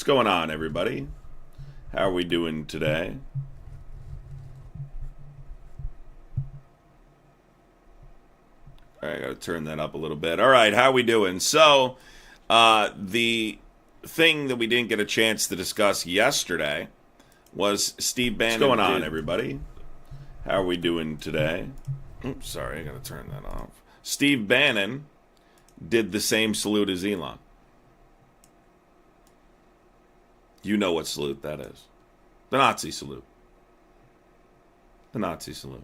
What's going on, everybody? How are we doing today? All right, I gotta turn that up a little bit. All right, how are we doing? So, the thing that we didn't get a chance to discuss yesterday was Steve Bannon. What's going on, everybody? How are we doing today? Oops, sorry, I gotta turn that off. Steve Bannon did the same salute as Elon. You know what salute that is. The Nazi salute. The Nazi salute.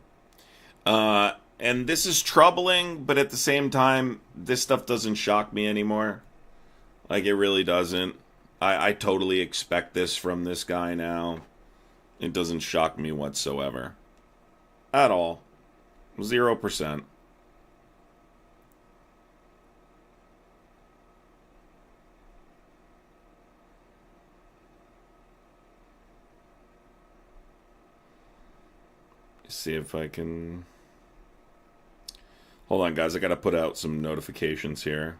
And this is troubling, but at the same time, this stuff doesn't shock me anymore. Like, it really doesn't. I totally expect this from this guy now. It doesn't shock me whatsoever. At all. 0%. See if I can... Hold on, guys. I gotta put out some notifications here.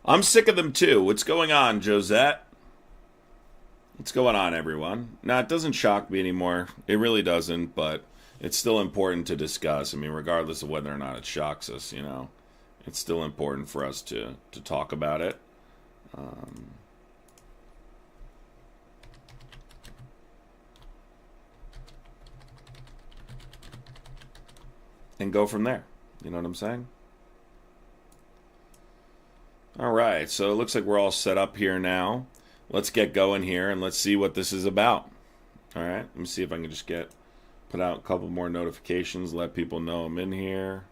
I'm sick of them too. What's going on, Josette? What's going on, everyone? Nah, it doesn't shock me anymore. It really doesn't, but it's still important to discuss. I mean, regardless of whether or not it shocks us, you know, it's still important for us to talk about it. And go from there. You know what I'm saying? All right, so it looks like we're all set up here now. Let's get going here and let's see what this is about. All right, let me see if I can just put out a couple more notifications, let people know I'm in here.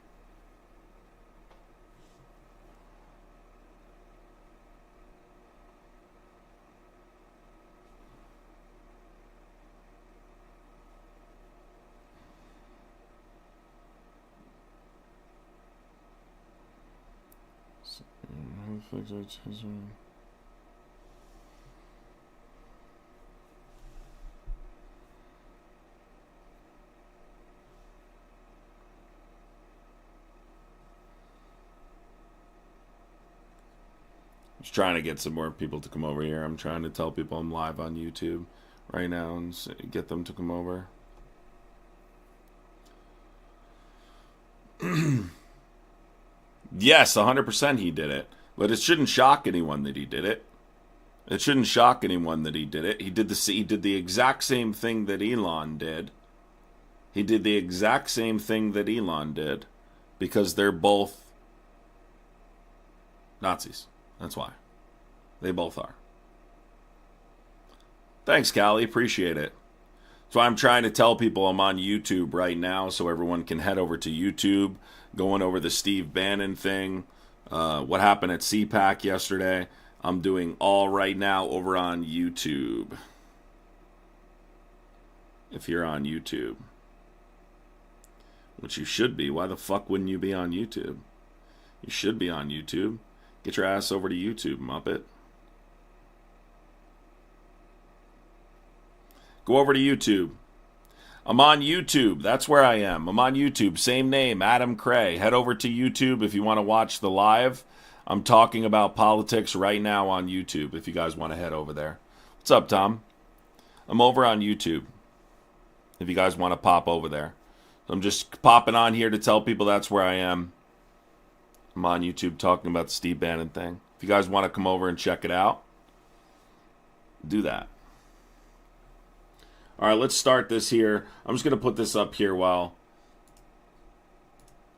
Just trying to get some more people to come over here. I'm trying to tell people I'm live on YouTube right now and get them to come over. Yes, 100% he did it. But it shouldn't shock anyone that he did it. It shouldn't shock anyone that he did it. He did the exact same thing that Elon did. He did the exact same thing that Elon did because they're both Nazis. That's why. They both are. Thanks, Callie. Appreciate it. So I'm trying to tell people I'm on YouTube right now so everyone can head over to YouTube, going over the Steve Bannon thing, what happened at CPAC yesterday. I'm doing all right now over on YouTube. If you're on YouTube. Which you should be. Why the fuck wouldn't you be on YouTube? You should be on YouTube. Get your ass over to YouTube, Muppet. Go over to YouTube. I'm on YouTube. That's where I am. I'm on YouTube. Same name, Adam Cray. Head over to YouTube if you want to watch the live. I'm talking about politics right now on YouTube if you guys want to head over there. What's up, Tom? I'm over on YouTube if you guys want to pop over there. I'm just popping on here to tell people that's where I am. I'm on YouTube talking about the Steve Bannon thing. If you guys want to come over and check it out, do that. All right, let's start this here. I'm just going to put this up here while...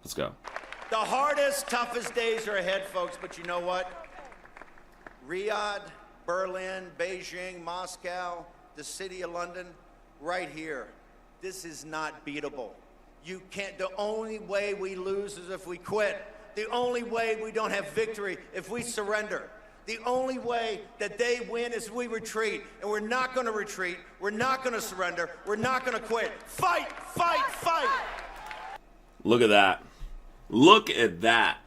Let's go. The hardest, toughest days are ahead, folks, but you know what? Riyadh, Berlin, Beijing, Moscow, the city of London, right here. This is not beatable. You can't. The only way we lose is if we quit. The only way we don't have victory if we surrender. The only way that they win is we retreat. And we're not going to retreat. We're not going to surrender. We're not going to quit. Fight, fight, fight. Look at that. Look at that.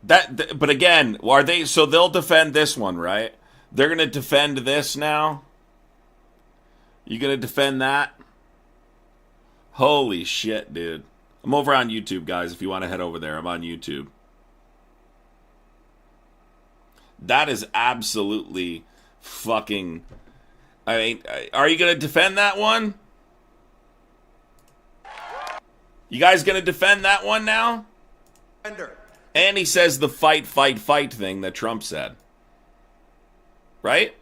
But again, are they? So they'll defend this one, right? They're going to defend this now. You going to defend that? Holy shit, dude. I'm over on YouTube, guys, if you want to head over there. I'm on YouTube. That is absolutely fucking... I mean, are you going to defend that one? You guys going to defend that one now? And he says the fight, fight, fight thing that Trump said. Right?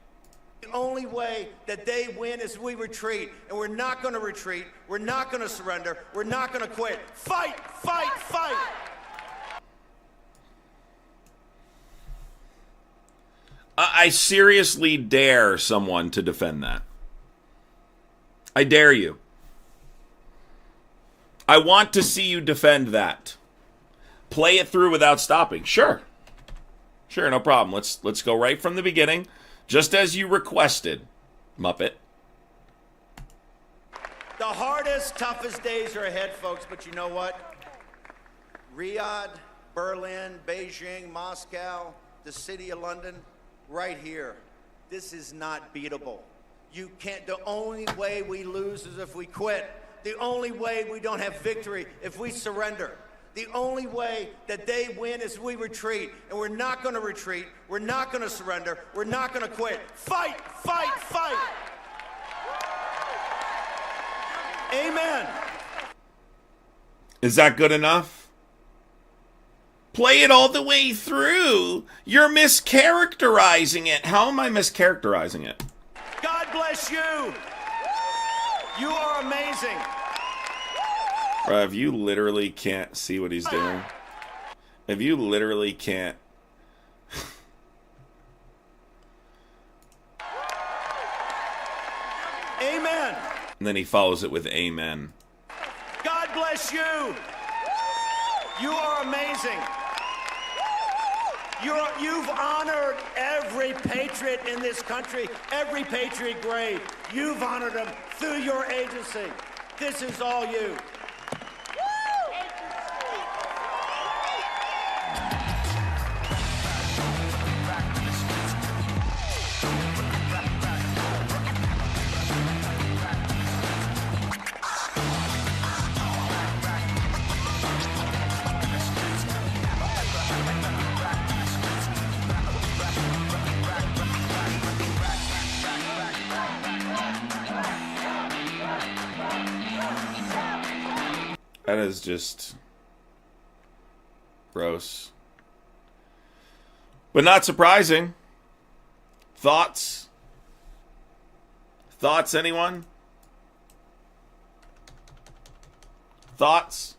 The only way that they win is we retreat. And we're not going to retreat. We're not going to surrender. We're not going to quit. Fight, fight, fight. I seriously dare someone to defend that. I dare you. I want to see you defend that. Play it through without stopping. Sure. Sure, no problem. Let's go right from the beginning. Just as you requested, Muppet. The hardest, toughest days are ahead, folks, but you know what? Riyadh, Berlin, Beijing, Moscow, the city of London, right here. This is not beatable. You can't. The only way we lose is if we quit. The only way we don't have victory if we surrender. The only way that they win is we retreat. And we're not going to retreat. We're not going to surrender. We're not going to quit. Fight, fight, fight. Amen. Is that good enough? Play it all the way through. You're mischaracterizing it. How am I mischaracterizing it? God bless you. You are amazing. Bro, if you literally can't see what he's doing, if you literally can't. Amen. And then he follows it with amen. God bless you. You are amazing. You've honored every patriot in this country, every patriot grave. You've honored them through your agency. This is all you. That is just gross. But not surprising. Thoughts? Thoughts, anyone? Thoughts?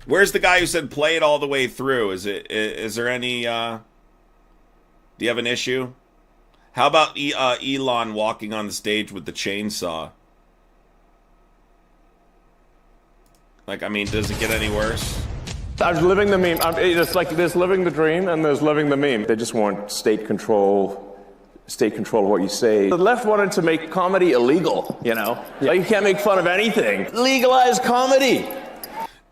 Where's the guy who said play it all the way through? Is there any, do you have an issue? How about Elon walking on the stage with the chainsaw? Like, I mean, does it get any worse? I was living the meme. It's like there's living the dream and there's living the meme. They just want state control of what you say. The left wanted to make comedy illegal, you know? Like, you can't make fun of anything. Legalize comedy.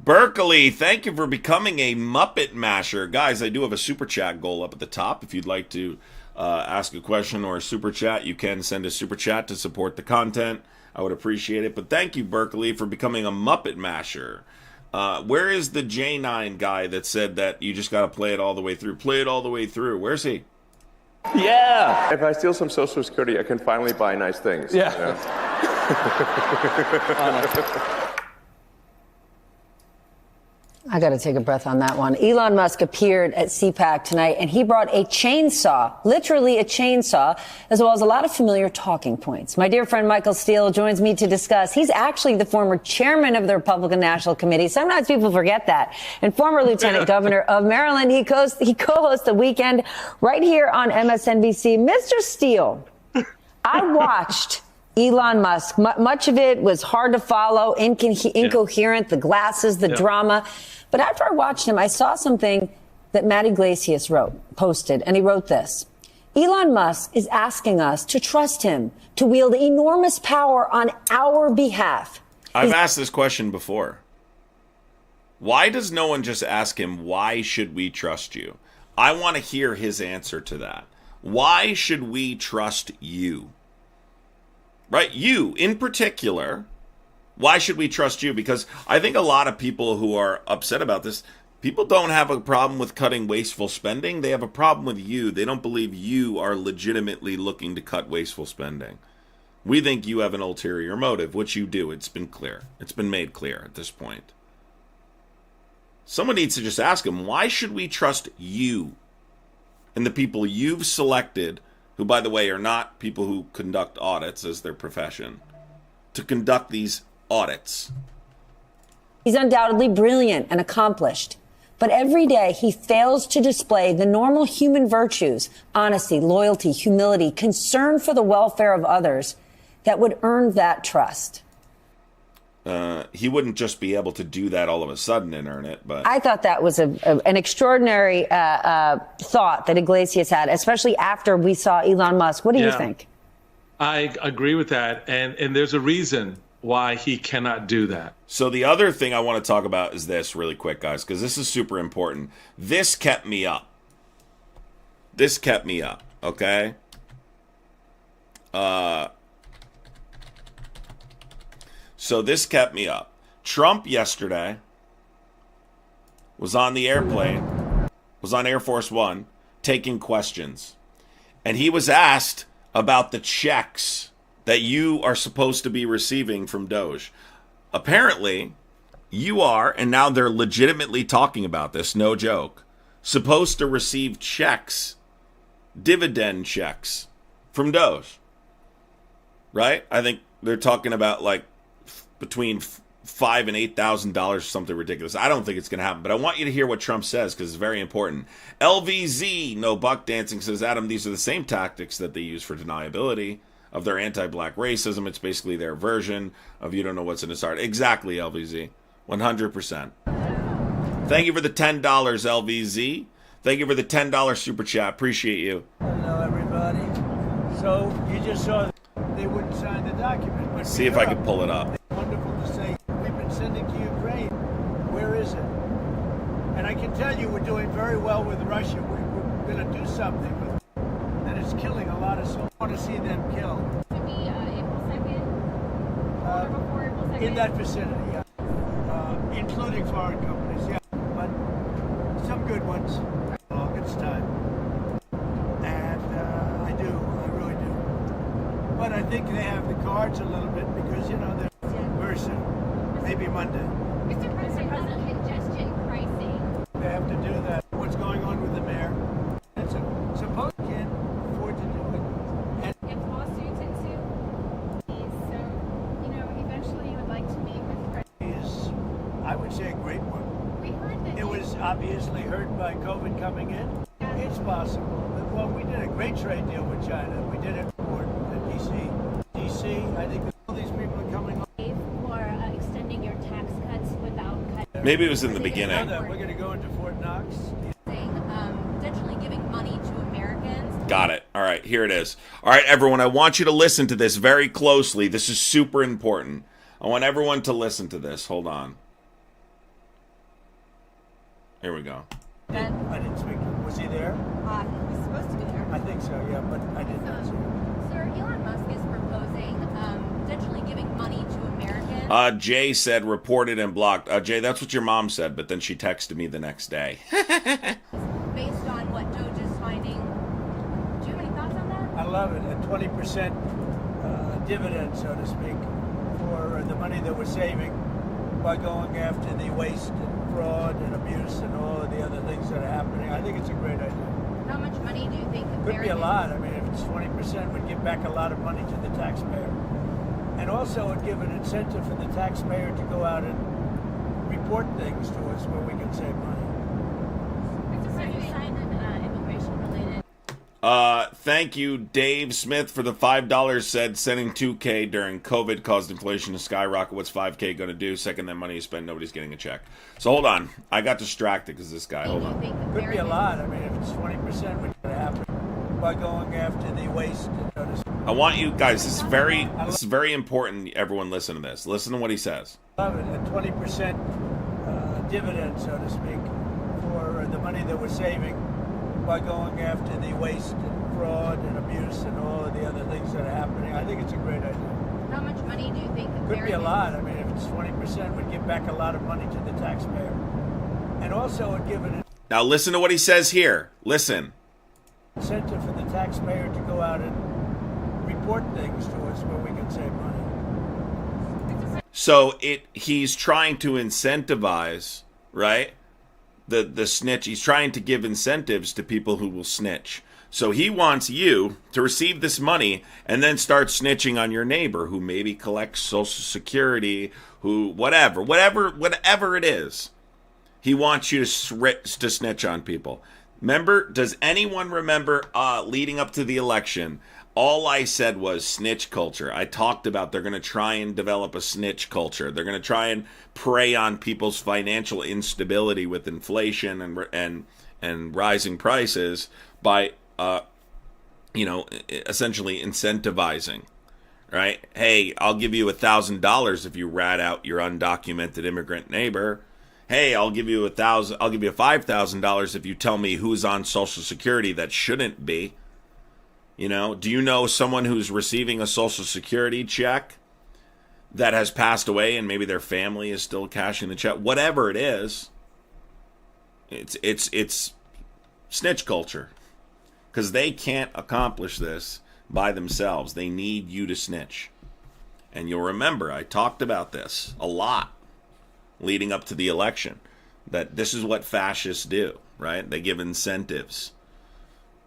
Berkeley, thank you for becoming a Muppet Masher. Guys, I do have a super chat goal up at the top. If you'd like to ask a question or a super chat, you can send a super chat to support the content. I would appreciate it. But thank you, Berkeley, for becoming a Muppet Masher. Where is the J9 guy that said that you just got to play it all the way through? Play it all the way through. Where's he? Yeah. If I steal some Social Security, I can finally buy nice things. Yeah. You know? I got to take a breath on that one. Elon Musk appeared at CPAC tonight, and he brought a chainsaw, literally a chainsaw, as well as a lot of familiar talking points. My dear friend Michael Steele joins me to discuss. He's actually the former chairman of the Republican National Committee. Sometimes people forget that. And former lieutenant governor of Maryland. He co-hosts The Weekend right here on MSNBC. Mr. Steele, I watched Elon Musk. Much of it was hard to follow, incoherent, the glasses, the drama. But after I watched him, I saw something that Matt Iglesias posted, and he wrote this. Elon Musk is asking us to trust him to wield enormous power on our behalf. I've asked this question before. Why does no one just ask him, why should we trust you? I want to hear his answer to that. Why should we trust you? Right? You, in particular. Why should we trust you? Because I think a lot of people who are upset about this, people don't have a problem with cutting wasteful spending. They have a problem with you. They don't believe you are legitimately looking to cut wasteful spending. We think you have an ulterior motive, which you do. It's been clear. It's been made clear at this point. Someone needs to just ask him, why should we trust you and the people you've selected, who, by the way, are not people who conduct audits as their profession, to conduct these audits? He's undoubtedly brilliant and accomplished, but every day he fails to display the normal human virtues, honesty, loyalty, humility, concern for the welfare of others that would earn that trust. He wouldn't just be able to do that all of a sudden and earn it, but... I thought that was an extraordinary thought that Iglesias had, especially after we saw Elon Musk. What do you think? I agree with that, and there's a reason why he cannot do that. So the other thing I want to talk about is this really quick, guys, because this is super important. This kept me up. This kept me up, okay? So this kept me up. Trump yesterday was on the airplane, was on Air Force One, taking questions. And he was asked about the checks that you are supposed to be receiving from DOGE. Apparently, you are, and now they're legitimately talking about this, no joke, supposed to receive checks, dividend checks from DOGE. Right? I think they're talking about like between $5,000 and $8,000, something ridiculous. I don't think it's going to happen, but I want you to hear what Trump says because it's very important. LVZ, no buck dancing, says, Adam, these are the same tactics that they use for deniability of their anti-black racism. It's basically their version of you don't know what's in his heart. Exactly, LVZ. 100%. Thank you for the $10, LVZ. Thank you for the $10 super chat. Appreciate you. Hello, everybody. So you just saw they wouldn't sign the document. But see if I can pull it up. Wonderful to say we've been sending to Ukraine. Where is it? And I can tell you we're doing very well with Russia. We're going to do something with it. And it's killing a lot of souls. I want to see them killed. To be April 2nd? Or before April 2nd? In that vicinity, yeah. Including foreign companies, yeah. But some good ones. It's time. And I really do. But I think they have the cards a little bit because, you know, they're very soon. Maybe Monday. Mr. President, congestion pricing. They have to do that. What's going on with the mayor? And suppose you can't afford to do it. And if lawsuits ensue, so, you know, eventually you would like to meet with the president. is, I would say, a great one. We heard that It was obviously hurt by COVID coming in. It's possible. Well, we did a great trade deal with China. We did it for D.C. I think all these people are coming on. for extending your tax cuts without cutting. Maybe it was in the beginning. We're going to go into Fort Knox. Potentially giving money to Americans. Got it. All right, here it is. All right, everyone, I want you to listen to this very closely. This is super important. I want everyone to listen to this. Hold on. Here we go. I didn't speak to him. Was he there? He was supposed to be there. I think so, yeah, but I did not see him. Sir, Elon Musk is proposing potentially giving money to Americans. Jay said reported and blocked. Jay, that's what your mom said, but then she texted me the next day. Based on what DOGE is finding. Do you have any thoughts on that? I love it. A 20% dividend, so to speak, for the money that we're saving by going after the waste and fraud and abuse and all of the other things that are happening. I think it's a great idea. How much money do you think Could be a lot. I mean, if it's 20%, would give back a lot of money to the taxpayer. And also would give an incentive for the taxpayer to go out and report things to us where we can save money. So you signed an immigration-related... Thank you, Dave Smith, for the $5. Said sending $2K during COVID caused inflation to skyrocket. What's $5K going to do? Second, that money you spend, nobody's getting a check. So hold on. I got distracted because this guy. Hold on. Could be a lot. I mean, if it's 20%, what's going to happen by going after the waste? I want you guys. This is very important. Everyone, listen to this. Listen to what he says. Love it. A 20% dividend, so to speak, for the money that we're saving by going after the waste and fraud and abuse and all of the other things that are happening. I think it's a great idea. How much money do you think? Could be a lot. I mean, if it's 20%, we'd give back a lot of money to the taxpayer, and also would give an Now listen to what he says here. Listen. incentive for the taxpayer to go out and report things to us where we can save money. So he's trying to incentivize, right? The snitch. He's trying to give incentives to people who will snitch. So he wants you to receive this money and then start snitching on your neighbor who maybe collects Social Security, who whatever it is. He wants you to snitch on people. Remember, does anyone remember leading up to the election, all I said was snitch culture. I talked about they're going to try and develop a snitch culture. They're going to try and prey on people's financial instability with inflation and rising prices by essentially incentivizing. Right? Hey, I'll give you $1,000 if you rat out your undocumented immigrant neighbor. Hey, I'll give you $5,000 if you tell me who's on Social Security that shouldn't be. You know, do you know someone who's receiving a Social Security check that has passed away and maybe their family is still cashing the check? Whatever it is, it's snitch culture, because they can't accomplish this by themselves. They need you to snitch. And you'll remember I talked about this a lot leading up to the election, that this is what fascists do, right? They give incentives.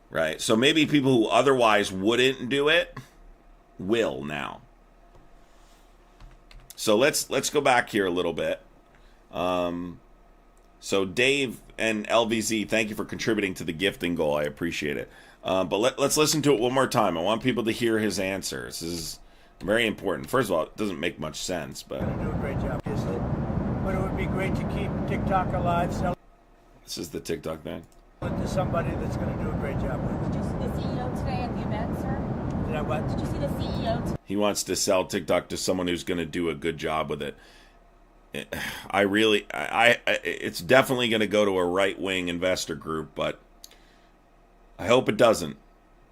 Right, so maybe people who otherwise wouldn't do it will now. So let's go back here a little bit. So Dave and LVZ, thank you for contributing to the gifting goal. I appreciate it. But let's listen to it one more time. I want people to hear his answer. This is very important. First of all, it doesn't make much sense, but do a great job, obviously. But it would be great to keep TikTok alive. Sell this is the TikTok thing. it to somebody that's going to do a great job with it. Did you see the CEO today at the event, sir? Did I what? Did you see the CEO today? He wants to sell TikTok to someone who's going to do a good job with it. It's definitely going to go to a right-wing investor group, but I hope it doesn't.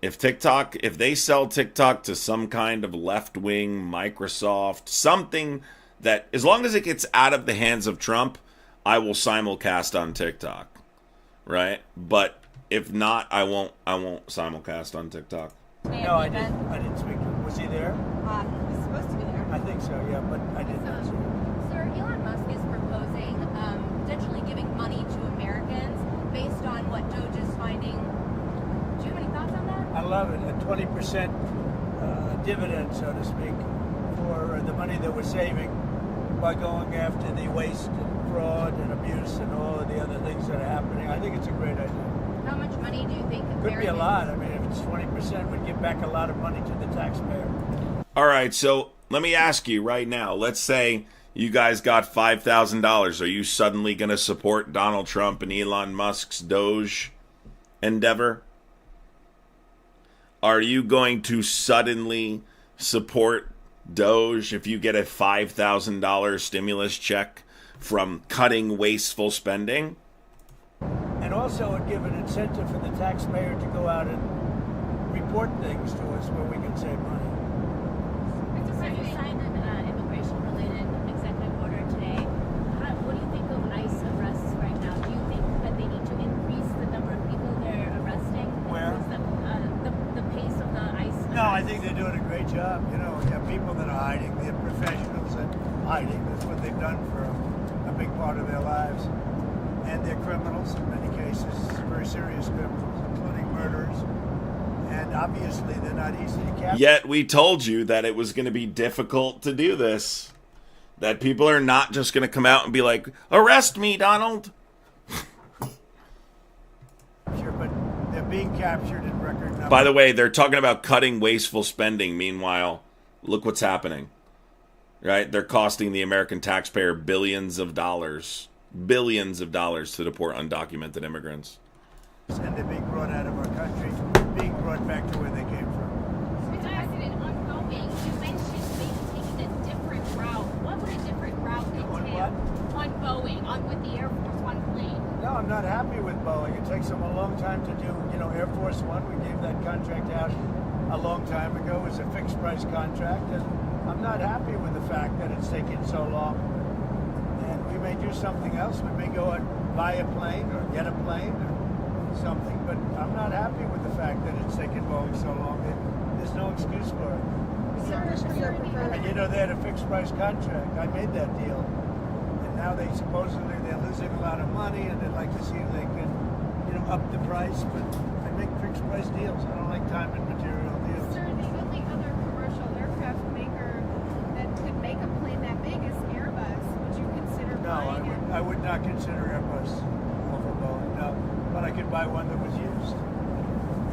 If they sell TikTok to some kind of left-wing Microsoft, something that, as long as it gets out of the hands of Trump, I will simulcast on TikTok, right? But if not, I won't simulcast on TikTok. No, I didn't speak to him. Was he there? He was supposed to be there. I think so, yeah, but I didn't see him. Sir, Elon Musk is proposing potentially giving money to Americans based on what DOGE is finding. Do you have any thoughts on that? I love it. A 20% dividend, so to speak, for the money that we're saving by going after the waste and fraud and abuse and all of the other things that are happening. I think it's a great idea. How much money do you think Could be a lot. I mean, if it's 20%, we'd give back a lot of money to the taxpayer. All right, so let me ask you right now. Let's say you guys got $5,000. Are you suddenly going to support Donald Trump and Elon Musk's DOGE endeavor? Are you going to suddenly support DOGE if you get a $5,000 stimulus check from cutting wasteful spending? And also would give an incentive for the taxpayer to go out and report things to us where we can save money. Sir, you signed an immigration-related executive order today. What do you think of ICE arrests right now? Do you think that they need to increase the number of people they're arresting? Where? The pace of the ICE arrests? No, I think they're doing a great job. You know, you have people that are hiding. They're professionals at hiding. That's what they've done for a big part of their lives. And they're criminals in many cases, very serious criminals, including murderers. And obviously they're not easy to capture. Yet we told you that it was going to be difficult to do this. That people are not just going to come out and be like, arrest me, Donald. But they're being captured and record number. By the way, they're talking about cutting wasteful spending. Meanwhile, look what's happening. Right? They're costing the American taxpayer billions of dollars to deport undocumented immigrants. And they're being brought out of our country, being brought back to where they came from. Mr. President, on Boeing, you mentioned maybe taking a different route. What would a different route entail? On Boeing, with the Air Force One plane. No, I'm not happy with Boeing. It takes them a long time to do, Air Force One. We gave that contract out a long time ago. It was a fixed price contract, and I'm not happy with the fact that it's taken so long. And we may do something else. We may go and buy a plane or get a plane or something, but I'm not happy with the fact that it's taken Boeing so long. There's no excuse for it. And they had a fixed price contract. I made that deal. And now they're losing a lot of money, and they'd like to see if they can, up the price, but I make fixed price deals. I don't like time and material deals. Sir, the only other commercial aircraft maker that could make a plane that big is Airbus. Would you consider buying it? I would not consider Airbus over Boeing, no. But I could buy one that was used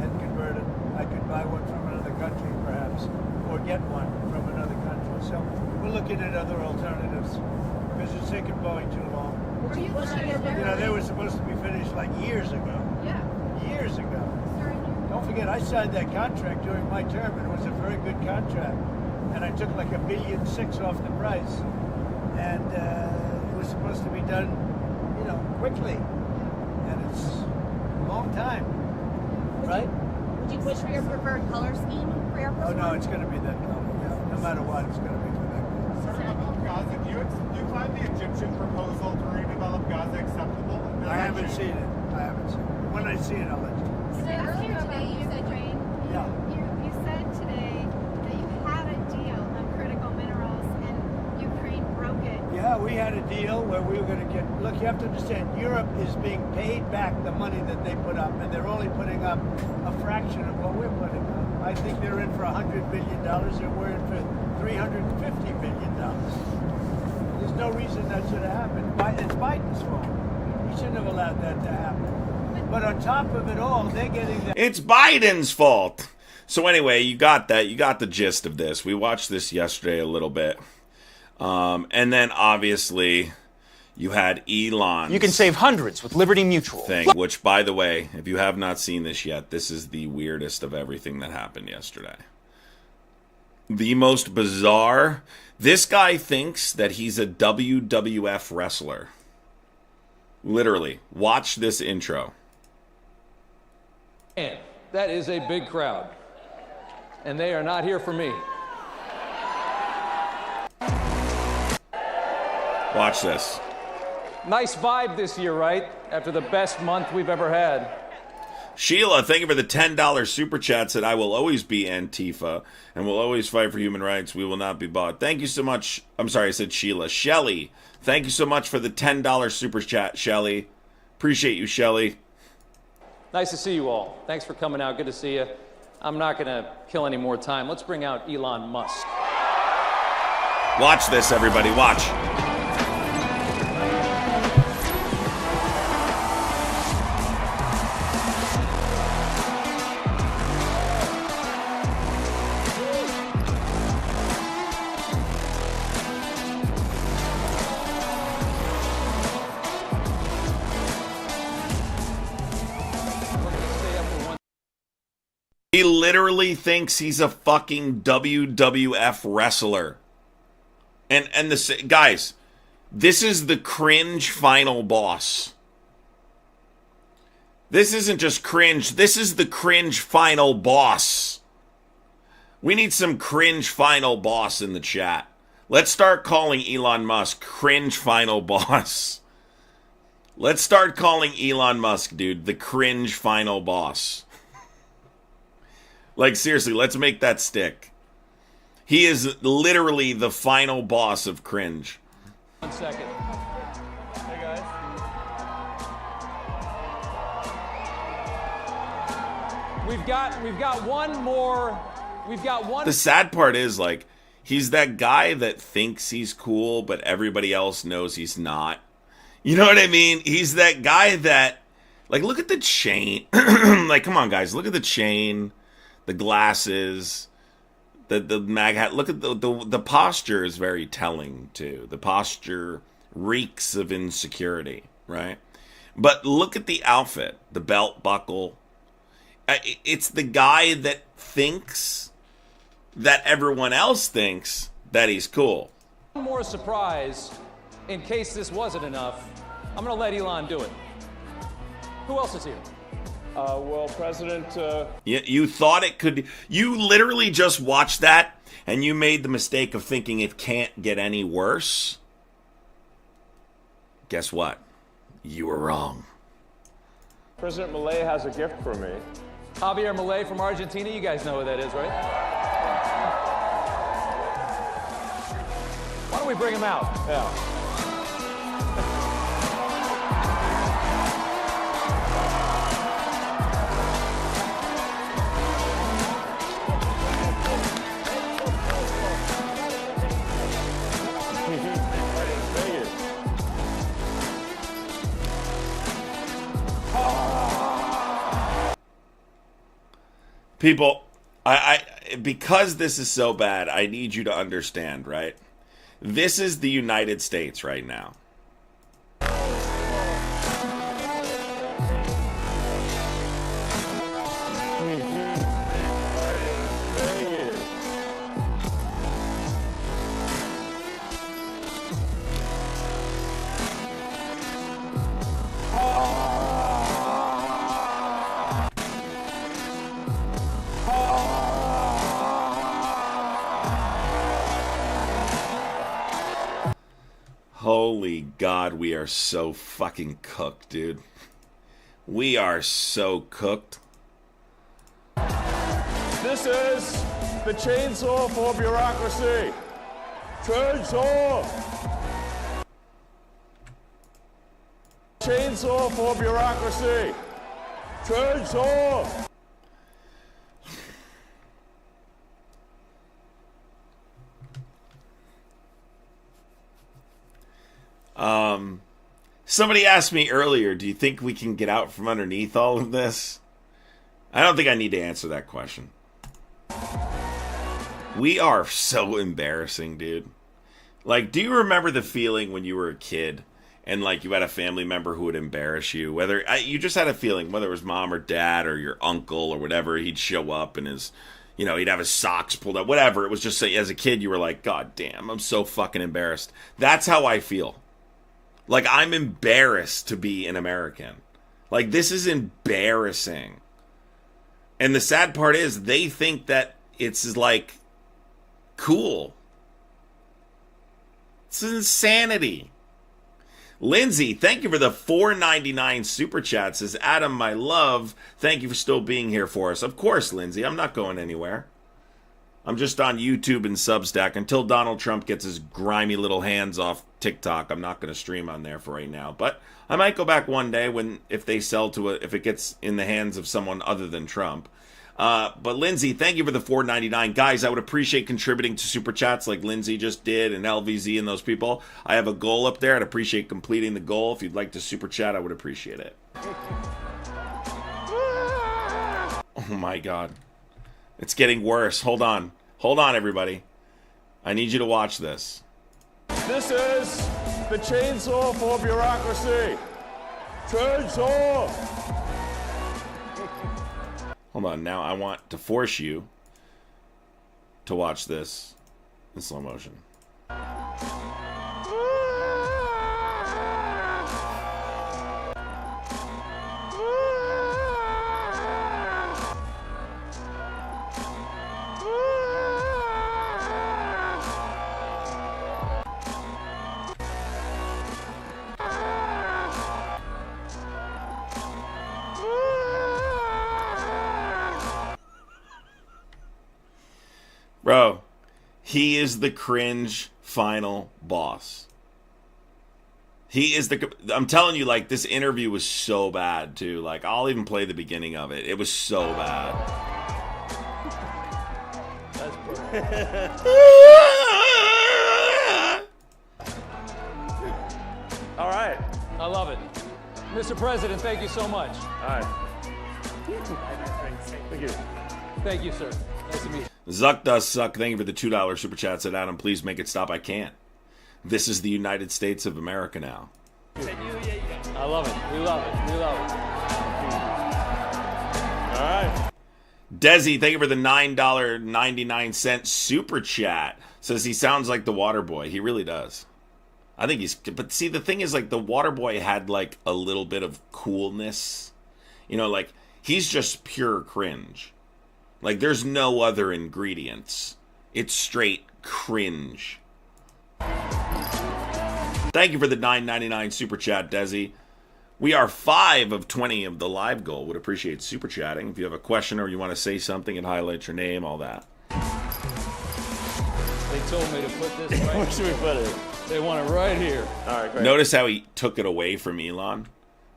and convert it. I could buy one from another country, perhaps, or get one from another country. So we're looking at other alternatives because it's taken Boeing too long. Were you looking at They were supposed to be finished like years ago. Yeah. Years ago. Sir, Don't forget, I signed that contract during my term, and it was a very good contract. And I took like $1.6 billion off the price, and it was supposed to be done, quickly. And it's a long time, right? would you push for your preferred color scheme for Air Force Oh no, One? it's going to be that color. Yeah. No matter what, it's going to be for that color. Sir, about Gaza, do you find the Egyptian proposal to redevelop Gaza acceptable? I haven't seen it. When I see it, I'll let you know. Earlier today, you said, Yeah. you said today that you had a deal on critical minerals and Ukraine broke it. Yeah, we had a deal where we were going to get. Look, you have to understand, Europe is being paid back the money that they put up, and they're only putting up a fraction of what we're putting up. I think they're in for $100 billion, and we're in for $350 billion. There's no reason that should have happened. It's Biden's fault. He shouldn't have allowed that to happen. But on top of it all, they're getting the. It's Biden's fault. So anyway, you got that. You got the gist of this. We watched this yesterday a little bit. And then obviously you had Elon. You can save hundreds with Liberty Mutual. Thing, which, by the way, if you have not seen this yet, this is the weirdest of everything that happened yesterday. The most bizarre. This guy thinks that he's a WWF wrestler. Literally. Watch this intro. And that is a big crowd. And they are not here for me. Watch this. Nice vibe this year, right? After the best month we've ever had. Sheila, thank you for the $10 super chat. Said, I will always be Antifa and will always fight for human rights. We will not be bought. Thank you so much. I'm sorry, I said Sheila. Shelly, thank you so much for the $10 super chat, Shelly. Appreciate you, Shelly. Nice to see you all. Thanks for coming out. Good to see you. I'm not going to kill any more time. Let's bring out Elon Musk. Watch this, everybody. Watch. He literally thinks he's a fucking WWF wrestler. And the guys, this is the Cringe final boss. This isn't just Cringe. This is the Cringe final boss. We need some Cringe final boss in the chat. Let's start calling Elon Musk Cringe final boss. Let's start calling Elon Musk, dude, the Cringe final boss. Like, seriously, let's make that stick. He is literally the final boss of Cringe. 1 second. Hey, guys. We've got one more. We've got one. The sad part is, like, he's that guy that thinks he's cool, but everybody else knows he's not. You know what I mean? He's that guy that, Like, look at the chain. Like, come on, guys. Look at the chain, the glasses, the mag hat. Look at the posture is very telling, too. The posture reeks of insecurity, right? But look at the outfit, the belt buckle. It's the guy that thinks that everyone else thinks that he's cool. One more surprise, in case this wasn't enough. I'm going to let Elon do it. Who else is here? Well, President... You thought it could... You literally just watched that, and you made the mistake of thinking it can't get any worse. Guess what? You were wrong. President Milei has a gift for me. Javier Milei from Argentina. You guys know who that is, right? Why don't we bring him out? Yeah. People, I because this is so bad, I need you to understand, right? This is the United States right now. Holy God, we are so fucking cooked, dude. We are so cooked. This is the chainsaw for bureaucracy. Chainsaw. Chainsaw for bureaucracy. Chainsaw. Somebody asked me earlier, do you think we can get out from underneath all of this? I don't think I need to answer that question. We are so embarrassing, dude. Like, do you remember the feeling when you were a kid and, like, you had a family member who would embarrass you? Whether you just had a feeling, whether it was mom or dad or your uncle or whatever, he'd show up and his, you know, he'd have his socks pulled up, whatever. It was just, as a kid, you were like, God damn, I'm so fucking embarrassed. That's how I feel. Like, I'm embarrassed to be an American. Like, this is embarrassing. And the sad part is, they think that it's, like, cool. It's insanity. Lindsay, thank you for the $4.99 super chat. Says, Adam, my love, thank you for still being here for us. Of course, Lindsay, I'm not going anywhere. I'm just on YouTube and Substack. Until Donald Trump gets his grimy little hands off TikTok, I'm not going to stream on there for right now. But I might go back one day if they sell to it, if it gets in the hands of someone other than Trump. But Lindsay, thank you for the $4.99. Guys, I would appreciate contributing to super chats like Lindsay just did and LVZ and those people. I have a goal up there. I'd appreciate completing the goal. If you'd like to super chat, I would appreciate it. Oh my God. It's getting worse. Hold on. Hold on, everybody. I need you to watch this. This is the chainsaw for bureaucracy. Chainsaw. Hold on. Now I want to force you to watch this in slow motion. Bro, he is the cringe final boss. He is I'm telling you, like, this interview was so bad, too. Like, I'll even play the beginning of it. It was so bad. That's All right. I love it. Mr. President, thank you so much. All right. Thank you. Thank you, sir. Nice to meet you. Zuck does suck. Thank you for the $2 super chat. Said Adam, please make it stop. I can't. This is the United States of America now. I love it. We love it. We love it. All right. Desi, thank you for the $9.99 super chat. Says he sounds like the water boy. He really does. I think he's, but see, the thing is, like, the water boy had like a little bit of coolness. You know, like, he's just pure cringe. Like, there's no other ingredients. It's straight cringe. Thank you for the $9.99 super chat, Desi. We are 5 of 20 of the live goal. Would appreciate super chatting. If you have a question or you want to say something and highlight your name, all that. They told me to put this right. Where should we put it? They want it right here. All right, great. Notice how he took it away from Elon?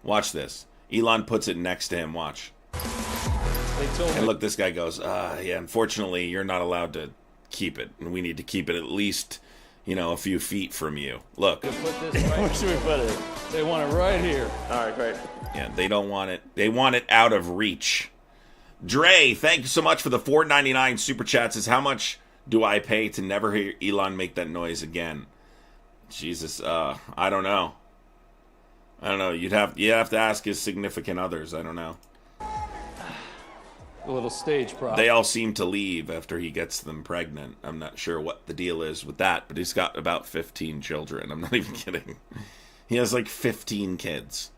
Watch this. Elon puts it next to him. Watch. They told me. And look, this guy goes, yeah, unfortunately, you're not allowed to keep it. And we need to keep it at least, you know, a few feet from you. Look. To put this right. Where should we put it? They want it right here. All right, great. Yeah, they don't want it. They want it out of reach. Dre, thank you so much for the $4.99 super chat. Says, how much do I pay to never hear Elon make that noise again? Jesus, I don't know. I don't know. You'd have to ask his significant others. I don't know. A little stage prop. They all seem to leave after he gets them pregnant. I'm not sure what the deal is with that, but he's got about 15 children. I'm not even kidding. He has like 15 kids.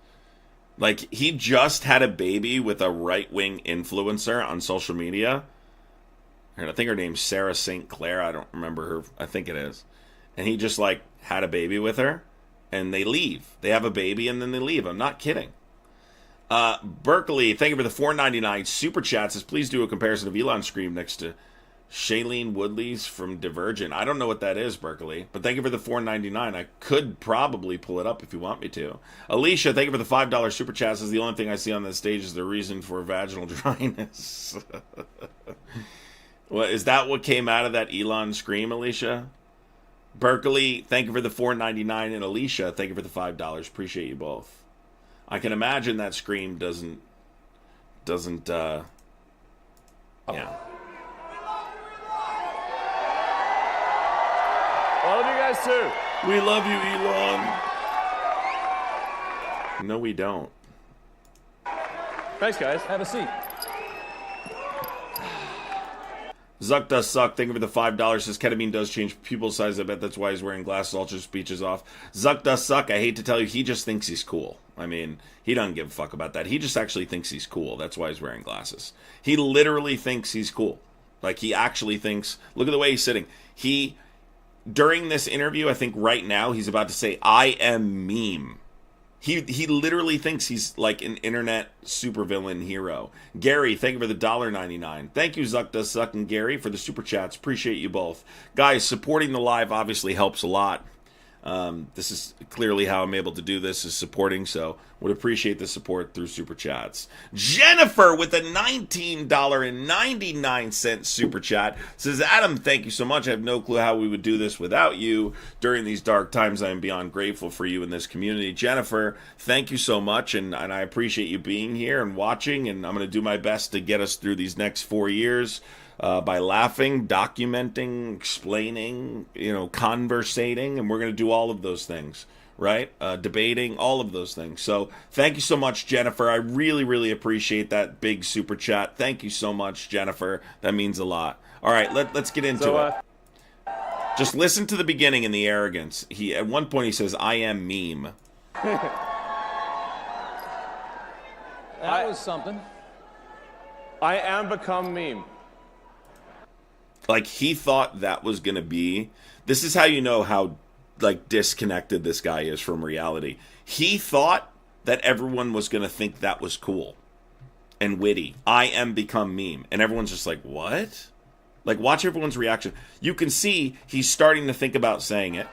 Like, he just had a baby with a right-wing influencer on social media. And I think her name's Sarah St. Clair. I don't remember her. I think it is. And he just, like, had a baby with her. And they leave. They have a baby and then they leave. I'm not kidding. Berkeley, thank you for the $4.99 super chat. Says, please do a comparison of Elon's scream next to Shailene Woodley's from Divergent. I don't know what that is, Berkeley, but thank you for the $4.99. I could probably pull it up if you want me to. Alicia, thank you for the $5 super chat. Says, the only thing I see on this stage is the reason for vaginal dryness. Well, is that what came out of that Elon scream, Alicia? Berkeley, thank you for the $4.99, and Alicia, thank you for the $5. Appreciate you both. I can imagine that scream doesn't, yeah. I love you guys too. We love you, Elon. No, we don't. Thanks, guys. Have a seat. Zuck does suck. Thank you for the $5. Says ketamine does change pupil size. I bet that's why he's wearing glasses. All his speech is off. Zuck does suck. I hate to tell you, he just thinks he's cool. I mean, he doesn't give a fuck about that. He just actually thinks he's cool. That's why he's wearing glasses. He literally thinks he's cool. Like, he actually thinks, look at the way he's sitting. During this interview, I think right now, he's about to say, I am meme. He literally thinks he's like an internet supervillain hero. Gary, thank you for the $1.99. Thank you, Zuck Does Suck and Gary, for the super chats. Appreciate you both. Guys, supporting the live obviously helps a lot. This is clearly how I'm able to do this, is supporting, so would appreciate the support through super chats. Jennifer with a $19.99 super chat says, Adam, thank you so much. I have no clue how we would do this without you. During these dark times, I am beyond grateful for you in this community. Jennifer, thank you so much, and I appreciate you being here and watching, and I'm going to do my best to get us through these next 4 years. By laughing, documenting, explaining, conversating, and we're going to do all of those things, right? Debating, all of those things. So thank you so much, Jennifer. I really, really appreciate that big super chat. Thank you so much, Jennifer. That means a lot. All right, let's get into it. Just listen to the beginning and the arrogance. At one point he says, I am meme. That was something. I am become meme. Like, he thought that was going to be... This is how you know how, disconnected this guy is from reality. He thought that everyone was going to think that was cool and witty. I am become meme. And everyone's just like, what? Like, watch everyone's reaction. You can see he's starting to think about saying it.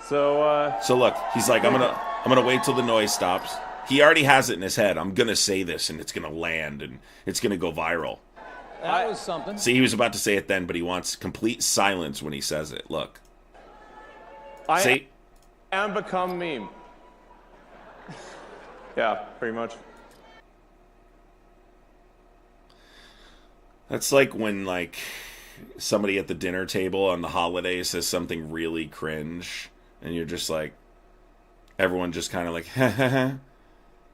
So look, he's like, I'm gonna wait till the noise stops. He already has it in his head. I'm going to say this, and it's going to land, and it's going to go viral. That was something. See, he was about to say it then, but he wants complete silence when he says it. Look. I am become meme. Yeah, pretty much. That's like when like somebody at the dinner table on the holidays says something really cringe, and you're just like, everyone just kind of like,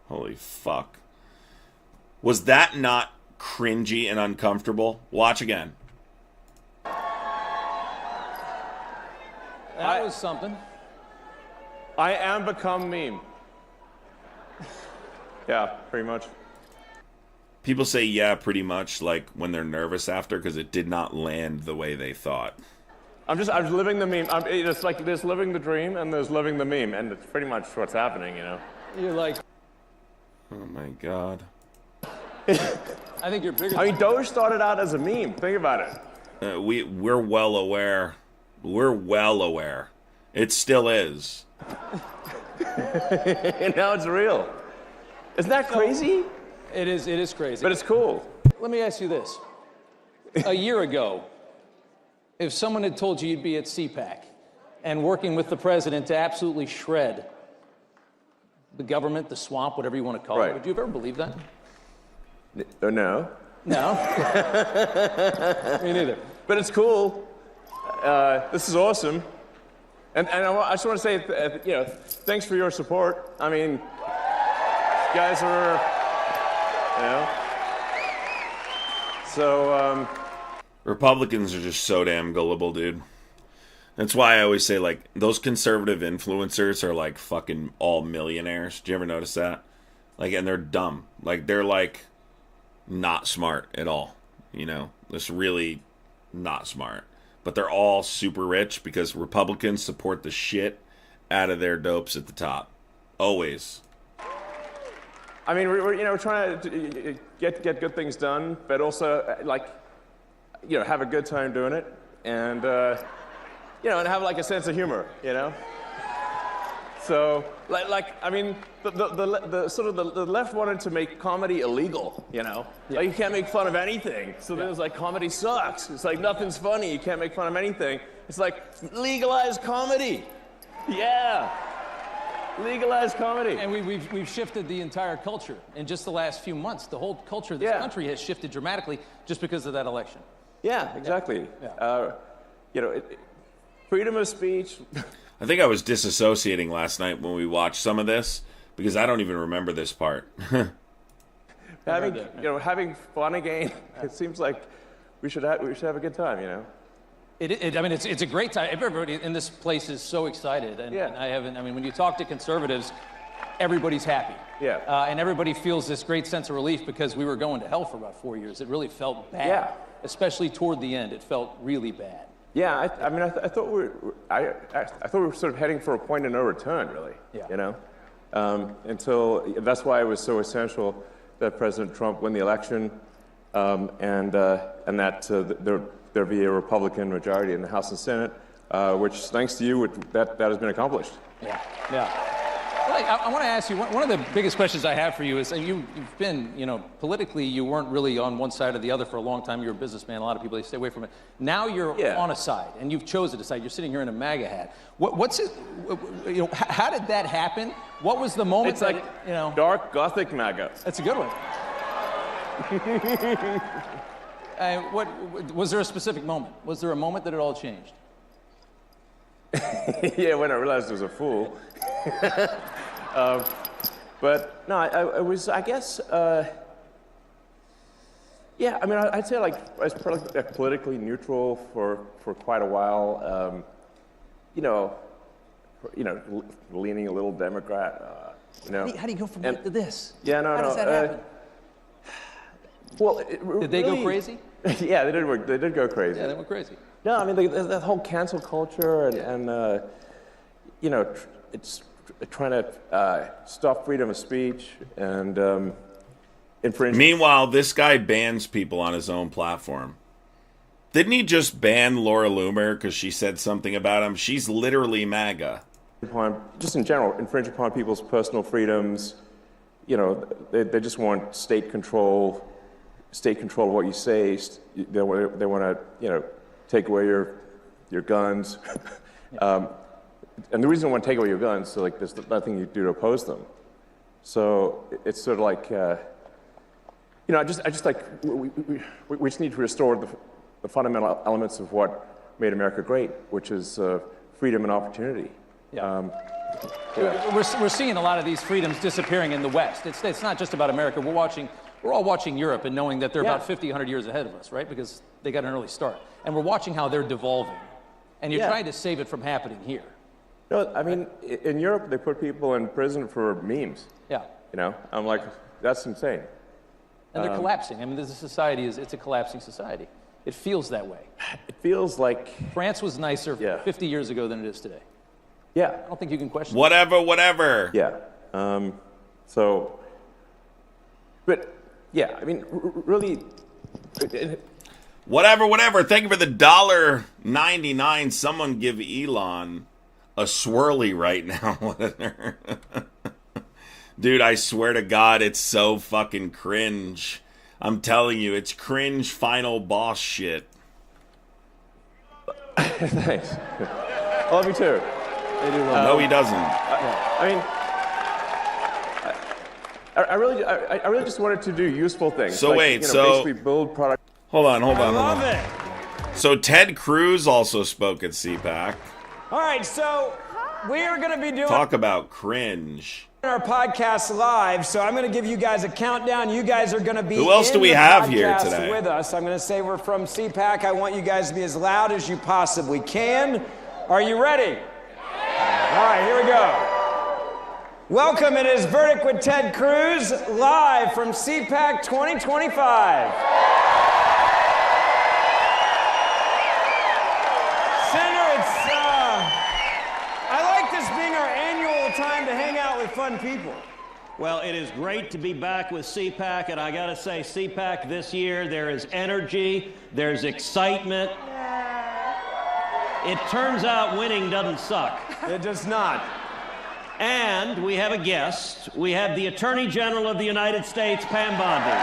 holy fuck. Was that not cringy and uncomfortable? Watch again. That was something. I am become meme. Yeah, pretty much. People say yeah, pretty much, like when they're nervous after, because it did not land the way they thought. I'm living the meme. It's like there's living the dream and there's living the meme, and it's pretty much what's happening, you know. You're like, oh my god. I think you're bigger. I mean, DOGE started out as a meme. Think about it. We're well aware. We're well aware. It still is. And now it's real. Isn't that crazy? It is crazy. But it's cool. Let me ask you this. A year ago, if someone had told you you'd be at CPAC and working with the president to absolutely shred the government, the swamp, whatever you want to call it, would you have ever believed that? No. No? Me neither. But it's cool. This is awesome. And I just want to say, thanks for your support. I mean, you guys are, So, Republicans are just so damn gullible, dude. That's why I always say, like, those conservative influencers are, like, fucking all millionaires. Do you ever notice that? Like, and they're dumb. Like, they're, like, not smart at all. You know? Just really not smart. But they're all super rich because Republicans support the shit out of their dopes at the top. Always. I mean, we're trying to get good things done, but also, have a good time doing it. And, and have, like, a sense of humor, So, I mean, the sort of the left wanted to make comedy illegal, Like, you can't make fun of anything. So then it's like, comedy sucks. It's like, nothing's funny. You can't make fun of anything. It's like, legalize comedy. Yeah. Legalize comedy. And we've shifted the entire culture in just the last few months. The whole culture of this country has shifted dramatically just because of that election. Yeah, exactly. Yeah. Freedom of speech. I think I was disassociating last night when we watched some of this because I don't even remember this part. Having fun again. It seems like we should have a good time, I mean, it's a great time. Everybody in this place is so excited, and when you talk to conservatives, everybody's happy. Yeah. And everybody feels this great sense of relief because we were going to hell for about 4 years. It really felt bad. Yeah. Especially Especially toward the end, it felt really bad. Yeah, I thought we were sort of heading for a point of no return, really. Yeah. Until that's why it was so essential that President Trump win the election, and that there be a Republican majority in the House and Senate, which, thanks to you, that has been accomplished. Yeah. Yeah. Well, I want to ask you, one of the biggest questions I have for you is, and you've been, politically, you weren't really on one side or the other for a long time. You're a businessman. A lot of people, they stay away from it. Now you're on a side, and you've chosen a side. You're sitting here in a MAGA hat. What's it, how did that happen? What was the moment dark Gothic MAGA. That's a good one. Was there a specific moment? Was there a moment that it all changed? Yeah, when I realized I was a fool. But no, I was, I guess, I'd say I was politically neutral for quite a while. Leaning a little Democrat. How do you go from that to this? Yeah, no. How does that happen? Well, did they go crazy? Yeah, they did go crazy. Yeah, they went crazy. No, I mean, that whole cancel culture and it's trying to stop freedom of speech and infringe. Meanwhile, this guy bans people on his own platform. Didn't he just ban Laura Loomer because she said something about him? She's literally MAGA. Just in general, infringe upon people's personal freedoms. They just want state control of what you say. They want to, take away your guns. And the reason they want to take away your guns, so there's nothing you do to oppose them. So it's sort of like, I just like, we just need to restore the fundamental elements of what made America great, which is freedom and opportunity. Yeah. We're seeing a lot of these freedoms disappearing in the West. It's not just about America. We're all watching Europe and knowing that they're about 50, 100 years ahead of us, right? Because they got an early start. And we're watching how they're devolving. And you're trying to save it from happening here. No, I mean, in Europe, they put people in prison for memes. Yeah. I'm like, that's insane. And they're collapsing. I mean, this society it's a collapsing society. It feels that way. It feels like France was nicer 50 years ago than it is today. Yeah. I don't think you can question Whatever. Yeah. But yeah, I mean, really. Whatever. Thank you for the $1.99. Someone give Elon a swirly right now. Dude, I swear to God, it's so fucking cringe. I'm telling you, it's cringe final boss shit. Thanks. I love you too. No, he doesn't. I really just wanted to do useful things. So basically build product. Hold on. I love it. So Ted Cruz also spoke at CPAC. All right, so we are going to be doing Talk about cringe. our podcast live. So I'm going to give you guys a countdown. You guys are going to be Who else do we have here today with us? I'm going to say we're from CPAC. I want you guys to be as loud as you possibly can. Are you ready? All right, here we go. Welcome. It is Verdict with Ted Cruz, live from CPAC 2025. Senator, I like this being our annual time to hang out with fun people. Well, it is great to be back with CPAC, and I gotta say, CPAC this year, there is energy, there's excitement. It turns out winning doesn't suck. It does not. And we have a guest. We have the Attorney General of the United States, Pam Bondi.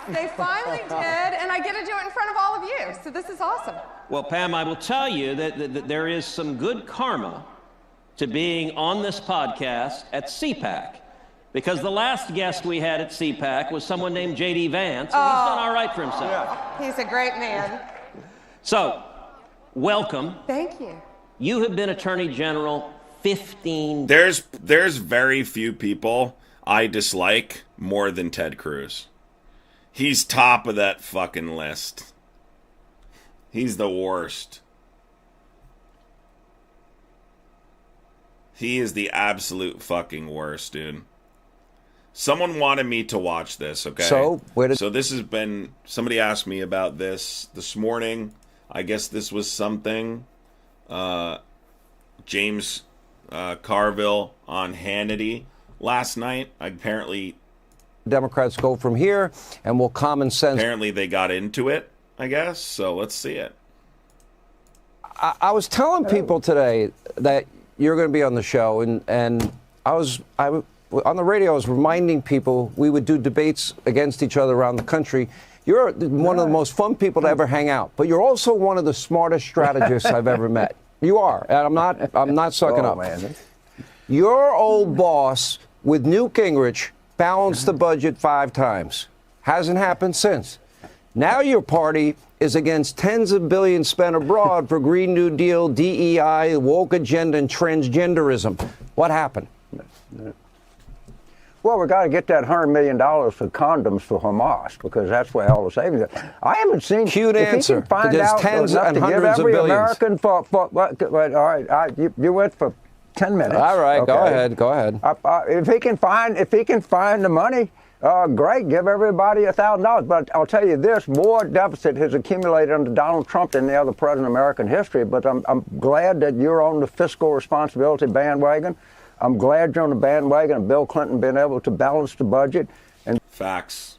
They finally did, and I get to do it in front of all of you, so this is awesome. Well, Pam, I will tell you that there is some good karma to being on this podcast at CPAC, because the last guest we had at CPAC was someone named J.D. Vance, and he's done all right for himself. Yeah. He's a great man. So, welcome. Thank you. You have been Attorney General 15 There's very few people I dislike more than Ted Cruz. He's top of that fucking list. He's the worst. He is the absolute fucking worst, dude. Someone wanted me to watch this, okay? So this has been... Somebody asked me about this morning. I guess this was something. James Carville on Hannity last night. Apparently... Democrats go from here, and will common sense... Apparently they got into it, I guess, so let's see it. I was telling people today that you're going to be on the show, and I on the radio, I was reminding people we would do debates against each other around the country. You're one of the most fun people to ever hang out, but you're also one of the smartest strategists I've ever met. You are, and I'm not sucking up. Man. Your old boss with Newt Gingrich balanced the budget 5 times. Hasn't happened since. Now your party is against tens of billions spent abroad for Green New Deal, DEI, woke agenda, and transgenderism. What happened? Well, we got to get that $100 million for condoms for Hamas, because that's where all the savings are. I haven't seen... Cute answer. If he can find There's out tens enough and to give hundreds of every billions. American all right, you went for 10 minutes. All right, okay. Go ahead. If he can find the money, great, give everybody $1,000. But I'll tell you this, more deficit has accumulated under Donald Trump than the other president in American history. But I'm glad that you're on the fiscal responsibility bandwagon. I'm glad you're on the bandwagon of Bill Clinton being able to balance the budget and Facts.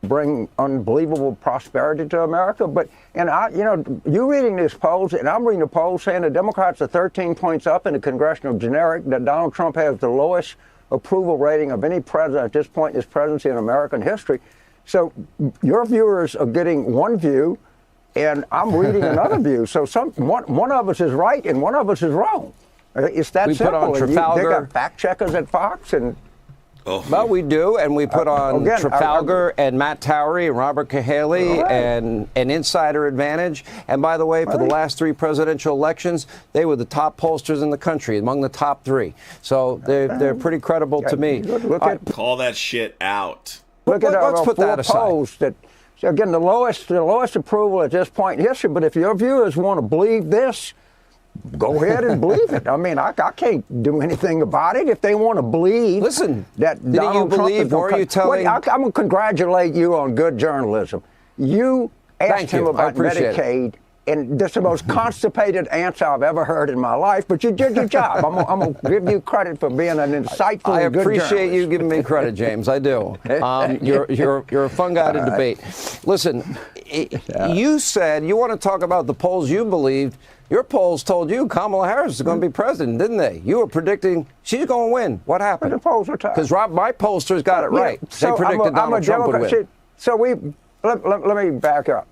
Bring unbelievable prosperity to America. But, you reading these polls, and I'm reading the polls saying the Democrats are 13 points up in the congressional generic, that Donald Trump has the lowest approval rating of any president at this point in his presidency in American history. So your viewers are getting one view, And I'm reading another view. So one of us is right and one of us is wrong. It's that we simple. Put on Trafalgar. They got fact checkers at Fox and. Well, we do, and we put on Trafalgar and Matt Towery and Robert Cahaley and an Insider Advantage. And by the way, for the last 3 presidential elections, they were the top pollsters in the country, among the top 3. So they're pretty credible to me. Call that shit out. Look at our 4 polls that. So again, the lowest approval at this point in history. But if your viewers want to believe this, go ahead and believe it. I mean, I can't do anything about it. If they want to believe, that Donald Trump is going to. I'm going to congratulate you on good journalism. You asked him about Medicaid, and that's the most constipated answer I've ever heard in my life. But you did your job. I'm going to give you credit for being an insightful and good journalist. I appreciate you giving me credit, James. I do. You're a fun guy to debate. Listen, you said you want to talk about the polls you believed. Your polls told you Kamala Harris is going to be president, didn't they? You were predicting she's going to win. What happened? The polls were tied. Because my pollsters got it right. So they predicted Donald Trump would win. So let me back up.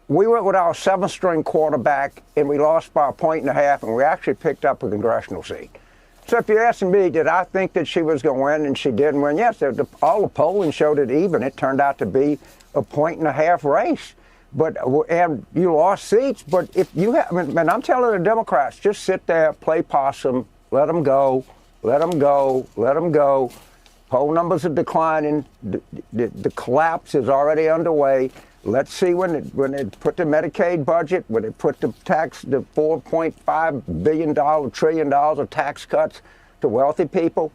We went with our 7th-string quarterback, and we lost by 1.5 points, and we actually picked up a congressional seat. So if you're asking me, did I think that she was going to win, and she didn't win? Yes, all the polling showed it even. It turned out to be a 1.5 point race. And you lost seats, but if you have, and I'm telling the Democrats, just sit there, play possum, let them go, let them go, let them go. Poll numbers are declining. The collapse is already underway. Let's see when they put the Medicaid budget, when they put the $4.5 trillion of tax cuts to wealthy people.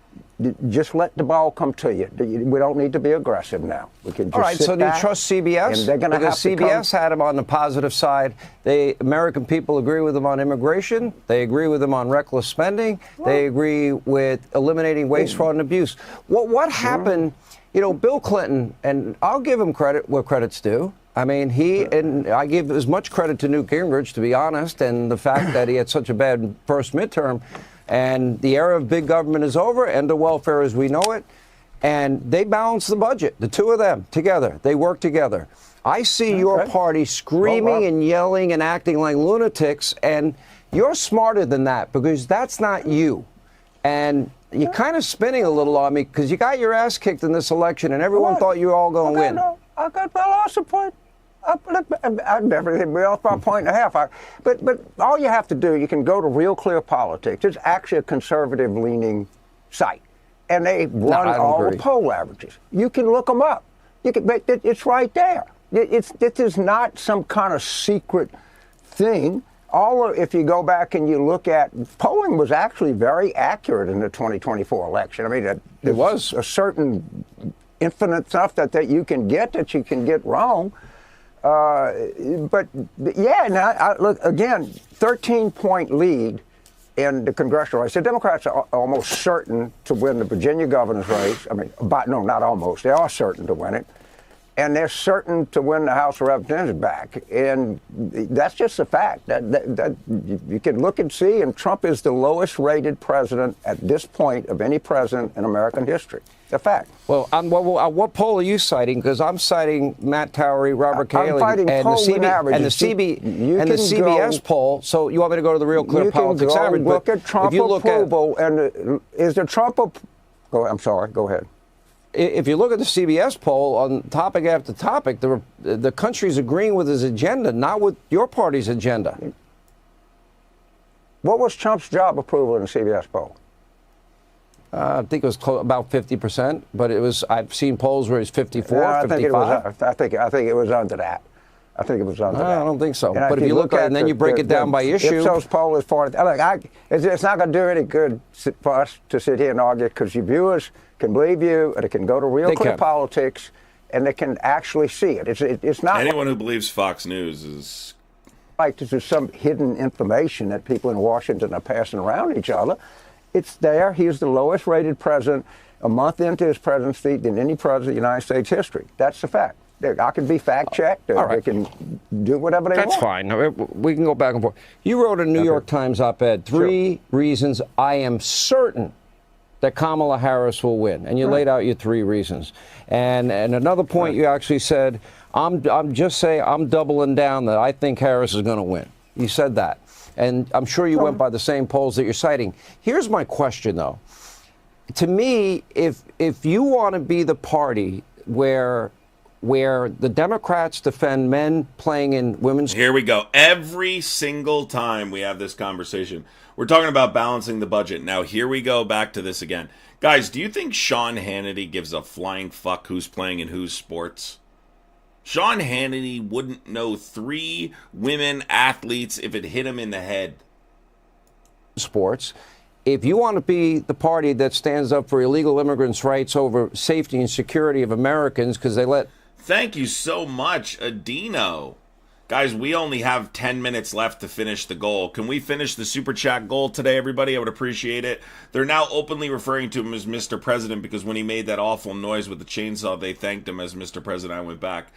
Just let the ball come to you. We don't need to be aggressive now. We can just all right, so do you trust CBS? And they're going to have to CBS had them on the positive side. American people agree with them on immigration. They agree with them on reckless spending. They agree with eliminating waste, fraud, and abuse. What happened? You know, Bill Clinton, and I'll give him credit where credit's due. I mean, and I give as much credit to Newt Gingrich, to be honest, and the fact that he had such a bad first midterm. And the era of big government is over, end of welfare as we know it. And they balanced the budget, the two of them together. They work together. I see your party screaming and yelling and acting like lunatics, and you're smarter than that because that's not you. And you're kind of spinning a little on me because you got your ass kicked in this election, and everyone thought you were all going to win. I lost a point. I'd never hit me off by 1.5 points. But all you have to do, you can go to Real Clear Politics. It's actually a conservative-leaning site, and they run all the poll averages. You can look them up. It's right there. This is not some kind of secret thing. If you go back and you look at polling, was actually very accurate in the 2024 election. I mean, it was a certain infinite stuff that you can get that you can get wrong. But yeah, now look again, 13-point lead in the congressional race. The Democrats are almost certain to win the Virginia governor's race. I mean, not almost. They are certain to win it, and they're certain to win the House of Representatives back. And that's just a fact. That you can look and see. And Trump is the lowest-rated president at this point of any president in American history. A fact. Well, what poll are you citing? Because I'm citing Matt Towery, Robert Cahaley, and the CBS poll. So you want me to go to the Real Clear Politics average? Look at Trump approval, and is the Trump? Go ahead, I'm sorry. Go ahead. If you look at the CBS poll on topic after topic, the country's agreeing with his agenda, not with your party's agenda. What was Trump's job approval in the CBS poll? I think it was about 50%, but it was. I've seen polls where it's 54, 55. I think it was under that. I think it was under that. I don't think so. But if you look at it and then you break it down by issue. Ipsos poll is 40. Look, it's not going to do any good for us to sit here and argue because your viewers can believe you, and they can go to Real Clear Politics, and they can actually see it. It's not. Anyone who believes Fox News is like there's some hidden information that people in Washington are passing around each other. It's there. He is the lowest-rated president a month into his presidency than any president in the United States history. That's the fact. I can be fact-checked. They can do whatever they want. That's fine. We can go back and forth. You wrote a New York Times op-ed, three reasons I am certain that Kamala Harris will win. And you laid out your 3 reasons. And another point you actually said, I'm just saying I'm doubling down that I think Harris is going to win. You said that. And I'm sure you went by the same polls that you're citing. Here's my question, though. To me, if you want to be the party where the Democrats defend men playing in women's... Here we go. Every single time we have this conversation, we're talking about balancing the budget. Now, here we go back to this again. Guys, do you think Sean Hannity gives a flying fuck who's playing in whose sports? Sean Hannity wouldn't know 3 women athletes if it hit him in the head. Sports. If you want to be the party that stands up for illegal immigrants' rights over safety and security of Americans because they let... Thank you so much, Adino. Guys, we only have 10 minutes left to finish the goal. Can we finish the Super Chat goal today, everybody? I would appreciate it. They're now openly referring to him as Mr. President because when he made that awful noise with the chainsaw, they thanked him as Mr. President. I went back.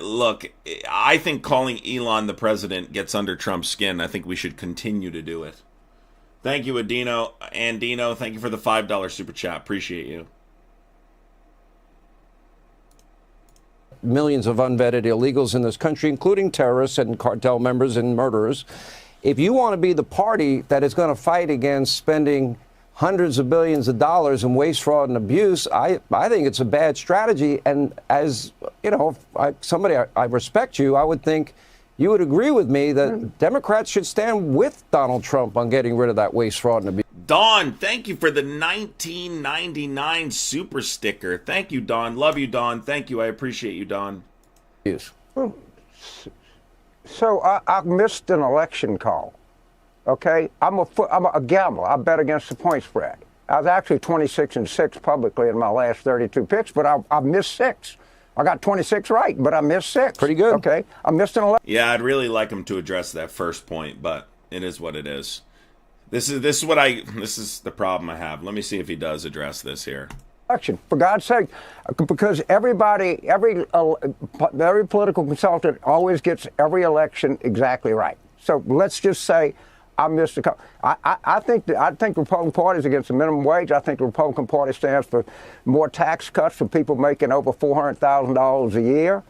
Look, I think calling Elon the president gets under Trump's skin. I think we should continue to do it. Thank you, Adino. Andino, thank you for the $5 Super Chat. Appreciate you. Millions of unvetted illegals in this country, including terrorists and cartel members and murderers. If you want to be the party that is going to fight against spending hundreds of billions of dollars in waste, fraud, and abuse, I think it's a bad strategy. And as, you know, I respect you, I would think you would agree with me that Democrats should stand with Donald Trump on getting rid of that waste, fraud, and abuse. Dawn, thank you for the 1999 super sticker. Thank you, Dawn. Love you, Dawn. Thank you. I appreciate you, Dawn. Yes. So I missed an election call. Okay, I'm a gambler. I bet against the point spread. I was actually 26-6 publicly in my last 32 picks, but I missed 6. I got 26 right, but I missed 6. Pretty good. Okay, I missed an election. Yeah, I'd really like him to address that first point, but it is what it is. This is the problem I have. Let me see if he does address this here. Election, for God's sake, because every political consultant always gets every election exactly right. So let's just say I missed a couple. I think the Republican Party is against the minimum wage. I think the Republican Party stands for more tax cuts for people making over $400,000 a year.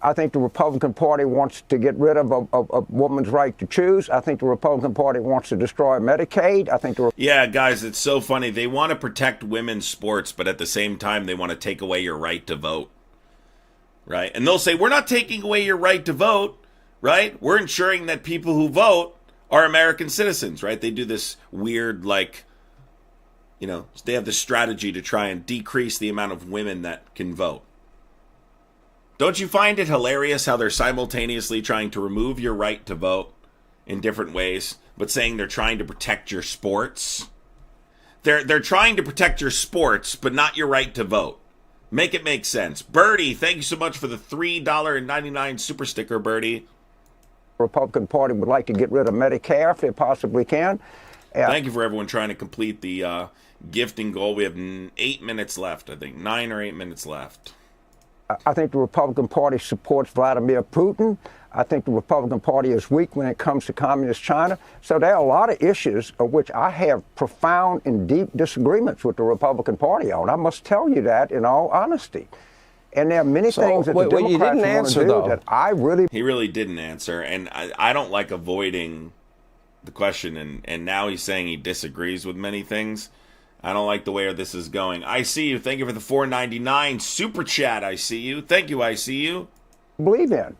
I think the Republican Party wants to get rid of a woman's right to choose. I think the Republican Party wants to destroy Medicaid. I think yeah, guys, it's so funny. They want to protect women's sports, but at the same time, they want to take away your right to vote. Right? And they'll say, we're not taking away your right to vote. Right? We're ensuring that people who vote are American citizens. Right? They do this weird, like, you know, they have this strategy to try and decrease the amount of women that can vote. Don't you find it hilarious how they're simultaneously trying to remove your right to vote in different ways, but saying they're trying to protect your sports? They're trying to protect your sports, but not your right to vote. Make it make sense. Birdie, thank you so much for the $3.99 super sticker, Birdie. The Republican Party would like to get rid of Medicare if they possibly can. Thank you for everyone trying to complete the gifting goal. We have 8 minutes left, I think. 9 or 8 minutes left. I think the Republican Party supports Vladimir Putin. I think the Republican Party is weak when it comes to communist China. So there are a lot of issues of which I have profound and deep disagreements with the Republican Party on. I must tell you that in all honesty. And there are many things that the Democrats want to do that I really... He really didn't answer, and I don't like avoiding the question, and now he's saying he disagrees with many things. I don't like the way this is going. I see you. Thank you for the $4.99 super chat. I see you. Thank you. I see you. Believe in.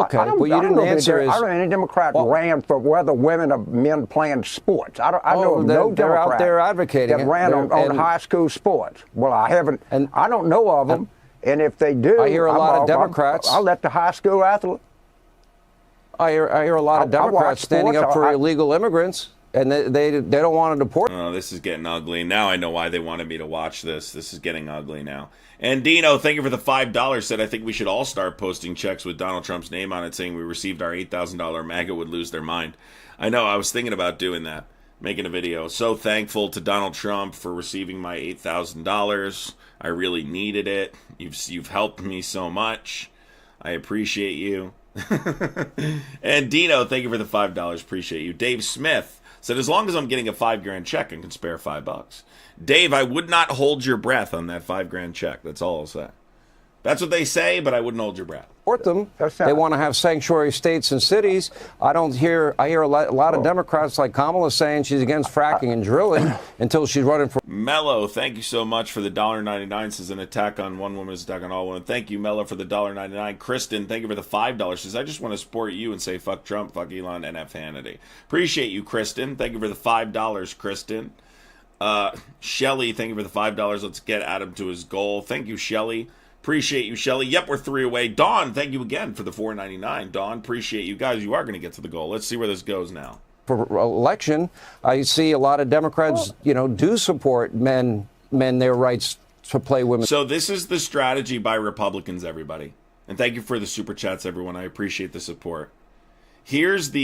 Okay, well, you didn't answer. I don't know any Democrat ran for whether women or men playing sports. I know no they're Democrat out there advocating that ran on high school sports. Well, I haven't, and I don't know of them. And if they do, I hear a lot of Democrats. I'll let the high school athlete. I hear a lot of Democrats standing up for illegal immigrants. And they don't want to deport. Oh, this is getting ugly. Now I know why they wanted me to watch this. This is getting ugly now. And Dino, thank you for the $5. Said I think we should all start posting checks with Donald Trump's name on it, saying we received our $8,000 MAGA would lose their mind. I know. I was thinking about doing that, making a video. So thankful to Donald Trump for receiving my $8,000. I really needed it. You've helped me so much. I appreciate you. And Dino, thank you for the $5. Appreciate you. Dave Smith said, as long as I'm getting a $5,000 check, I can spare $5. Dave, I would not hold your breath on that $5,000 check. That's all I'll say. That's what they say, but I wouldn't hold your breath. Support them. They want to have sanctuary states and cities. I hear a lot of Democrats like Kamala saying she's against fracking and drilling until she's running for. Mello, thank you so much for the $1.99. Says an attack on one woman is attack on all women. Thank you, Mello, for the $1.99. Kristen, thank you for the $5. Says I just want to support you and say fuck Trump, fuck Elon, and F Hannity. Appreciate you, Kristen. Thank you for the $5, Kristen. Shelly, thank you for the $5. Let's get Adam to his goal. Thank you, Shelly. Appreciate you, Shelly. Yep, we're 3 away. Dawn, thank you again for the $4.99. Dawn, appreciate you guys. You are going to get to the goal. Let's see where this goes now. For election, I see a lot of Democrats, do support men their rights to play women. So this is the strategy by Republicans, everybody. And thank you for the super chats, everyone. I appreciate the support. This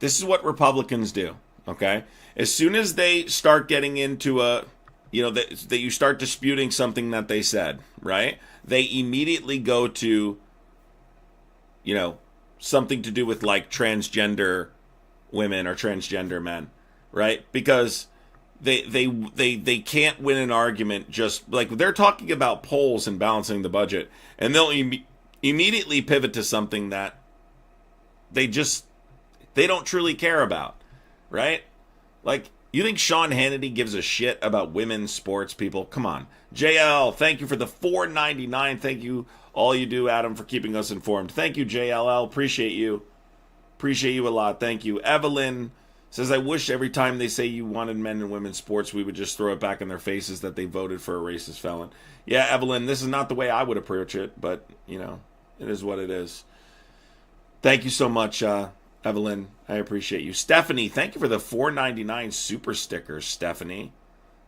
is what Republicans do, okay? As soon as they start getting into that you start disputing something that they said, right? They immediately go to, something to do with like transgender women or transgender men, right? Because they can't win an argument just like they're talking about polls and balancing the budget, and they'll immediately pivot to something that they don't truly care about, right? Like, you think Sean Hannity gives a shit about women's sports, people? Come on. JLL, thank you for the $4.99. Thank you, all you do, Adam, for keeping us informed. Thank you, JLL. Appreciate you. Appreciate you a lot. Thank you. Evelyn says, I wish every time they say you wanted men and women's sports, we would just throw it back in their faces that they voted for a racist felon. Yeah, Evelyn, this is not the way I would approach it, but, it is what it is. Thank you so much, Evelyn, I appreciate you. Stephanie, thank you for the $4.99 super stickers, Stephanie.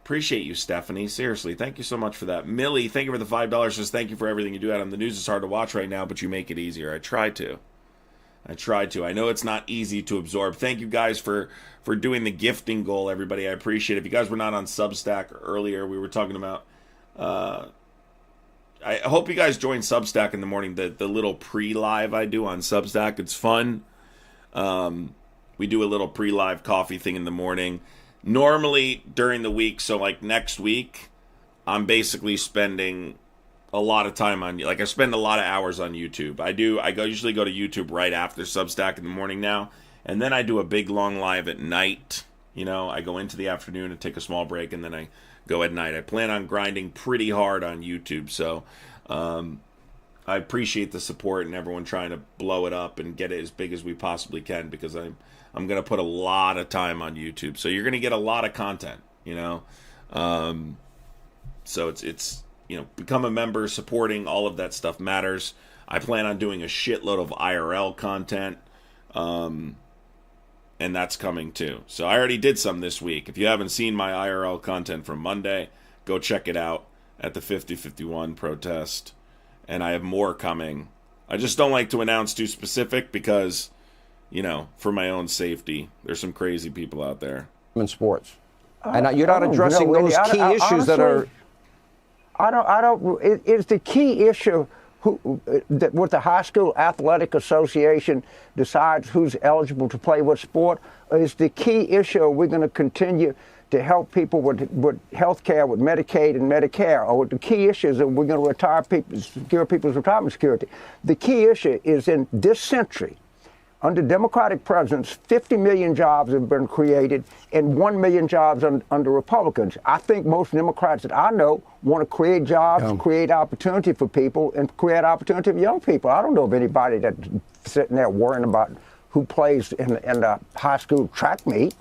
Appreciate you, Stephanie. Seriously, thank you so much for that. Millie, thank you for the $5. Says thank you for everything you do, Adam. The news is hard to watch right now, but you make it easier. I try to. I know it's not easy to absorb. Thank you guys for doing the gifting goal, everybody. I appreciate it. If you guys were not on Substack earlier, we were talking about... I hope you guys join Substack in the morning. The little pre-live I do on Substack. It's fun. We do a little pre-live coffee thing in the morning. Normally during the week, so like next week, I'm basically spending a lot of time on, I spend a lot of hours on YouTube. I usually go to YouTube right after Substack in the morning now, and then I do a big long live at night. I go into the afternoon and take a small break, and then I go at night. I plan on grinding pretty hard on YouTube, so I appreciate the support and everyone trying to blow it up and get it as big as we possibly can, because I'm going to put a lot of time on YouTube. So you're going to get a lot of content, So it's become a member. Supporting all of that stuff matters. I plan on doing a shitload of IRL content, and that's coming too. So I already did some this week. If you haven't seen my IRL content from Monday, go check it out at the 5051 protest. And I have more coming. I just don't like to announce too specific because, for my own safety, there's some crazy people out there. In sports. And you're not addressing those key issues that are... It's the key issue that with the High School Athletic Association decides who's eligible to play what sport. Is the key issue we're going to continue to help people with health care, with Medicaid and Medicare, or the key issue is that we're going to retire people, secure people's retirement security. The key issue is in this century, under Democratic presidents, 50 million jobs have been created and 1 million jobs under Republicans. I think most Democrats that I know want to create jobs, create opportunity for people, and create opportunity for young people. I don't know of anybody that's sitting there worrying about who plays in the high school track meet.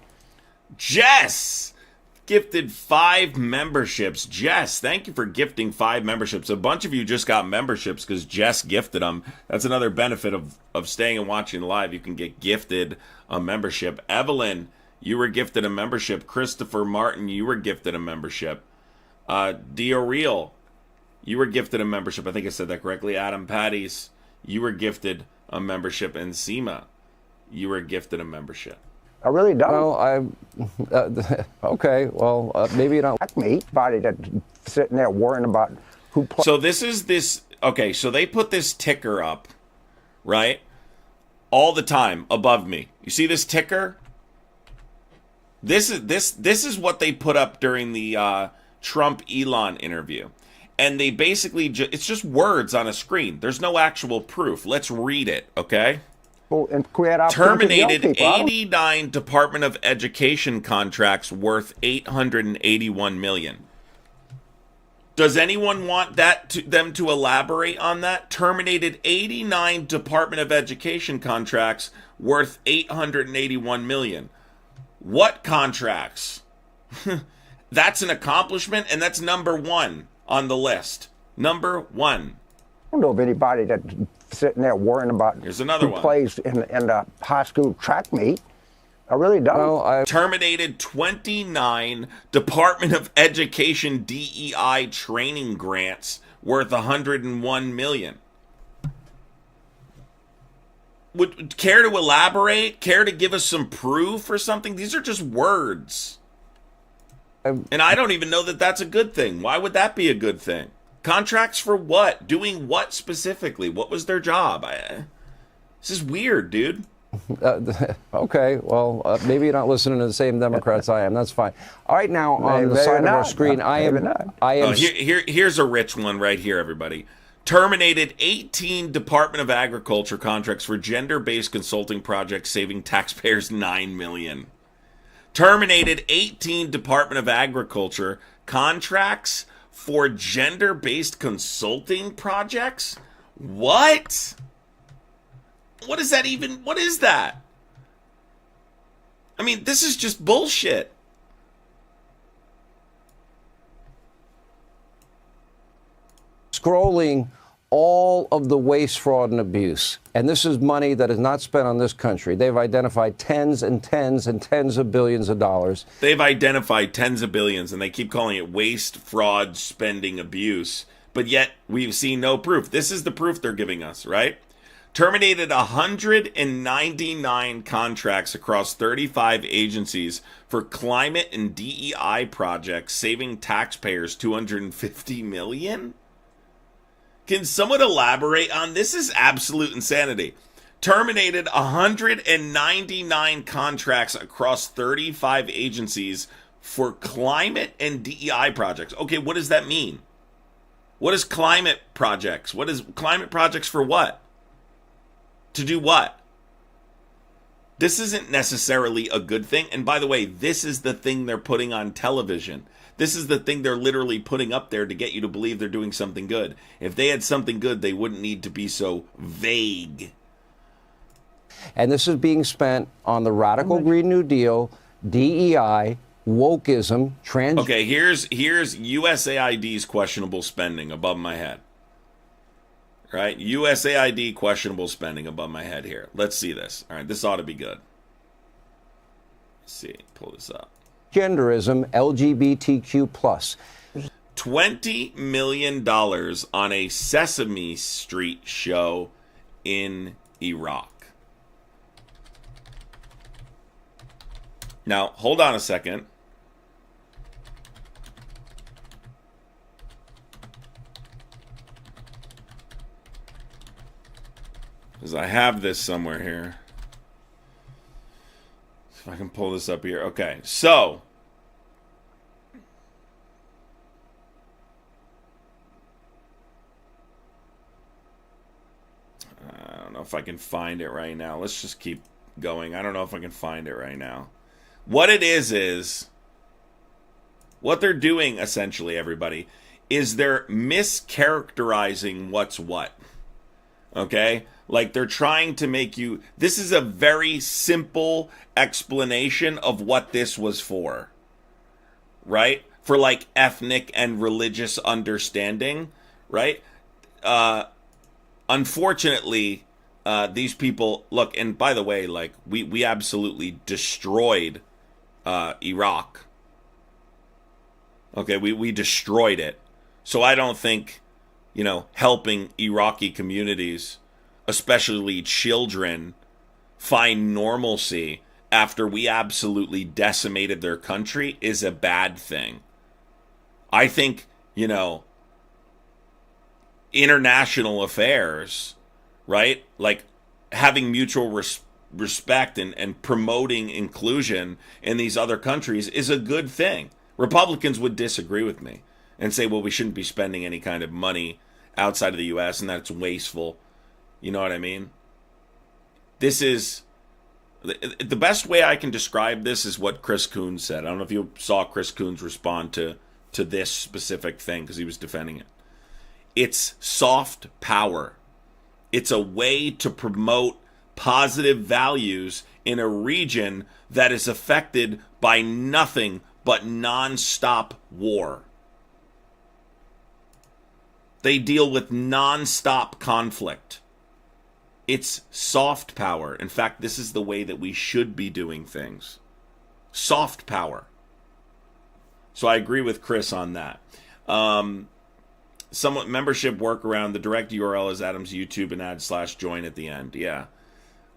Jess gifted 5 memberships. Jess, thank you for gifting 5 memberships. A bunch of you just got memberships because Jess gifted them. That's another benefit of staying and watching live. You can get gifted a membership. Evelyn, you were gifted a membership. Christopher Martin, you were gifted a membership. Real, you were gifted a membership. I think I said that correctly. Adam Patties, you were gifted a membership. And Seema, you were gifted a membership. I really don't. Well, okay. Well, maybe you don't. Anybody that's sitting there worrying about who plays. So okay, so they put this ticker up, right? All the time above me. You see this ticker? This is what they put up during the Trump Elon interview. and they basically it's just words on a screen. There's no actual proof. Let's read it, okay? Well, and create opportunity for young Terminated people. 89 Department of Education contracts worth $881 million. Does anyone want them to elaborate on that? Terminated 89 Department of Education contracts worth $881 million. What contracts? That's an accomplishment, and that's number one on the list. Number one. I don't know of anybody that's sitting there worrying about Here's another who one. plays in the high school track meet. I really don't. Terminated 29 Department of Education DEI training grants worth $101 million. Would care to elaborate? Care to give us some proof or something? These are just words. And I don't even know that that's a good thing. Why would that be a good thing? Contracts for what? Doing what specifically? What was their job? This is weird, dude. Okay, well, maybe you're not listening to the same Democrats I am. That's fine. All right, now on the side of our screen, I am. Here's a rich one right here, everybody. Terminated 18 Department of Agriculture contracts for gender-based consulting projects, saving taxpayers $9 million. Terminated 18 Department of Agriculture contracts for gender-based consulting projects? What? What is that even? What is that? I mean, this is just bullshit. Scrolling all of the waste, fraud, and abuse. And this is money that is not spent on this country. They've identified tens and tens and tens of billions of dollars. They've identified tens of billions, and they keep calling it waste, fraud, spending, abuse. But yet, we've seen no proof. This is the proof they're giving us, right? Terminated 199 contracts across 35 agencies for climate and DEI projects, saving taxpayers $250 million? Can someone elaborate on this? Is absolute insanity. Terminated 199 contracts across 35 agencies for climate and DEI projects. Okay, what does that mean? What is climate projects? What is climate projects for what? To do what? This isn't necessarily a good thing. And by the way, this is the thing they're putting on television. This is the thing they're literally putting up there to get you to believe they're doing something good. If they had something good, they wouldn't need to be so vague. And this is being spent on the radical Green New Deal, DEI, wokeism, trans. Okay, here's USAID's questionable spending above my head. Right? USAID questionable spending above my head here. Let's see this. All right, this ought to be good. Let's see. Pull this up. Genderism, LGBTQ+. $20 million on a Sesame Street show in Iraq. Now, hold on a second. Because I have this somewhere here. If I can pull this up here. Okay, so I don't know if I can find it right now. Let's just keep going. I don't know if I can find it right now. What it is what they're doing, essentially, everybody, is they're mischaracterizing what's what. Okay? Like, they're trying to make you... This is a very simple explanation of what this was for. Right? For, like, ethnic and religious understanding. Right? Unfortunately, these people... Look, and by the way, like, we absolutely destroyed Iraq. Okay? We destroyed it. So I don't think, helping Iraqi communities, especially children, find normalcy after we absolutely decimated their country is a bad thing. I think, international affairs, right? Like having mutual respect and promoting inclusion in these other countries is a good thing. Republicans would disagree with me. and say, well, we shouldn't be spending any kind of money outside of the U.S. and that it's wasteful. You know what I mean? This is the best way I can describe this is what Chris Coons said. I don't know if you saw Chris Coons respond to this specific thing because he was defending it. It's soft power. It's a way to promote positive values in a region that is affected by nothing but non-stop war. They deal with non-stop conflict. It's soft power. In fact, this is the way that we should be doing things. Soft power. So I agree with Chris on that. Somewhat membership workaround. The direct URL is Adam's YouTube and add /join at the end. Yeah.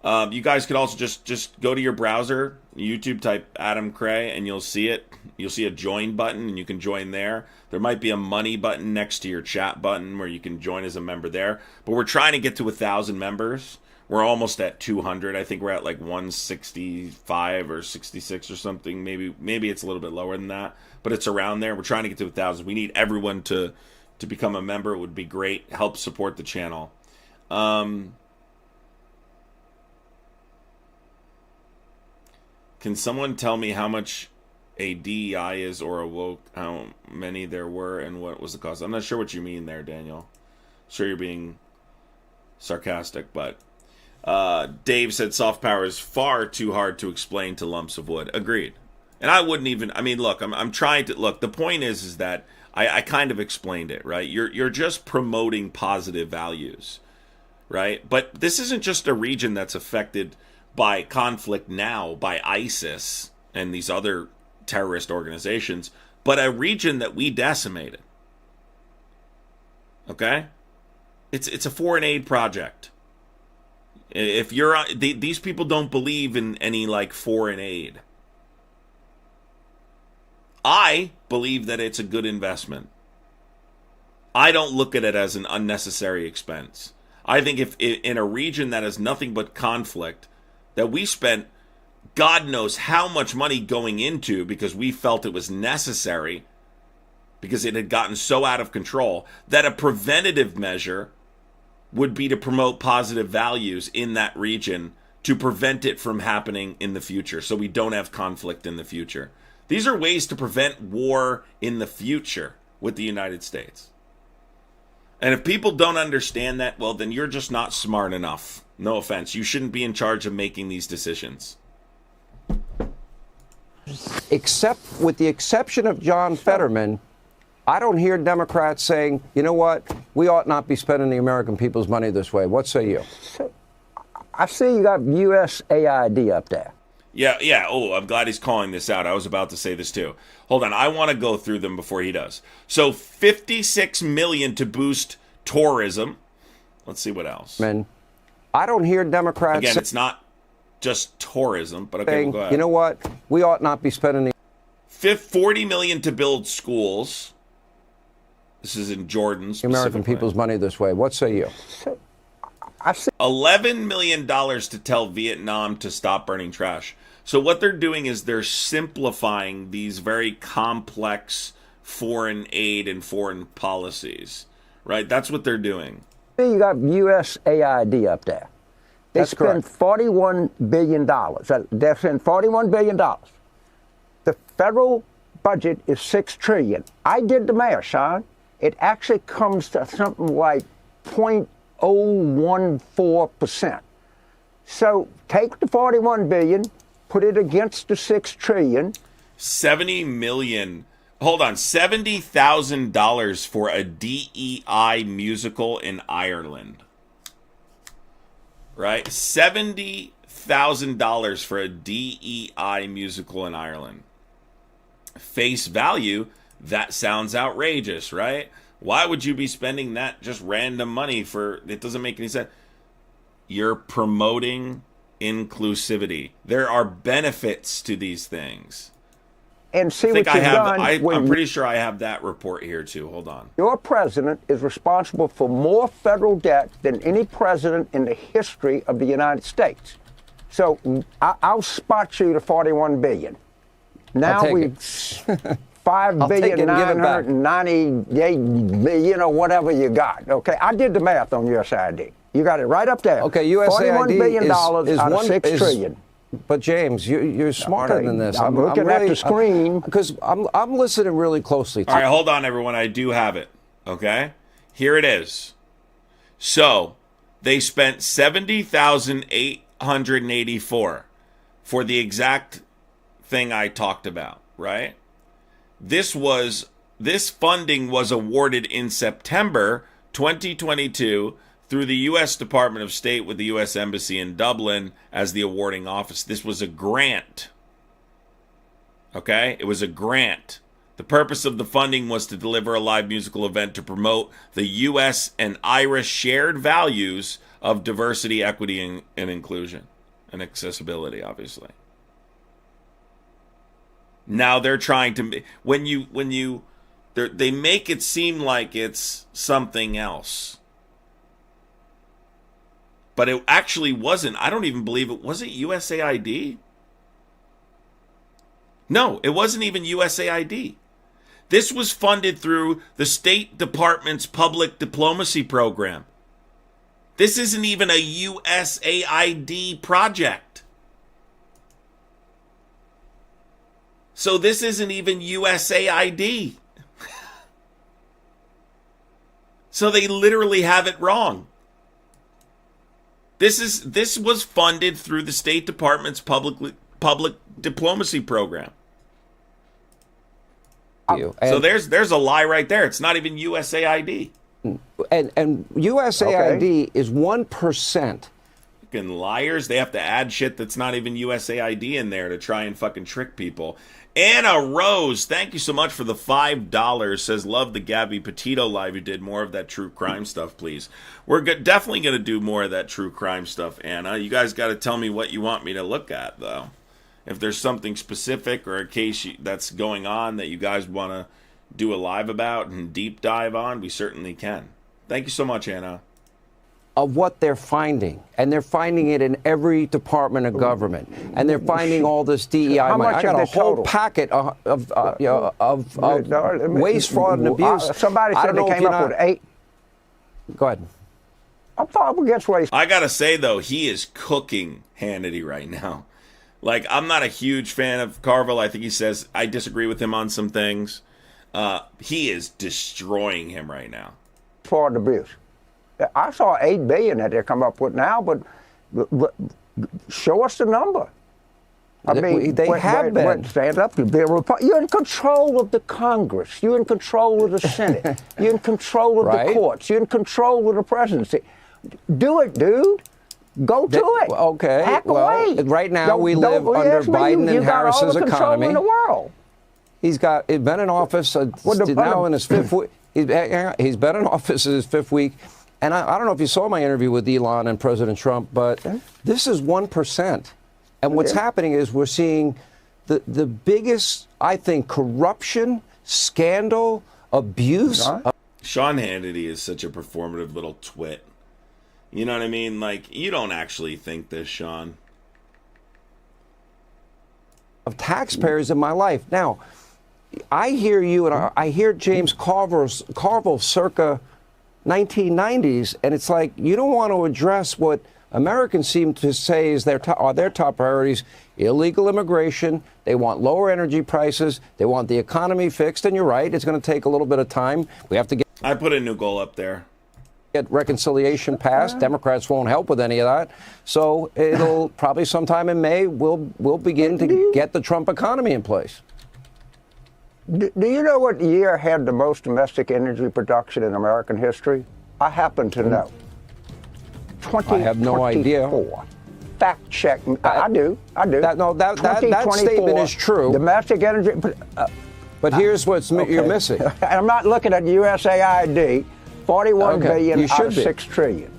You guys could also just go to your browser, YouTube, type Adam Cray, and you'll see it. You'll see a join button, and you can join there. There might be a money button next to your chat button where you can join as a member there. But we're trying to get to 1,000 members. We're almost at 200. I think we're at like 165 or 66 or something. Maybe it's a little bit lower than that, but it's around there. We're trying to get to 1,000. We need everyone to become a member. It would be great. Help support the channel. Can someone tell me how much a DEI is or a woke, how many there were, and what was the cost? I'm not sure what you mean there, Daniel. Sure you're being sarcastic, but Dave said soft power is far too hard to explain to lumps of wood. Agreed. And I wouldn't even, I mean, look, I'm trying to, look, the point is that I kind of explained it, right? You're just promoting positive values, right? But this isn't just a region that's affected by conflict now by ISIS and these other terrorist organizations, but a region that we decimated. Okay? It's a foreign aid project. If you're these people don't believe in any like foreign aid. I believe that it's a good investment. I don't look at it as an unnecessary expense. I think if in a region that has nothing but conflict, that we spent God knows how much money going into because we felt it was necessary because it had gotten so out of control, that a preventative measure would be to promote positive values in that region to prevent it from happening in the future so we don't have conflict in the future. These are ways to prevent war in the future with the United States. And if people don't understand that, well, then you're just not smart enough. No offense. You shouldn't be in charge of making these decisions. Except with the exception of John Fetterman, I don't hear Democrats saying, you know what, we ought not be spending the American people's money this way. What say you? I see you got USAID up there. Yeah. Oh, I'm glad he's calling this out. I was about to say this too. Hold on. I want to go through them before he does. So $56 million to boost tourism. Let's see what else. Man, I don't hear Democrats. Again, it's not just tourism, but okay, we'll go ahead. You know what? We ought not be spending the $40 million to build schools. This is in Jordan. American people's money this way. What say you? $11 million to tell Vietnam to stop burning trash. So what they're doing is they're simplifying these very complex foreign aid and foreign policies, right? That's what they're doing. You got USAID up there. They spend $41 billion. They spend $41 billion. The federal budget is $6 trillion. I did the math, Sean. It actually comes to something like 0.014%. So take the $41 billion, put it against the $6 trillion. $70 million. Hold on, $70,000 for a DEI musical in Ireland. Right? $70,000 for a DEI musical in Ireland. Face value, that sounds outrageous, right? Why would you be spending that just random money for, it doesn't make any sense. You're promoting inclusivity. There are benefits to these things. And see what you've done. I'm pretty sure I have that report here too. Hold on. Your president is responsible for more federal debt than any president in the history of the United States. So I'll spot you to $41 billion. Now we $5,998,000,000, whatever you got. Okay, I did the math on USAID. You got it right up there. Okay, USAID $41 billion is out of $6 trillion. But James, you're smarter than this. I'm looking really, at the screen because I'm listening really closely. All right, hold on, everyone. I do have it. Okay, here it is. So they spent $70,884 for the exact thing I talked about. Right? This funding was awarded in September 2022. Through the U.S. Department of State with the U.S. Embassy in Dublin as the awarding office. This was a grant. Okay? It was a grant. The purpose of the funding was to deliver a live musical event to promote the U.S. and Irish shared values of diversity, equity, and inclusion. And accessibility, obviously. Now they're trying to... They make it seem like it's something else. But it actually wasn't. I don't even believe it. Was it USAID? No, it wasn't even USAID. This was funded through the State Department's public diplomacy program. This isn't even a USAID project. So this isn't even USAID. So they literally have it wrong. This was funded through the State Department's public diplomacy program. So there's a lie right there. It's not even USAID. And USAID is 1%. Fucking liars. They have to add shit that's not even USAID in there to try and fucking trick people. Anna Rose, thank you so much for the $5. Says, love the Gabby Petito live you did. More of that true crime stuff, please. We're definitely going to do more of that true crime stuff, Anna. You guys got to tell me what you want me to look at, though. If there's something specific or a case that's going on that you guys want to do a live about and deep dive on, we certainly can. Thank you so much, Anna. Of what they're finding, and they're finding it in every department of government, and they're finding all this DEI money. I got a whole packet of waste, fraud, and abuse. Somebody said they came up with 8. Go ahead. I'm probably against waste. I gotta say though, he is cooking Hannity right now. Like, I'm not a huge fan of Carville. I think he says I disagree with him on some things. He is destroying him right now. Fraud and abuse. I saw $8 billion that they come up with now, but show us the number. I mean, they have been. Stand up. You're in control of the Congress. You're in control of the Senate. You're in control of the courts. You're in control of the presidency. Do it, dude. Go to it. Okay. Hack away. Right now we live under Biden and Harris's economy. In the world. He's been in office now in his 5th week. He's been in office in his 5th week. And I don't know if you saw my interview with Elon and President Trump, but this is 1%. And what's happening is we're seeing the biggest, I think, corruption, scandal, abuse. Sean Hannity is such a performative little twit. You know what I mean? Like, you don't actually think this, Sean. Of taxpayers in my life. Now, I hear you, and I hear James Carville circa 1990s, and it's like you don't want to address what Americans seem to say is are their top priorities: illegal immigration. They want lower energy prices. They want the economy fixed. And you're right; it's going to take a little bit of time. We have to get. I put a new goal up there. Get reconciliation passed. Democrats won't help with any of that. So it'll probably sometime in May we'll begin to get the Trump economy in place. Do you know what year had the most domestic energy production in American history? I happen to know. 2024. I have no idea. Fact check. I do. That statement is true. Domestic energy. But here's what you're missing. I'm not looking at USAID. $41 billion out of $6 trillion.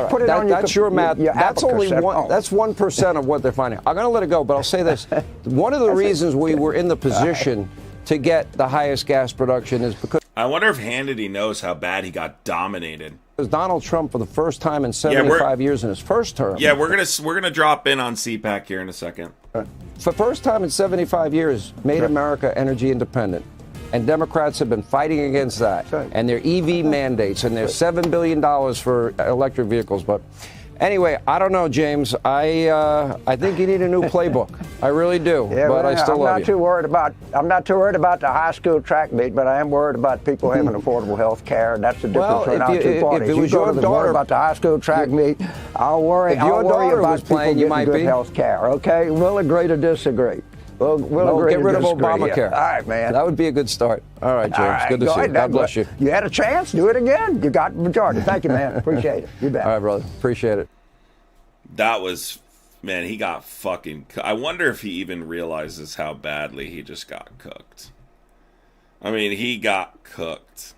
Put it on that's your math. That's only one. That's 1% of what they're finding. I'm going to let it go, but I'll say this: one of the reasons we were in the position to get the highest gas production is because. I wonder if Hannity knows how bad he got dominated. Because Donald Trump, for the first time in 75 years in his first term. Yeah, we're gonna drop in on CPAC here in a second. For the first time in 75 years, made America energy independent. And Democrats have been fighting against that. And their EV mandates and their $7 billion for electric vehicles. But anyway, I don't know, James. I think you need a new playbook. I really do. Yeah, but I still love you. I'm not too worried about the high school track meet, but I am worried about people having affordable health care. And that's the difference between our two parties. If it was your daughter about the high school track meet, I'll worry about people getting good health care. Okay, we'll agree to disagree. We'll get rid of Obamacare. Yeah. All right, man. That would be a good start. All right, James. Right, good to see you. God bless you. You had a chance. Do it again. You got the majority. Thank you, man. Appreciate it. You bet. All right, brother. Appreciate it. That was, man, he got fucking... I wonder if he even realizes how badly he just got cooked. I mean, he got cooked.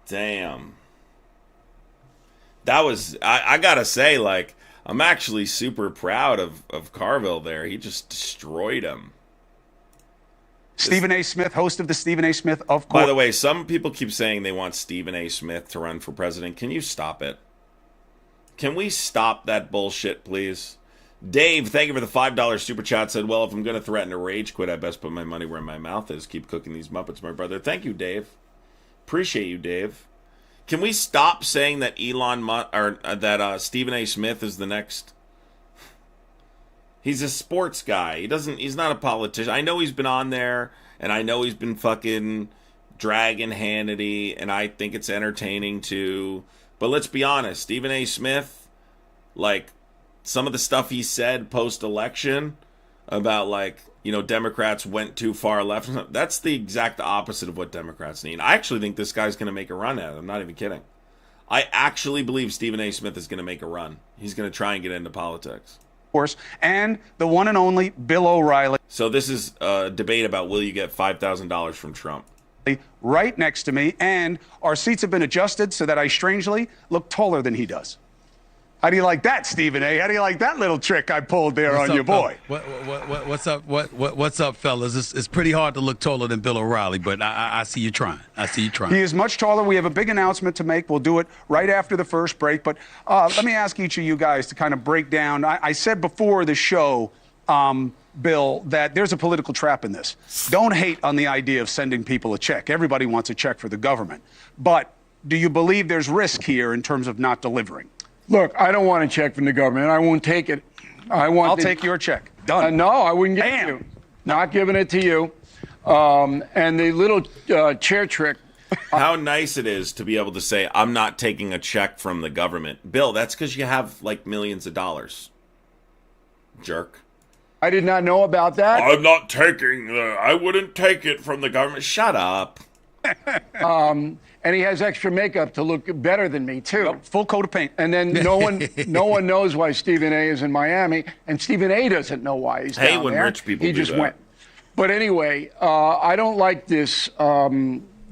Damn. That was, I gotta say, like, I'm actually super proud of Carville there. He just destroyed him. Stephen A. Smith, host of the Stephen A. Smith of Course. By the way, some people keep saying they want Stephen A. Smith to run for president. Can you stop it? Can we stop that bullshit, please? Dave, thank you for the $5 super chat. Said, well, if I'm going to threaten to rage quit, I best put my money where my mouth is. Keep cooking these Muppets, my brother. Thank you, Dave. Appreciate you, Dave. Can we stop saying that Stephen A. Smith is the next? He's a sports guy. He's not a politician. I know he's been on there, and I know he's been fucking dragging Hannity, and I think it's entertaining too. But let's be honest, Stephen A. Smith, like, some of the stuff he said post-election about, like, you know, Democrats went too far left. That's the exact opposite of what Democrats need. I actually think this guy's going to make a run at it. I'm not even kidding. I actually believe Stephen A. Smith is going to make a run. He's going to try and get into politics. Of course, and the one and only Bill O'Reilly. So this is a debate about will you get $5,000 from Trump. Right next to me, and our seats have been adjusted so that I strangely look taller than he does. How do you like that, Stephen A? How do you like that little trick I pulled there on your boy? What's up? What's up, fellas? It's pretty hard to look taller than Bill O'Reilly, but I see you trying. He is much taller. We have a big announcement to make. We'll do it right after the first break. But let me ask each of you guys to kind of break down. I said before the show, Bill, that there's a political trap in this. Don't hate on the idea of sending people a check. Everybody wants a check for the government. But do you believe there's risk here in terms of not delivering? Look, I don't want a check from the government. I won't take it. I'll take your check. Done. No, I wouldn't give it to you. Not giving it to you. And the little chair trick. How nice it is to be able to say, I'm not taking a check from the government. Bill, that's because you have, like, millions of dollars. Jerk. I did not know about that. I'm not taking I wouldn't take it from the government. Shut up. And he has extra makeup to look better than me, too. Yep, full coat of paint. And then no one knows why Stephen A. is in Miami, and Stephen A. doesn't know why he's down when there. Rich people he do just that. went. But anyway, I don't like this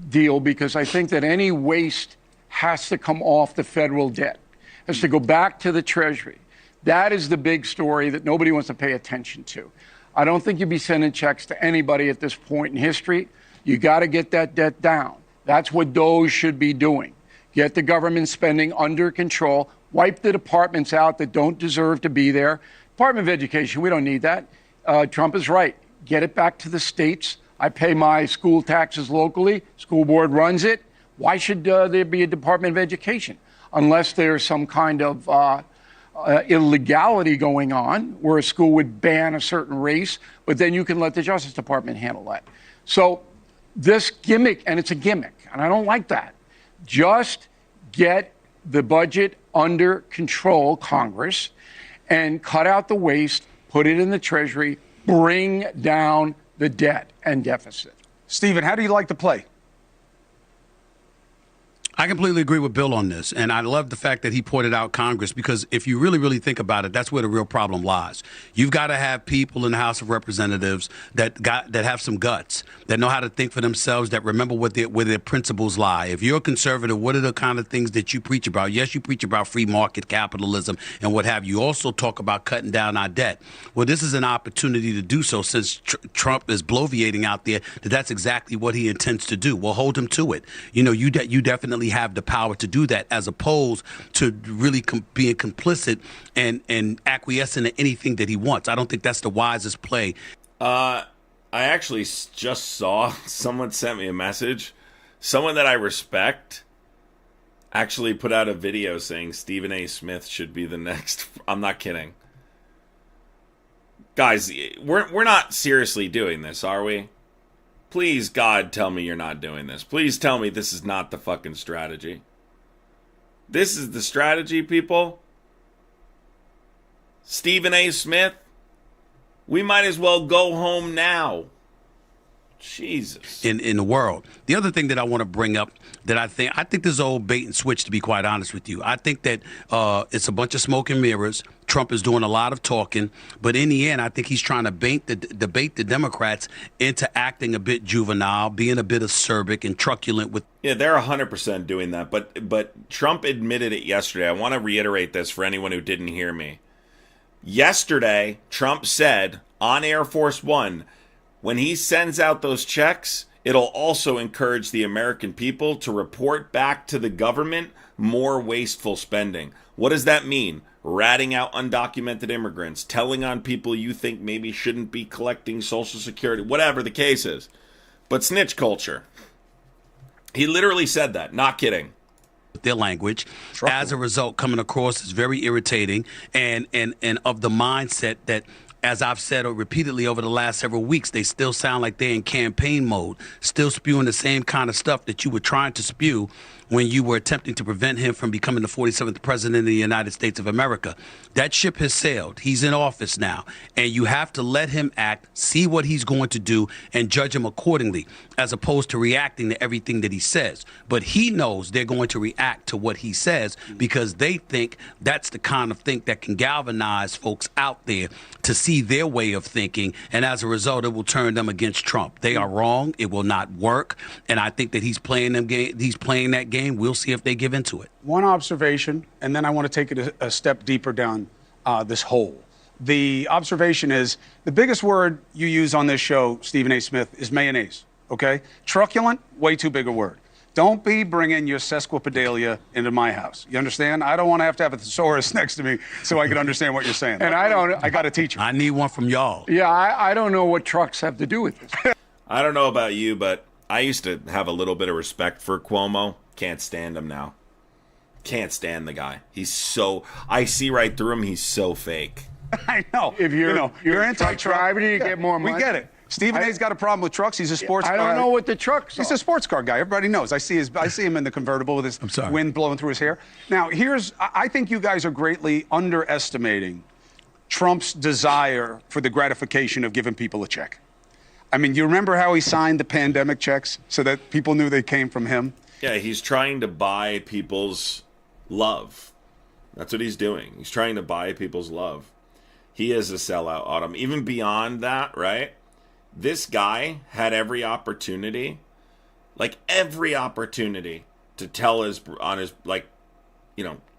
deal because I think that any waste has to come off the federal debt. It has to go back to the Treasury. That is the big story that nobody wants to pay attention to. I don't think you'd be sending checks to anybody at this point in history. You got to get that debt down. That's what DOGE should be doing. Get the government spending under control. Wipe the departments out that don't deserve to be there. Department of Education, we don't need that. Trump is right. Get it back to the states. I pay my school taxes locally. School board runs it. Why should there be a Department of Education? Unless there's some kind of illegality going on where a school would ban a certain race, but then you can let the Justice Department handle that. So this gimmick, and it's a gimmick, and I don't like that. Just get the budget under control, Congress, and cut out the waste, put it in the Treasury, bring down the debt and deficit. Stephen, how do you like to play? I completely agree with Bill on this, and I love the fact that he pointed out Congress, because if you really, really think about it, that's where the real problem lies. You've got to have people in the House of Representatives that have some guts, that know how to think for themselves, that remember where their principles lie. If you're a conservative, what are the kind of things that you preach about? Yes, you preach about free market capitalism and what have you. You also talk about cutting down our debt. Well, this is an opportunity to do so, since Trump is bloviating out there that that's exactly what he intends to do. Well, hold him to it. You know, you definitely have the power to do that, as opposed to really being complicit and acquiescing to anything that he wants. I don't think that's the wisest play. I actually just saw someone sent me a message. Someone that I respect actually put out a video saying Stephen A. Smith should be the next. I'm not kidding. Guys, we're not seriously doing this, are we? Please, God, tell me you're not doing this. Please tell me this is not the fucking strategy. This is the strategy, people. Stephen A. Smith, we might as well go home now. Jesus. In the world. The other thing that I want to bring up, that I think this is old bait and switch, to be quite honest with you. I think that it's a bunch of smoke and mirrors. Trump is doing a lot of talking, but in the end, I think he's trying to bait the Democrats into acting a bit juvenile, being a bit acerbic and truculent with. Yeah, they're 100% doing that, but Trump admitted it yesterday. I want to reiterate this for anyone who didn't hear me. Yesterday, Trump said on Air Force One, when he sends out those checks, it'll also encourage the American people to report back to the government more wasteful spending. What does that mean? Ratting out undocumented immigrants, telling on people you think maybe shouldn't be collecting Social Security, whatever the case is. But snitch culture. He literally said that, not kidding. Their language, as a result, coming across as very irritating and of the mindset that, as I've said repeatedly over the last several weeks, they still sound like they're in campaign mode, still spewing the same kind of stuff that you were trying to spew when you were attempting to prevent him from becoming the 47th president of the United States of America. That ship has sailed. He's in office now, and you have to let him act, see what he's going to do, and judge him accordingly, as opposed to reacting to everything that he says. But he knows they're going to react to what he says, because they think that's the kind of thing that can galvanize folks out there to see their way of thinking, and as a result, it will turn them against Trump. They are wrong. It will not work, and I think that he's playing that game. We'll see if they give into it. One observation, and then I want to take it a step deeper down this hole. The observation is the biggest word you use on this show, Stephen A. Smith, is mayonnaise. Okay? Truculent, way too big a word. Don't be bringing your sesquipedalia into my house. You understand? I don't want to have a thesaurus next to me so I can understand what you're saying. And I got to teach you. I need one from y'all. Yeah, I don't know what trucks have to do with this. I don't know about you, but I used to have a little bit of respect for Cuomo. Can't stand him now. Can't stand the guy. He's so... I see right through him. He's so fake. I know. If you're anti-Trump, you get more money. We get it. Stephen A's got a problem with trucks. He's a sports car. I don't know what the trucks are. He's a sports car guy. Everybody knows. I see him in the convertible with his wind blowing through his hair. Now, I think you guys are greatly underestimating Trump's desire for the gratification of giving people a check. I mean, you remember how he signed the pandemic checks so that people knew they came from him? Yeah, he's trying to buy people's love. That's what he's doing. He's trying to buy people's love. He is a sellout, Autumn. Even beyond that, right? This guy had every opportunity to tell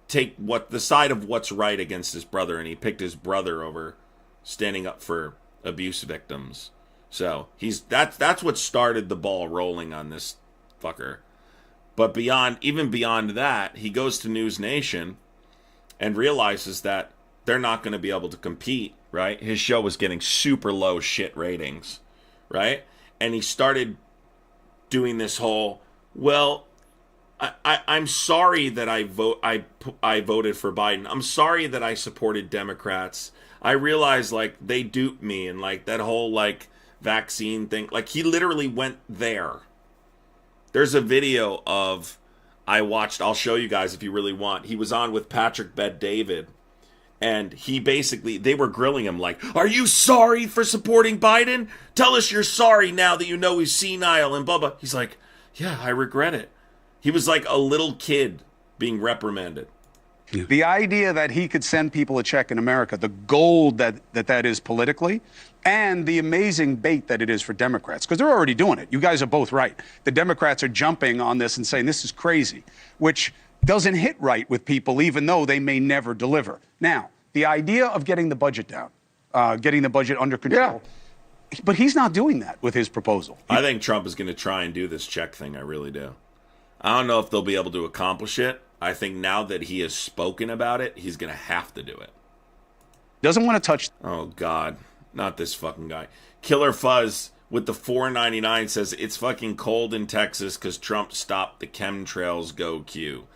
take the side of what's right against his brother, and he picked his brother over standing up for abuse victims. So that's what started the ball rolling on this fucker. But even beyond that, he goes to News Nation and realizes that they're not going to be able to compete, right? His show was getting super low shit ratings, right? And he started doing this whole, well, I'm sorry that I voted for Biden. I'm sorry that I supported Democrats. I realize they duped me, and that whole vaccine thing. He literally went there. There's a video I watched. I'll show you guys if you really want. He was on with Patrick Bet-David, and they were grilling him are you sorry for supporting Biden? Tell us you're sorry now that you know he's senile and blah, blah. He's like, yeah, I regret it. He was like a little kid being reprimanded. The idea that he could send people a check in America, the gold that is politically, and the amazing bait that it is for Democrats, because they're already doing it. You guys are both right. The Democrats are jumping on this and saying this is crazy, which doesn't hit right with people, even though they may never deliver. Now, the idea of getting the budget down, getting the budget under control, but he's not doing that with his proposal. I think Trump is going to try and do this check thing. I really do. I don't know if they'll be able to accomplish it. I think now that he has spoken about it, he's going to have to do it. Doesn't want to touch. Oh, God. Not this fucking guy. Killer Fuzz with the $4.99 says, it's fucking cold in Texas because Trump stopped the chemtrails go Q.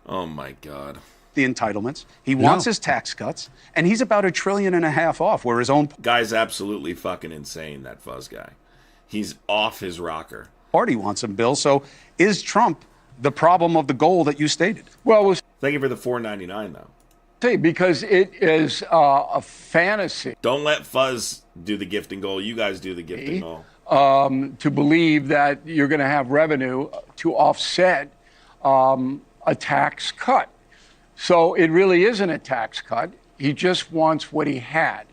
Oh, my God. The entitlements. He wants his tax cuts, and he's about $1.5 trillion off, where his own guy's absolutely fucking insane, that Fuzz guy. He's off his rocker. Party wants him, Bill. So is Trump the problem of the goal that you stated? Well, thank you for the $4.99, though. See, because it is a fantasy. Don't let Fuzz do the gifting goal. You guys do the gifting goal. To believe that you're going to have revenue to offset a tax cut. So it really isn't a tax cut. He just wants what he had.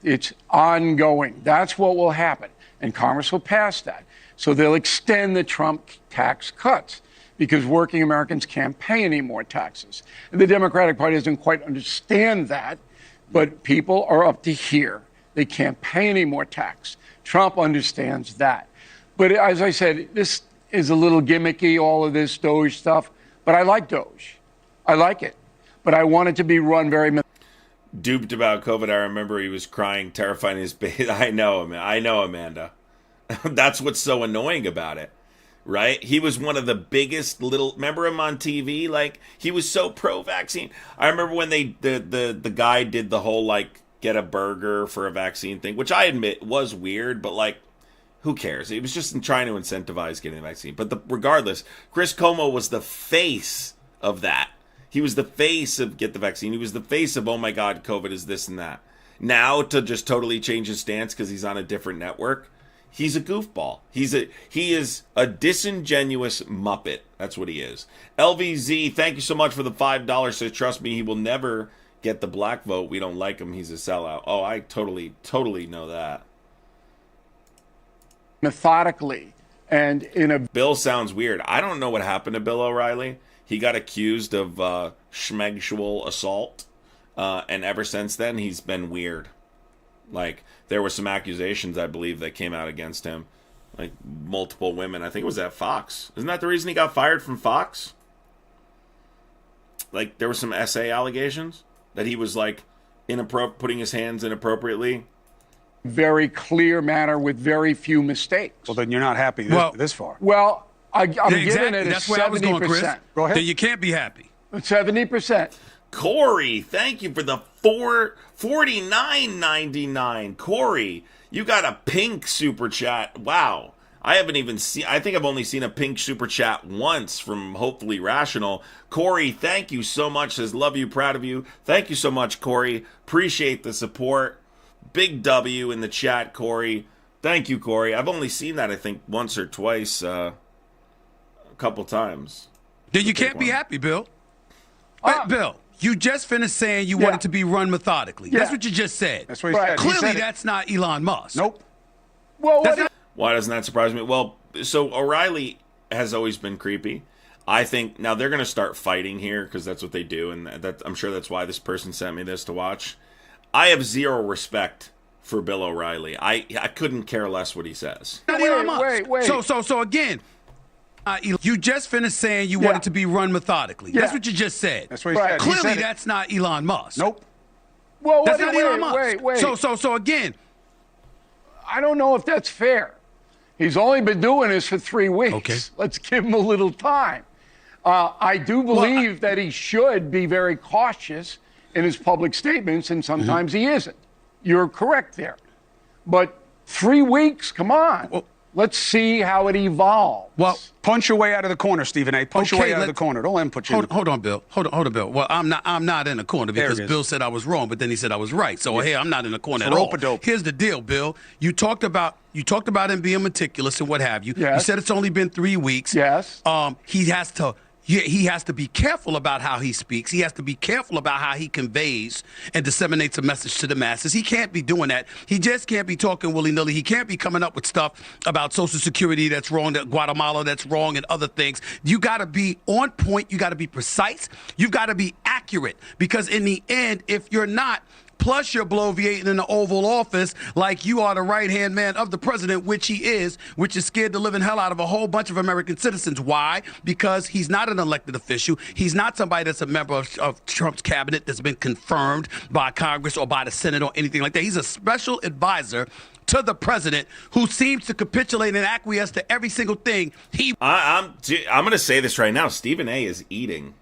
It's ongoing. That's what will happen. And Congress will pass that. So they'll extend the Trump tax cuts because working Americans can't pay any more taxes. And the Democratic Party doesn't quite understand that, but people are up to here. They can't pay any more tax. Trump understands that. But as I said, this is a little gimmicky, all of this DOGE stuff, but I like DOGE. I like it. But I want it to be run very... Duped about COVID, I remember he was crying, terrifying his baby. I know, Amanda. That's what's so annoying about it, right? He was one of the biggest little... Remember him on TV? Like, he was so pro-vaccine. I remember when the guy did the whole, like, get a burger for a vaccine thing, which I admit was weird, but, like, who cares? It was just trying to incentivize getting the vaccine. But regardless, Chris Cuomo was the face of that. He was the face of get the vaccine. He was the face of, oh my God, COVID is this and that. Now to just totally change his stance because he's on a different network, he's a goofball. He is a disingenuous Muppet. That's what he is. LVZ, thank you so much for the $5. Says, trust me, he will never get the black vote. We don't like him. He's a sellout. Oh, I totally know that. Methodically and in a... Bill sounds weird. I don't know what happened to Bill O'Reilly. He got accused of schmegsual assault, and ever since then, he's been weird. Like, there were some accusations, I believe, that came out against him. Like, multiple women. I think it was at Fox. Isn't that the reason he got fired from Fox? Like, there were some SA allegations that he was, like, putting his hands inappropriately. Very clear manner with very few mistakes. Well, then you're not happy this far. Well... I'm giving it a 70%. That's where I was going, Chris. Go ahead. Then you can't be happy. 70%. Corey, thank you for the $49.99. Corey, you got a pink super chat. Wow. I think I've only seen a pink super chat once from Hopefully Rational. Corey, thank you so much. Says, love you, proud of you. Thank you so much, Corey. Appreciate the support. Big W in the chat, Corey. Thank you, Corey. I've only seen that, I think, once or twice. Couple times. Then you can't be happy, Bill. Bill, you just finished saying you want it to be run methodically. That's what you just said. That's what he said. Clearly, that's not Elon Musk. Nope. Well, why doesn't that surprise me? Well, so O'Reilly has always been creepy. I think now they're going to start fighting here because that's what they do, and I'm sure that's why this person sent me this to watch. I have zero respect for Bill O'Reilly. I couldn't care less what he says. Wait. So again. You just finished saying you want it to be run methodically. That's what you just said. That's what he said. Clearly, that's not Elon Musk. Nope. Well, that's not Elon Musk. Wait. So again, I don't know if that's fair. He's only been doing this for 3 weeks. Okay. Let's give him a little time. I do believe that he should be very cautious in his public statements, and sometimes he isn't. You're correct there. But 3 weeks, come on. Let's see how it evolves. Well, punch your way out of the corner, Stephen A. Punch your way out of the corner. Don't let him put you. Hold on, Bill. Hold on, Bill. Well, I'm not in the corner because Bill said I was wrong, but then he said I was right. So hey, I'm not in the corner at all. Here's the deal, Bill. You talked about him being meticulous and what have you. Yes. You said it's only been 3 weeks. Yes. He has to be careful about how he speaks. He has to be careful about how he conveys and disseminates a message to the masses. He can't be doing that. He just can't be talking willy-nilly. He can't be coming up with stuff about Social Security that's wrong, that Guatemala that's wrong, and other things. You got to be on point. You got to be precise. You've got to be accurate, because in the end, if you're not, plus you're bloviating in the Oval Office like you are the right-hand man of the president, which he is, which is scared the living hell out of a whole bunch of American citizens. Why? Because he's not an elected official. He's not somebody that's a member of Trump's cabinet that's been confirmed by Congress or by the Senate or anything like that. He's a special advisor to the president who seems to capitulate and acquiesce to every single thing he... I'm going to say this right now. Stephen A. is eating.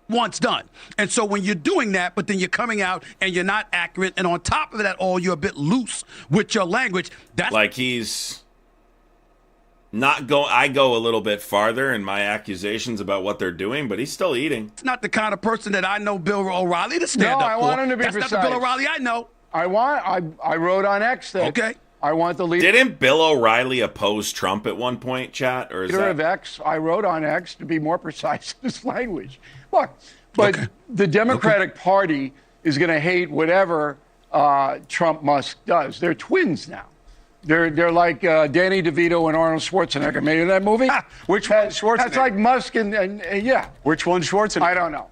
Once done. And so when you're doing that, but then you're coming out and you're not accurate, and on top of that all, you're a bit loose with your language. That's like he's not going. I go a little bit farther in my accusations about what they're doing, but he's still eating. It's not the kind of person that I know Bill O'Reilly to stand up for. I want him to be That's precise. not the Bill O'Reilly I know. I wrote on X that okay. I want the leader. Didn't Bill O'Reilly oppose Trump at one point, chat? Or is Leader that... of X, I wrote on X to be more precise in this language. Look, but the Democratic Party is going to hate whatever Trump Musk does. They're twins now. They're like Danny DeVito and Arnold Schwarzenegger. Maybe that movie? Which one, Schwarzenegger? That's like Musk and yeah. Which one's Schwarzenegger? I don't know.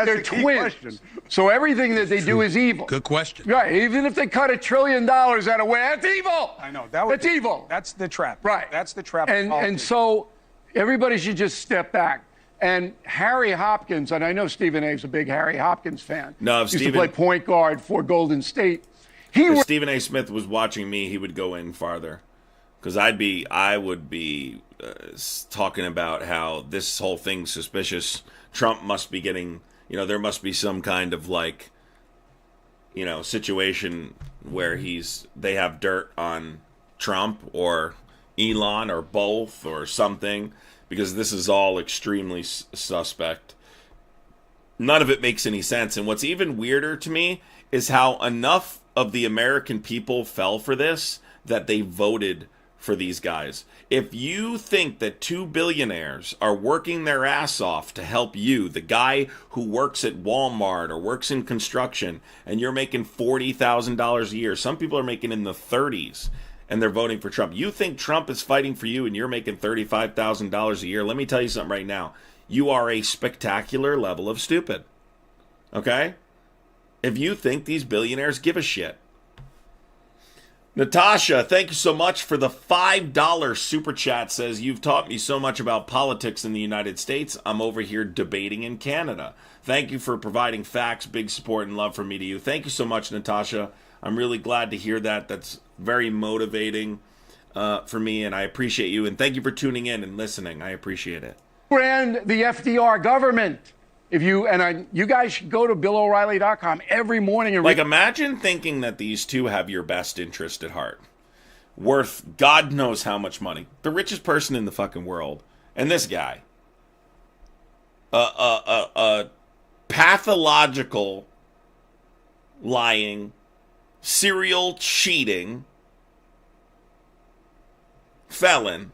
They're the key twins. question. So everything that they do is evil. Good question. Right. Even if they cut $1 trillion out of way, that's evil. I know. That's evil. That's the trap. Right. That's the trap. And so everybody should just step back. And Harry Hopkins, and I know Stephen A. is a big Harry Hopkins fan. No, if used Stephen... to play point guard for Golden State. If Stephen A. Smith was watching me, he would go in farther, because I would be talking about how this whole thing's suspicious. Trump must be getting, there must be some kind of situation where they have dirt on Trump or Elon or both or something, because this is all extremely suspect. None of it makes any sense. And what's even weirder to me is how enough of the American people fell for this that they voted for these guys. If you think that 2 billionaires are working their ass off to help you, the guy who works at Walmart or works in construction, and you're making $40,000 a year, some people are making in the 30s, and they're voting for Trump. You think Trump is fighting for you and you're making $35,000 a year? Let me tell you something right now. You are a spectacular level of stupid. Okay? If you think these billionaires give a shit. Natasha, thank you so much for the $5 super chat. Says, you've taught me so much about politics in the United States. I'm over here debating in Canada. Thank you for providing facts, big support and love from me to you. Thank you so much, Natasha. I'm really glad to hear that. That's very motivating for me, and I appreciate you. And thank you for tuning in and listening. I appreciate it. Ran the FDR government. You guys should go to BillO'Reilly.com every morning and imagine thinking that these two have your best interest at heart. Worth God knows how much money. The richest person in the fucking world. And this guy. A pathological, lying, serial cheating felon,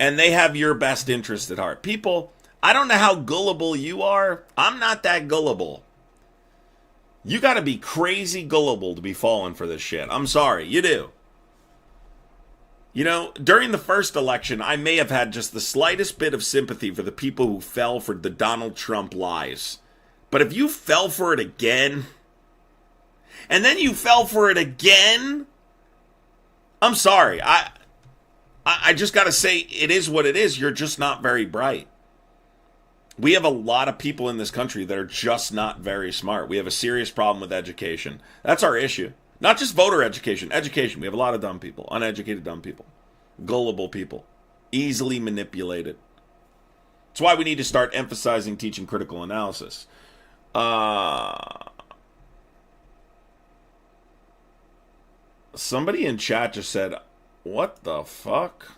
and they have your best interest at heart. People, I don't know how gullible you are. I'm not that gullible. You got to be crazy gullible to be falling for this shit. I'm sorry, you do. During the first election, I may have had just the slightest bit of sympathy for the people who fell for the Donald Trump lies. But if you fell for it again, and then you fell for it again, I'm sorry. I just got to say, it is what it is. You're just not very bright. We have a lot of people in this country that are just not very smart. We have a serious problem with education. That's our issue. Not just voter education. Education. We have a lot of dumb people. Uneducated dumb people. Gullible people. Easily manipulated. That's why we need to start emphasizing teaching critical analysis. Somebody in chat just said, What the fuck?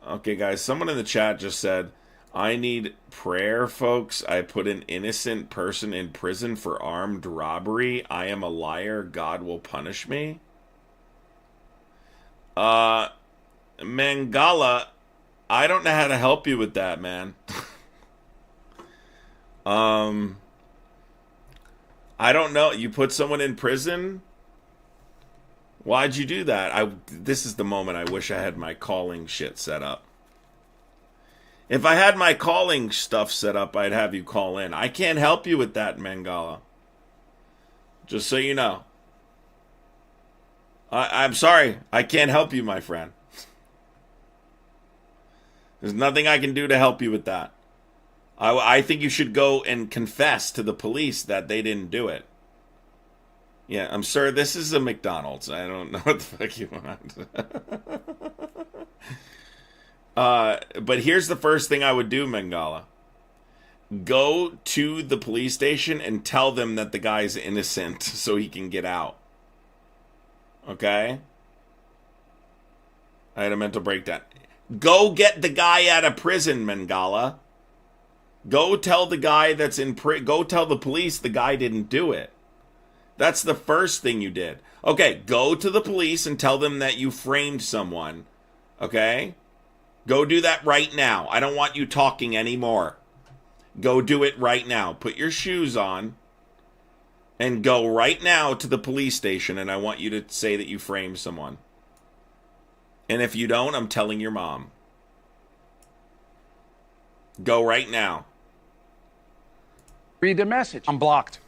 Okay, guys, someone in the chat just said, I need prayer, folks. I put an innocent person in prison for armed robbery. I am a liar. God will punish me. Mangala, I don't know how to help you with that, man. I don't know. You put someone in prison? Why'd you do that? This is the moment I wish I had my calling shit set up. If I had my calling stuff set up, I'd have you call in. I can't help you with that, Mangala. Just so you know. I'm sorry. I can't help you, my friend. There's nothing I can do to help you with that. I think you should go and confess to the police that they didn't do it. Yeah, I'm sorry, this is a McDonald's. I don't know what the fuck you want. But here's the first thing I would do, Mangala. Go to the police station and tell them that the guy's innocent so he can get out. Okay? I had a mental breakdown. Go get the guy out of prison, Mangala. Go tell the guy that's in prison. Go tell the police the guy didn't do it. That's the first thing you did. Okay, go to the police and tell them that you framed someone. Okay? Go do that right now. I don't want you talking anymore. Go do it right now. Put your shoes on and go right now to the police station, and I want you to say that you framed someone. And if you don't, I'm telling your mom. Go right now. Read the message. I'm blocked.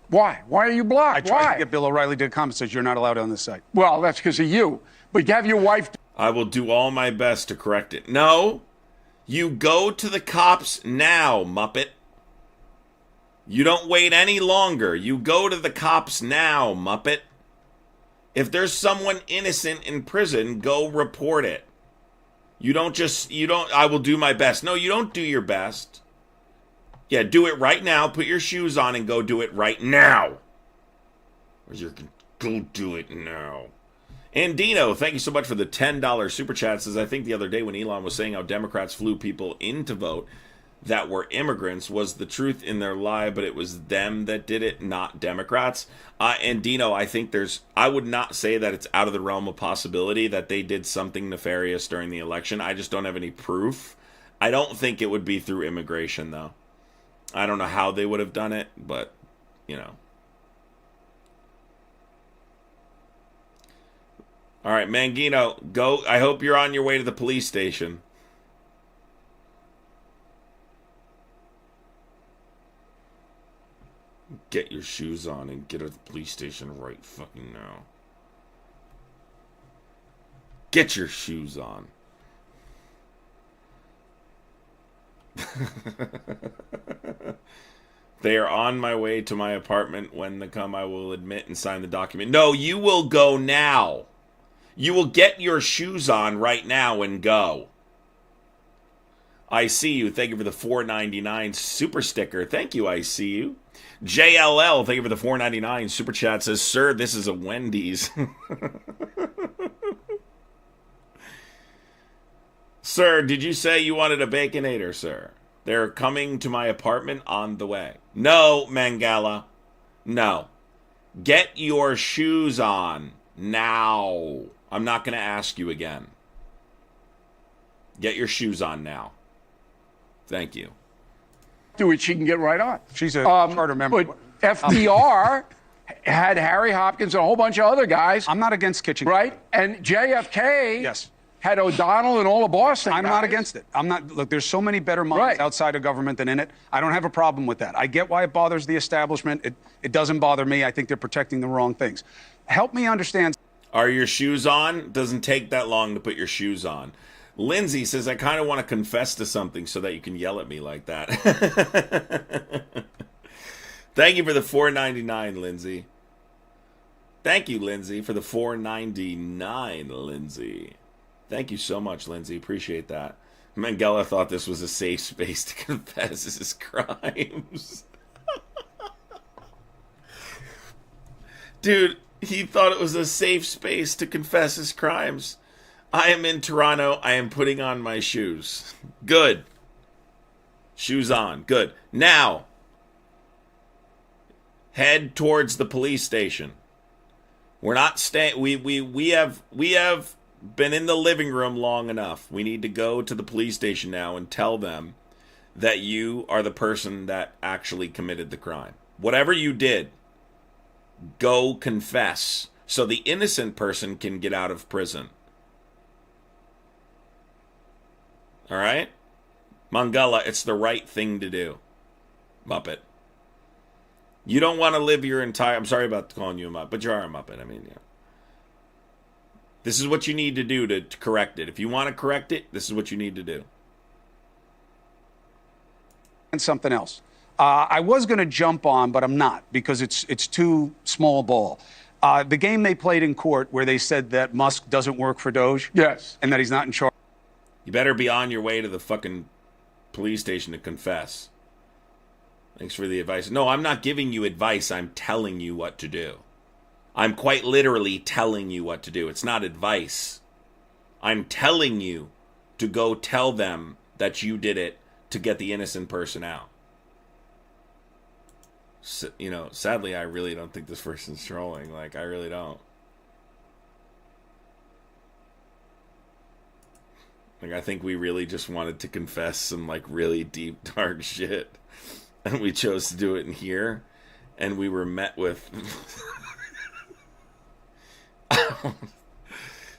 Why? Why are you blocked? I tried to get Bill O'Reilly to comment, says you're not allowed on this site. Well, that's because of you. But have your wife... I will do all my best to correct it. No, you go to the cops now, Muppet. You don't wait any longer. You go to the cops now, Muppet. If there's someone innocent in prison, go report it. I will do my best. No, you don't do your best. Yeah, do it right now. Put your shoes on and go do it right now. Or you're go do it now. And Dino, thank you so much for the $10 super chat. Says, I think the other day when Elon was saying how Democrats flew people in to vote that were immigrants was the truth in their lie, but it was them that did it, not Democrats. And Dino, I think I would not say that it's out of the realm of possibility that they did something nefarious during the election. I just don't have any proof. I don't think it would be through immigration, though. I don't know how they would have done it, but, you know. All right, Mangino, go. I hope you're on your way to the police station. Get your shoes on and get to the police station right fucking now. Get your shoes on. They are on my way to my apartment. When they come, I will admit and sign the document. No, you will go now. You will get your shoes on right now and go. I see you. Thank you for the $4.99 super sticker. Thank you, I see you. JLL, thank you for the $4.99 super chat. Says, sir, this is a Wendy's. Sir, did you say you wanted a Baconator, sir? They're coming to my apartment on the way. No, Mangala. No. Get your shoes on now. I'm not going to ask you again. Get your shoes on now. Thank you. Do it, she can get right on. She's a charter member. But FDR had Harry Hopkins and a whole bunch of other guys. I'm not against kitchen. Right? And JFK yes. had O'Donnell and all the Boston I'm guys. not against it. I'm not. Look, there's so many better minds outside of government than in it. I don't have a problem with that. I get why it bothers the establishment. It doesn't bother me. I think they're protecting the wrong things. Help me understand. Are your shoes on? Doesn't take that long to put your shoes on. Lindsay says, I kind of want to confess to something so that you can yell at me like that. Thank you for the $4.99, Lindsay. Thank you, Lindsay, for the $4.99, Lindsay. Thank you so much, Lindsay. Appreciate that. Mangala thought this was a safe space to confess his crimes. Dude, he thought it was a safe space to confess his crimes. I am in Toronto. I am putting on my shoes. Good. Shoes on. Good. Now, head towards the police station. We're not staying. We have been in the living room long enough. We need to go to the police station now and tell them that you are the person that actually committed the crime. Whatever you did, go confess so the innocent person can get out of prison. All right? Mangala, it's the right thing to do. Muppet. You don't want to live your entire... I'm sorry about calling you a Muppet, but you are a Muppet. I mean, yeah. This is what you need to do to correct it. If you want to correct it, this is what you need to do. And something else. I was going to jump on, but I'm not, because it's too small ball. The game they played in court where they said that Musk doesn't work for DOGE. Yes. And that he's not in charge. You better be on your way to the fucking police station to confess. Thanks for the advice. No, I'm not giving you advice. I'm telling you what to do. I'm quite literally telling you what to do. It's not advice. I'm telling you to go tell them that you did it to get the innocent person out. So, you know, sadly, I really don't think this person's trolling. Like, I really don't. Like, I think we really just wanted to confess some, like, really deep, dark shit. And we chose to do it in here. And we were met with...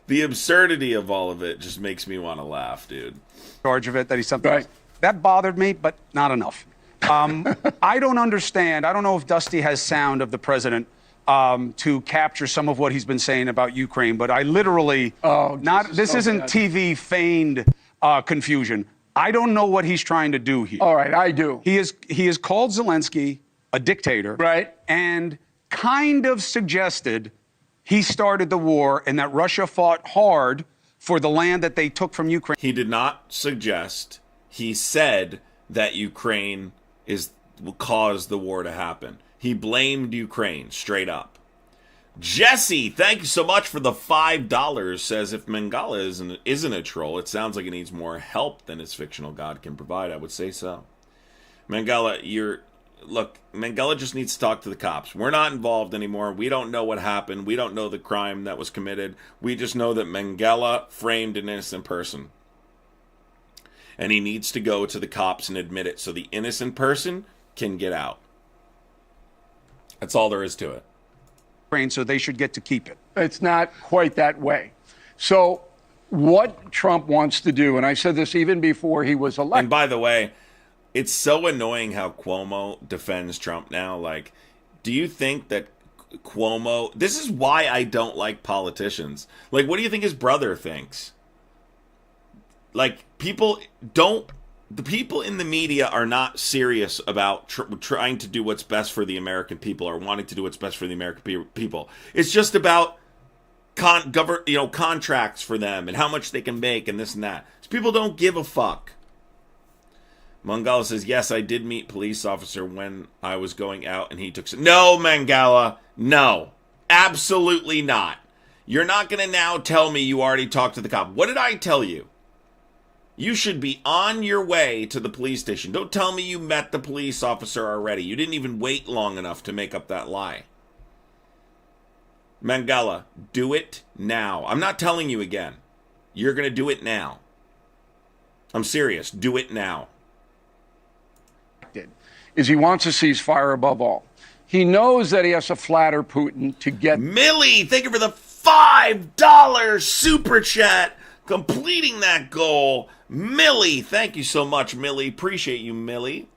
the absurdity of all of it just makes me want to laugh, dude. Charge of it, that he's something... Right. That bothered me, but not enough. I don't understand. I don't know if Dusty has sound of the president to capture some of what he's been saying about Ukraine, but I literally... this isn't TV feigned confusion. I don't know what he's trying to do here. All right, I do. He has called Zelensky a dictator. Right. And kind of suggested he started the war and that Russia fought hard for the land that they took from Ukraine. He did not suggest. He said that Ukraine will cause the war to happen. He blamed Ukraine straight up. Jesse, thank you so much for the $5. Says if Mangala isn't a troll, it sounds like he needs more help than his fictional god can provide. I would say so. Mangala, Mangala just needs to talk to the cops. We're not involved anymore. We don't know what happened. We don't know the crime that was committed. We just know that Mangala framed an innocent person. And he needs to go to the cops and admit it so the innocent person can get out. That's all there is to it. So they should get to keep it. It's not quite that way. So what Trump wants to do, and I said this even before he was elected. And by the way, it's so annoying how Cuomo defends Trump now. Like, do you think that Cuomo... This is why I don't like politicians. Like, what do you think his brother thinks? Like, the people in the media are not serious about trying to do what's best for the American people or wanting to do what's best for the American people. It's just about contracts for them and how much they can make and this and that. So people don't give a fuck. Mangala says, yes, I did meet police officer when I was going out and he took... No, Mangala, no. Absolutely not. You're not going to now tell me you already talked to the cop. What did I tell you? You should be on your way to the police station. Don't tell me you met the police officer already. You didn't even wait long enough to make up that lie. Mangala, do it now. I'm not telling you again. You're going to do it now. I'm serious. Do it now. Is he wants a ceasefire above all. He knows that he has to flatter Putin to get... Millie, thank you for the $5 super chat. Completing that goal. Millie, thank you so much, Millie. Appreciate you, Millie.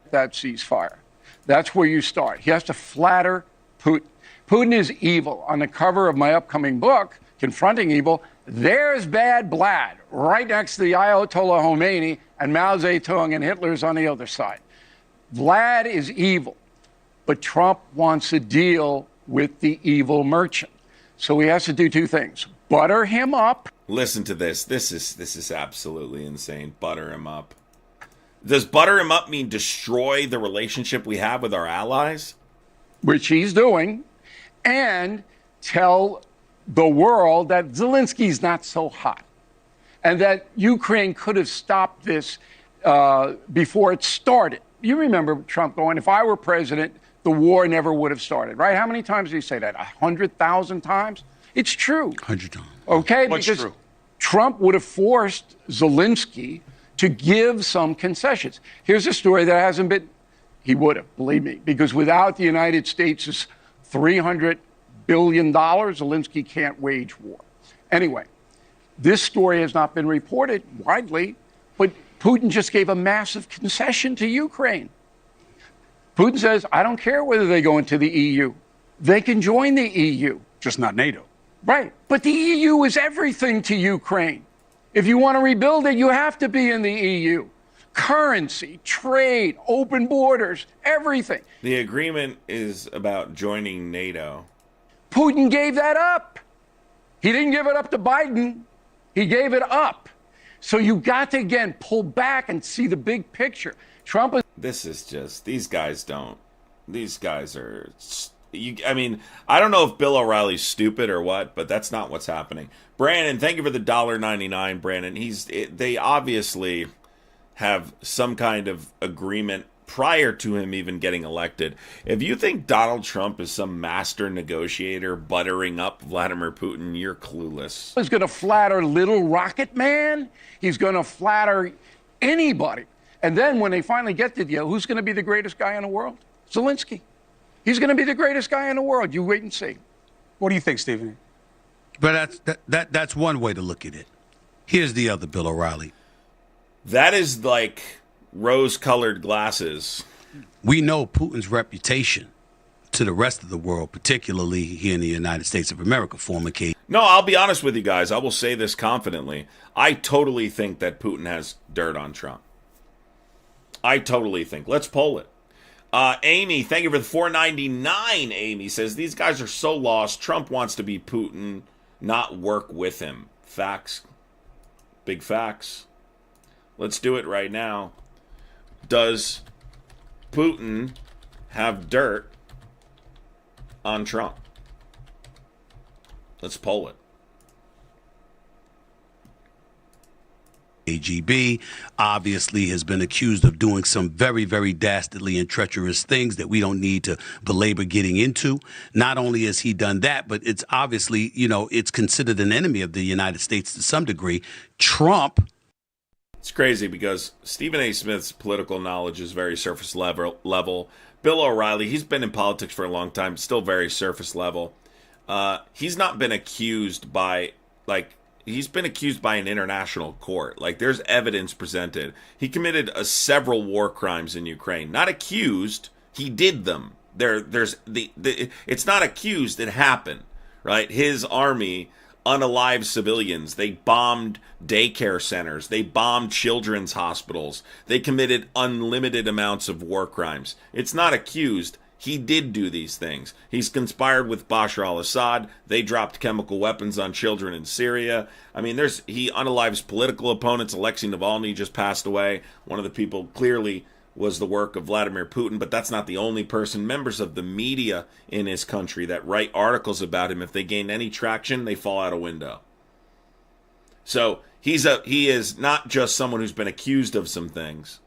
That ceasefire. That's where you start. He has to flatter Putin. Putin is evil. On the cover of my upcoming book, Confronting Evil, there's Bad Vlad, right next to the Ayatollah Khomeini and Mao Zedong and Hitler's on the other side. Vlad is evil, but Trump wants to deal with the evil merchant. So he has to do two things. Butter him up. Listen to this. This is absolutely insane. Butter him up. Does butter him up mean destroy the relationship we have with our allies? Which he's doing. and tell the world that Zelensky's not so hot and that Ukraine could have stopped this before it started. You remember Trump going, if I were president, the war never would have started, right? How many times did he say that? 100,000 times? It's true. 100 times. Okay? What's because true? Trump would have forced Zelensky to give some concessions. Here's a story that hasn't been, he would have, believe me, because without the United States' $300 billion, Zelensky can't wage war. Anyway, this story has not been reported widely, but Putin just gave a massive concession to Ukraine. Putin says, I don't care whether they go into the EU. They can join the EU. Just not NATO. Right. But the EU is everything to Ukraine. If you want to rebuild it, you have to be in the EU. Currency, trade, open borders, everything. The agreement is about joining NATO. Putin gave that up. He didn't give it up to Biden. He gave it up. So you got to, again, pull back and see the big picture. Trump is... This is just, these guys are, I mean, I don't know if Bill O'Reilly's stupid or what, but that's not what's happening. Brandon, thank you for the $1.99, Brandon. They obviously have some kind of agreement prior to him even getting elected. If you think Donald Trump is some master negotiator buttering up Vladimir Putin, you're clueless. He's going to flatter little rocket man. He's going to flatter anybody. And then when they finally get to the deal, who's going to be the greatest guy in the world? Zelensky. He's going to be the greatest guy in the world. You wait and see. What do you think, Stephen? But that's one way to look at it. Here's the other, Bill O'Reilly. That is like rose-colored glasses. We know Putin's reputation to the rest of the world, particularly here in the United States of America, former case. No, I'll be honest with you guys. I will say this confidently. I totally think that Putin has dirt on Trump. I totally think. Let's poll it. Amy, thank you for the $4.99. Amy says, these guys are so lost. Trump wants to be Putin, not work with him. Facts. Big facts. Let's do it right now. Does Putin have dirt on Trump? Let's poll it. AGB obviously has been accused of doing some very, very dastardly and treacherous things that we don't need to belabor getting into. Not only has he done that, but it's obviously, it's considered an enemy of the United States to some degree. Trump. It's crazy because Stephen A. Smith's political knowledge is very surface level. Bill O'Reilly, he's been in politics for a long time, still very surface level. He's not been accused by, he's been accused by an international court. There's evidence presented. He committed several war crimes in Ukraine. Not accused, he did them. It's not accused, it happened, right? His army unalived civilians. They bombed daycare centers. They bombed children's hospitals. They committed unlimited amounts of war crimes. It's not accused. He did do these things. He's conspired with Bashar al-Assad. They dropped chemical weapons on children in Syria. I mean, he unalives political opponents. Alexei Navalny just passed away. One of the people clearly was the work of Vladimir Putin, but that's not the only person. Members of the media in his country that write articles about him, if they gain any traction, they fall out a window. So he is not just someone who's been accused of some things.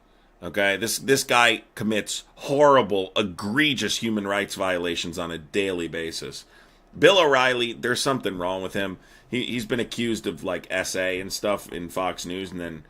Okay, this guy commits horrible, egregious human rights violations on a daily basis. Bill O'Reilly, there's something wrong with him. He's been accused of SA and stuff in Fox News, and then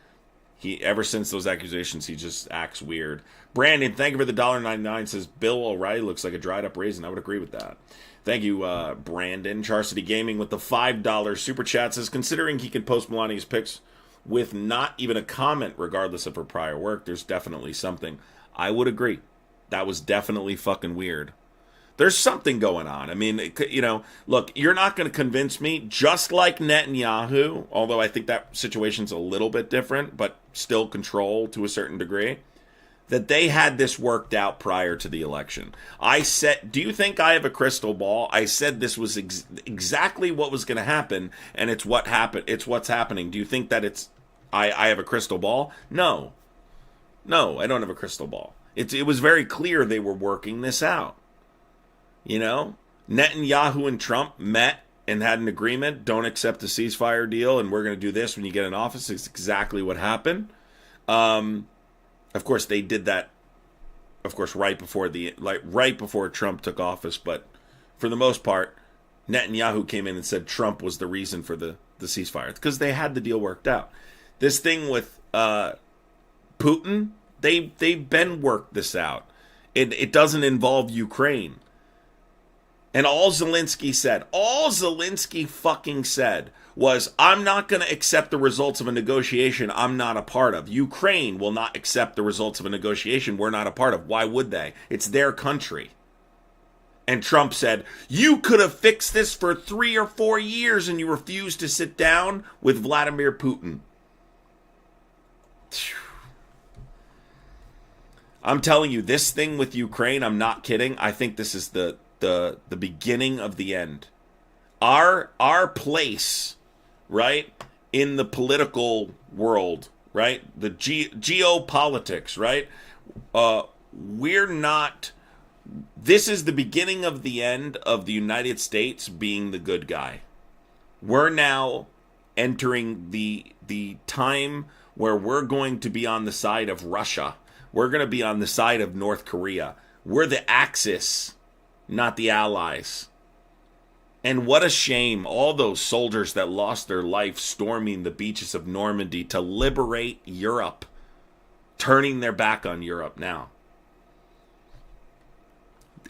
ever since those accusations, he just acts weird. Brandon, thank you for the $1.99. Says Bill O'Reilly looks like a dried up raisin. I would agree with that. Thank you, Brandon. Charcity Gaming with the $5 super chat says, considering he could post Melania's pics with not even a comment regardless of her prior work, there's definitely something. I would agree. That was definitely fucking weird. There's something going on. I mean, look, you're not going to convince me, just like Netanyahu, although I think that situation's a little bit different, but still control to a certain degree, that they had this worked out prior to the election. I said, do you think I have a crystal ball? I said this was exactly what was going to happen, and it's what happened. It's what's happening. Do you think that I have a crystal ball? No, I don't have a crystal ball. It was very clear they were working this out. Netanyahu and Trump met and had an agreement. Don't accept the ceasefire deal, and we're going to do this when you get in office. It's exactly what happened. Of course, they did that. Of course, right before Trump took office. But for the most part, Netanyahu came in and said Trump was the reason for the ceasefire because they had the deal worked out. This thing with Putin, they've been worked this out. It doesn't involve Ukraine. And all Zelensky fucking said was, I'm not going to accept the results of a negotiation I'm not a part of. Ukraine will not accept the results of a negotiation we're not a part of. Why would they? It's their country. And Trump said, you could have fixed this for 3 or 4 years and you refused to sit down with Vladimir Putin. I'm telling you, this thing with Ukraine, I'm not kidding. I think this is the beginning of the end. Our place, right, in the political world, right, the geopolitics, right, we're not. This is the beginning of the end of the United States being the good guy. We're now entering the time where we're going to be on the side of Russia. We're going to be on the side of North Korea. We're the Axis, not the Allies. And what a shame, all those soldiers that lost their life storming the beaches of Normandy to liberate Europe, turning their back on Europe now.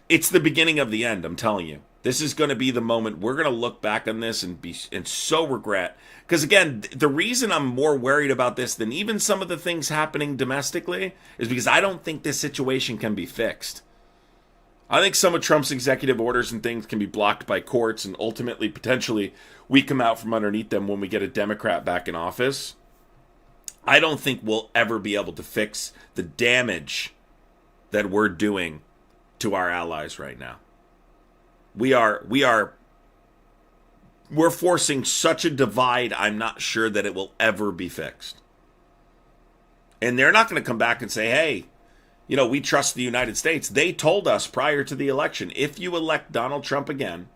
It's the beginning of the end, I'm telling you. This is going to be the moment we're going to look back on this and so regret. Because again, the reason I'm more worried about this than even some of the things happening domestically is because I don't think this situation can be fixed. I think some of Trump's executive orders and things can be blocked by courts and ultimately, potentially, we come out from underneath them when we get a Democrat back in office. I don't think we'll ever be able to fix the damage that we're doing to our allies right now. We're forcing such a divide, I'm not sure that it will ever be fixed. And they're not going to come back and say, hey, you know, we trust the United States. They told us prior to the election, if you elect Donald Trump again,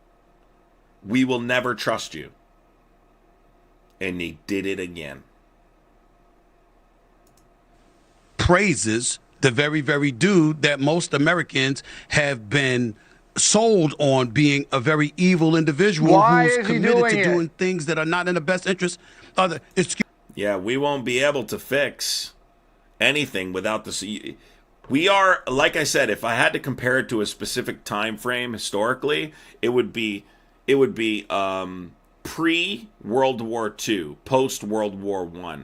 we will never trust you. And they did it again. Praises the very, very dude that most Americans have been sold on being a very evil individual who's committed to doing things that are not in the best interest of the. Yeah, we won't be able to fix anything without the. We are, like I said, if I had to compare it to a specific time frame historically, it would be pre-World War II, post-World War I.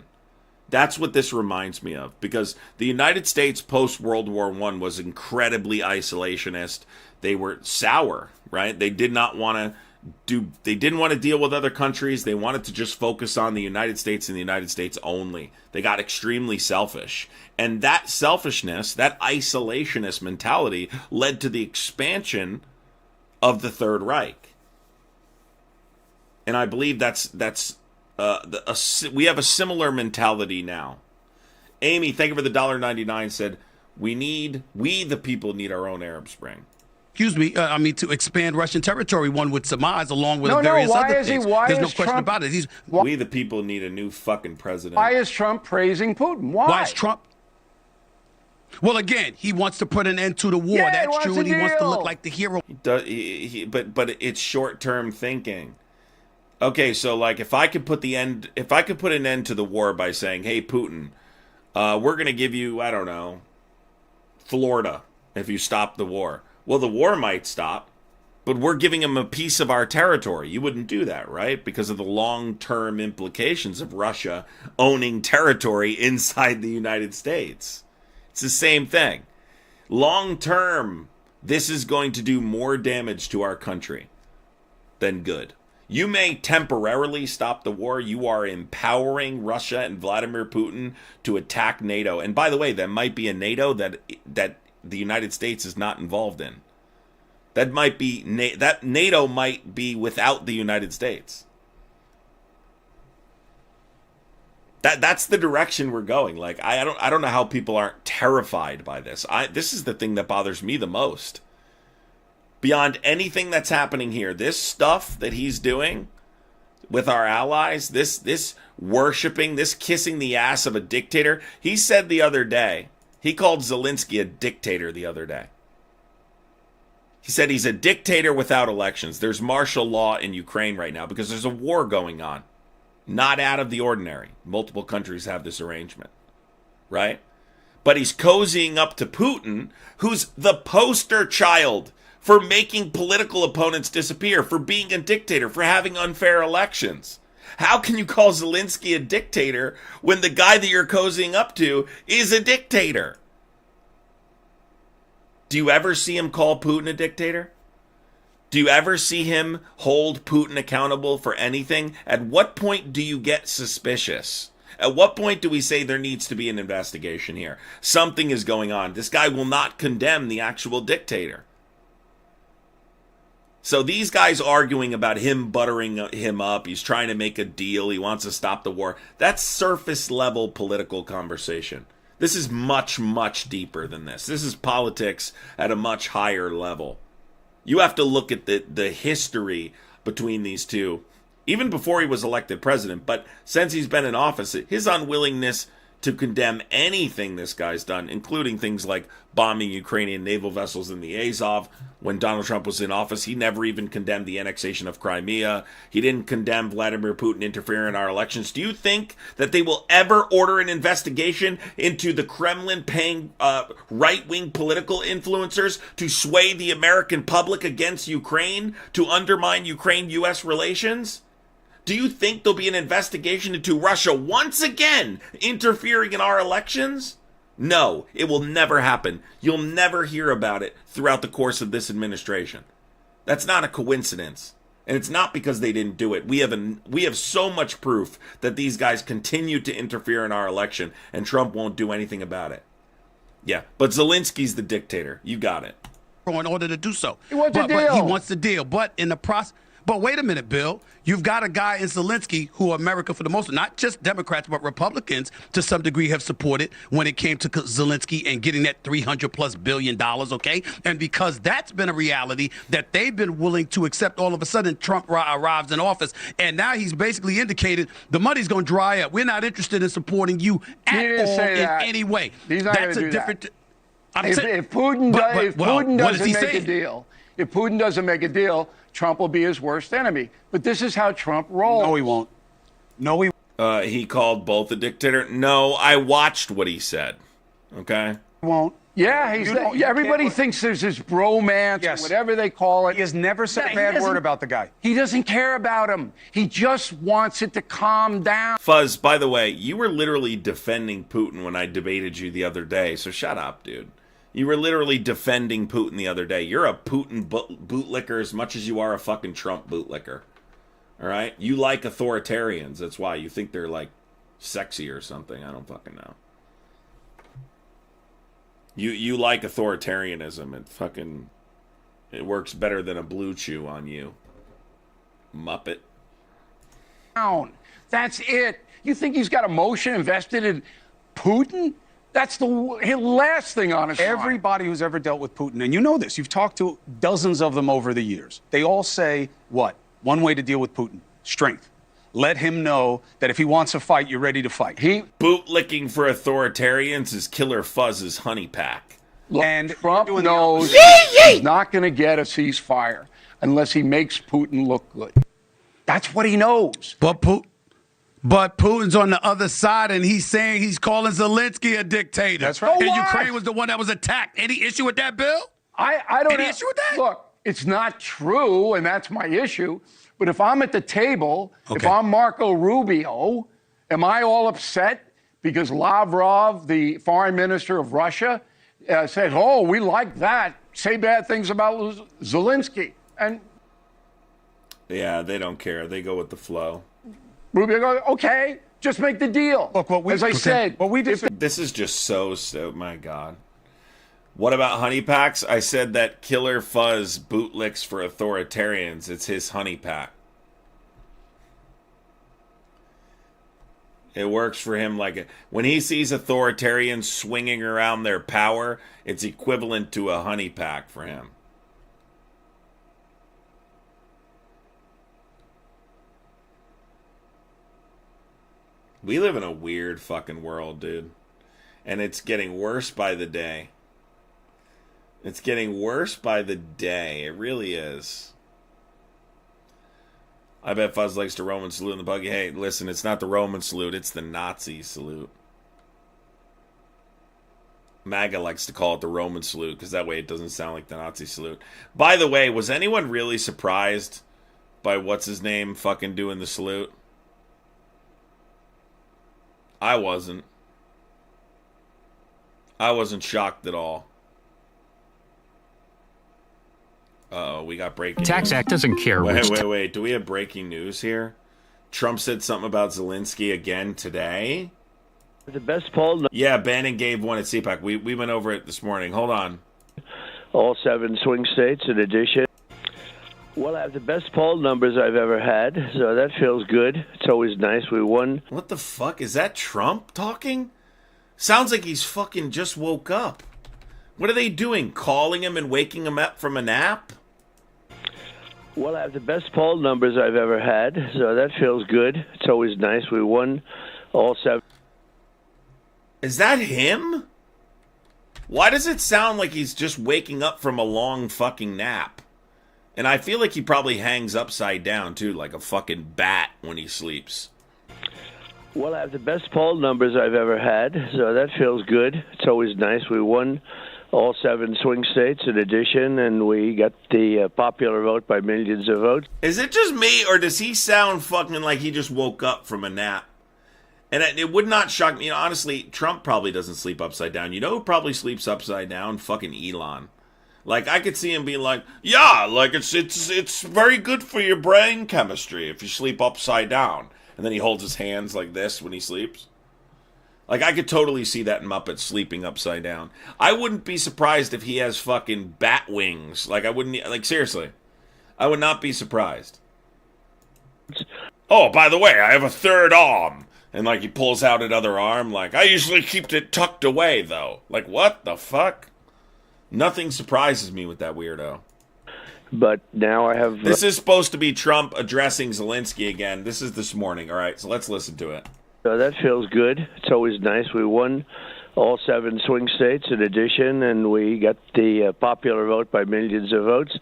That's what this reminds me of, because the United States post-World War I was incredibly isolationist. They were sour, right? They did not want to they didn't want to deal with other countries. They wanted to just focus on the United States and the United States only. They got extremely selfish. And that selfishness, that isolationist mentality led to the expansion of the Third Reich. And I believe we have a similar mentality now. Amy, thank you for the $1.99, said, we the people need our own Arab Spring. Excuse me, to expand Russian territory, one would surmise, along with various other things. There's no question about it. We the people need a new fucking president. Why is Trump praising Putin? Why is Trump? Well, again, he wants to put an end to the war. Yeah, that's true, and he wants to look like the hero. But it's short-term thinking. Okay, so like if I could put an end to the war by saying, "Hey, Putin, we're going to give you, I don't know, Florida if you stop the war." Well, the war might stop, but we're giving him a piece of our territory. You wouldn't do that, right? Because of the long-term implications of Russia owning territory inside the United States. It's the same thing. Long-term, this is going to do more damage to our country than good. You may temporarily stop the war. You are empowering Russia and Vladimir Putin to attack NATO. And by the way, that might be a NATO that the United States is not involved in. That NATO might be without the United States. That's the direction we're going. Like I don't know how people aren't terrified by this. This is the thing that bothers me the most. beyond anything that's happening here. This stuff that he's doing with our allies, this worshiping, this kissing the ass of a dictator. He said the other day, he called Zelensky a dictator the other day. He said he's a dictator without elections. There's martial law in Ukraine right now because there's a war going on. Not out of the ordinary. Multiple countries have this arrangement, right? But he's cozying up to Putin, who's the poster child for making political opponents disappear, for being a dictator, for having unfair elections. How can you call Zelensky a dictator when the guy that you're cozying up to is a dictator? Do you ever see him call Putin a dictator? Do you ever see him hold Putin accountable for anything? At what point do you get suspicious? At what point do we say there needs to be an investigation here? Something is going on. This guy will not condemn the actual dictator. So these guys arguing about him buttering him up, he's trying to make a deal, he wants to stop the war, that's surface level political conversation. This is much, much deeper than this. This is politics at a much higher level. You have to look at the history between these two, even before he was elected president, but since he's been in office, his unwillingness to condemn anything this guy's done, including things like bombing Ukrainian naval vessels in the Azov. When Donald Trump was in office, he never even condemned the annexation of Crimea. He didn't condemn Vladimir Putin interfering in our elections. Do you think that they will ever order an investigation into the Kremlin paying right-wing political influencers to sway the American public against Ukraine, to undermine Ukraine-U.S. relations? Do you think there'll be an investigation into Russia once again interfering in our elections? No, it will never happen. You'll never hear about it throughout the course of this administration. That's not a coincidence. And it's not because they didn't do it. We have so much proof that these guys continue to interfere in our election, and Trump won't do anything about it. Yeah, but Zelensky's the dictator. You got it. In order to do so. He wants a deal. But he wants the deal. But in the process... But wait a minute, Bill. You've got a guy in Zelensky who America, for the most, not just Democrats, but Republicans, to some degree, have supported when it came to Zelensky and getting that $300+ billion, okay? And because that's been a reality that they've been willing to accept, all of a sudden Trump arrives in office, and now he's basically indicated the money's going to dry up. We're not interested in supporting you at all in any way. That's a different... If Putin doesn't make a deal, if Putin doesn't make a deal, Trump will be his worst enemy. But this is how Trump rolls. No, he won't. No, he won't. He called both a dictator. No, I watched what he said. Okay? He won't. Yeah, everybody thinks there's this bromance, or whatever they call it. He has never said a bad word about the guy. He doesn't care about him. He just wants it to calm down. Fuzz, by the way, you were literally defending Putin when I debated you the other day, so shut up, dude. You were literally defending Putin the other day. You're a Putin bootlicker as much as you are a fucking Trump bootlicker. All right? You like authoritarians. That's why. You think they're, like, sexy or something. I don't fucking know. You like authoritarianism. It works better than a Blue Chew on you. Muppet. That's it. You think he's got emotion invested in Putin? That's the last thing on his mind. Everybody who's ever dealt with Putin, and you know this, you've talked to dozens of them over the years. They all say, what? One way to deal with Putin, strength. Let him know that if he wants to fight, you're ready to fight. Bootlicking for authoritarians is Killer Fuzz's honey pack. Look, and Trump knows he's not going to get a ceasefire unless he makes Putin look good. That's what he knows. But Putin's on the other side, and he's saying he's calling Zelensky a dictator. That's right. And Ukraine was the one that was attacked. Any issue with that, Bill? I don't Any issue with that? Look, it's not true, and that's my issue. But if I'm at the table, if I'm Marco Rubio, am I all upset because Lavrov, the foreign minister of Russia, said, oh, we like that, say bad things about Zelensky? And yeah, they don't care. They go with the flow. Rubio goes, okay, just make the deal. Look, this is just so, my God. What about honey packs? I said that Killer Fuzz bootlicks for authoritarians. It's his honey pack. It works for him when he sees authoritarians swinging around their power, it's equivalent to a honey pack for him. We live in a weird fucking world, dude. And it's getting worse by the day. It's getting worse by the day. It really is. I bet Fuzz likes the Roman salute in the buggy. Hey, listen, it's not the Roman salute. It's the Nazi salute. MAGA likes to call it the Roman salute because that way it doesn't sound like the Nazi salute. By the way, was anyone really surprised by what's-his-name fucking doing the salute? I wasn't. I wasn't shocked at all. Uh-oh, we got breaking Tax news. Act doesn't care. Wait. Do we have breaking news here? Trump said something about Zelensky again today? The best poll. Yeah, Bannon gave one at CPAC. We went over it this morning. Hold on. All 7 swing states in addition. Well, I have the best poll numbers I've ever had, so that feels good. It's always nice. We won. What the fuck? Is that Trump talking? Sounds like he's fucking just woke up. What are they doing? Calling him and waking him up from a nap? Well, I have the best poll numbers I've ever had, so that feels good. It's always nice. We won all 7. Is that him? Why does it sound like he's just waking up from a long fucking nap? And I feel like he probably hangs upside down, too, like a fucking bat when he sleeps. Well, I have the best poll numbers I've ever had, so that feels good. It's always nice. We won all 7 swing states in addition, and we got the popular vote by millions of votes. Is it just me, or does he sound fucking like he just woke up from a nap? And it would not shock me. You know, honestly, Trump probably doesn't sleep upside down. You know who probably sleeps upside down? Fucking Elon. Like, I could see him being like, yeah, like, it's very good for your brain chemistry if you sleep upside down. And then he holds his hands like this when he sleeps. Like, I could totally see that Muppet sleeping upside down. I wouldn't be surprised if he has fucking bat wings. Like, I wouldn't, like, seriously. I would not be surprised. Oh, by the way, I have a third arm. And, like, he pulls out another arm. Like, I usually keep it tucked away, though. Like, what the fuck? Nothing surprises me with that weirdo. But now I have... This is supposed to be Trump addressing Zelensky again. This is this morning. All right, so let's listen to it. So that feels good. It's always nice. We won all 7 swing states in addition, and we got the popular vote by millions of votes.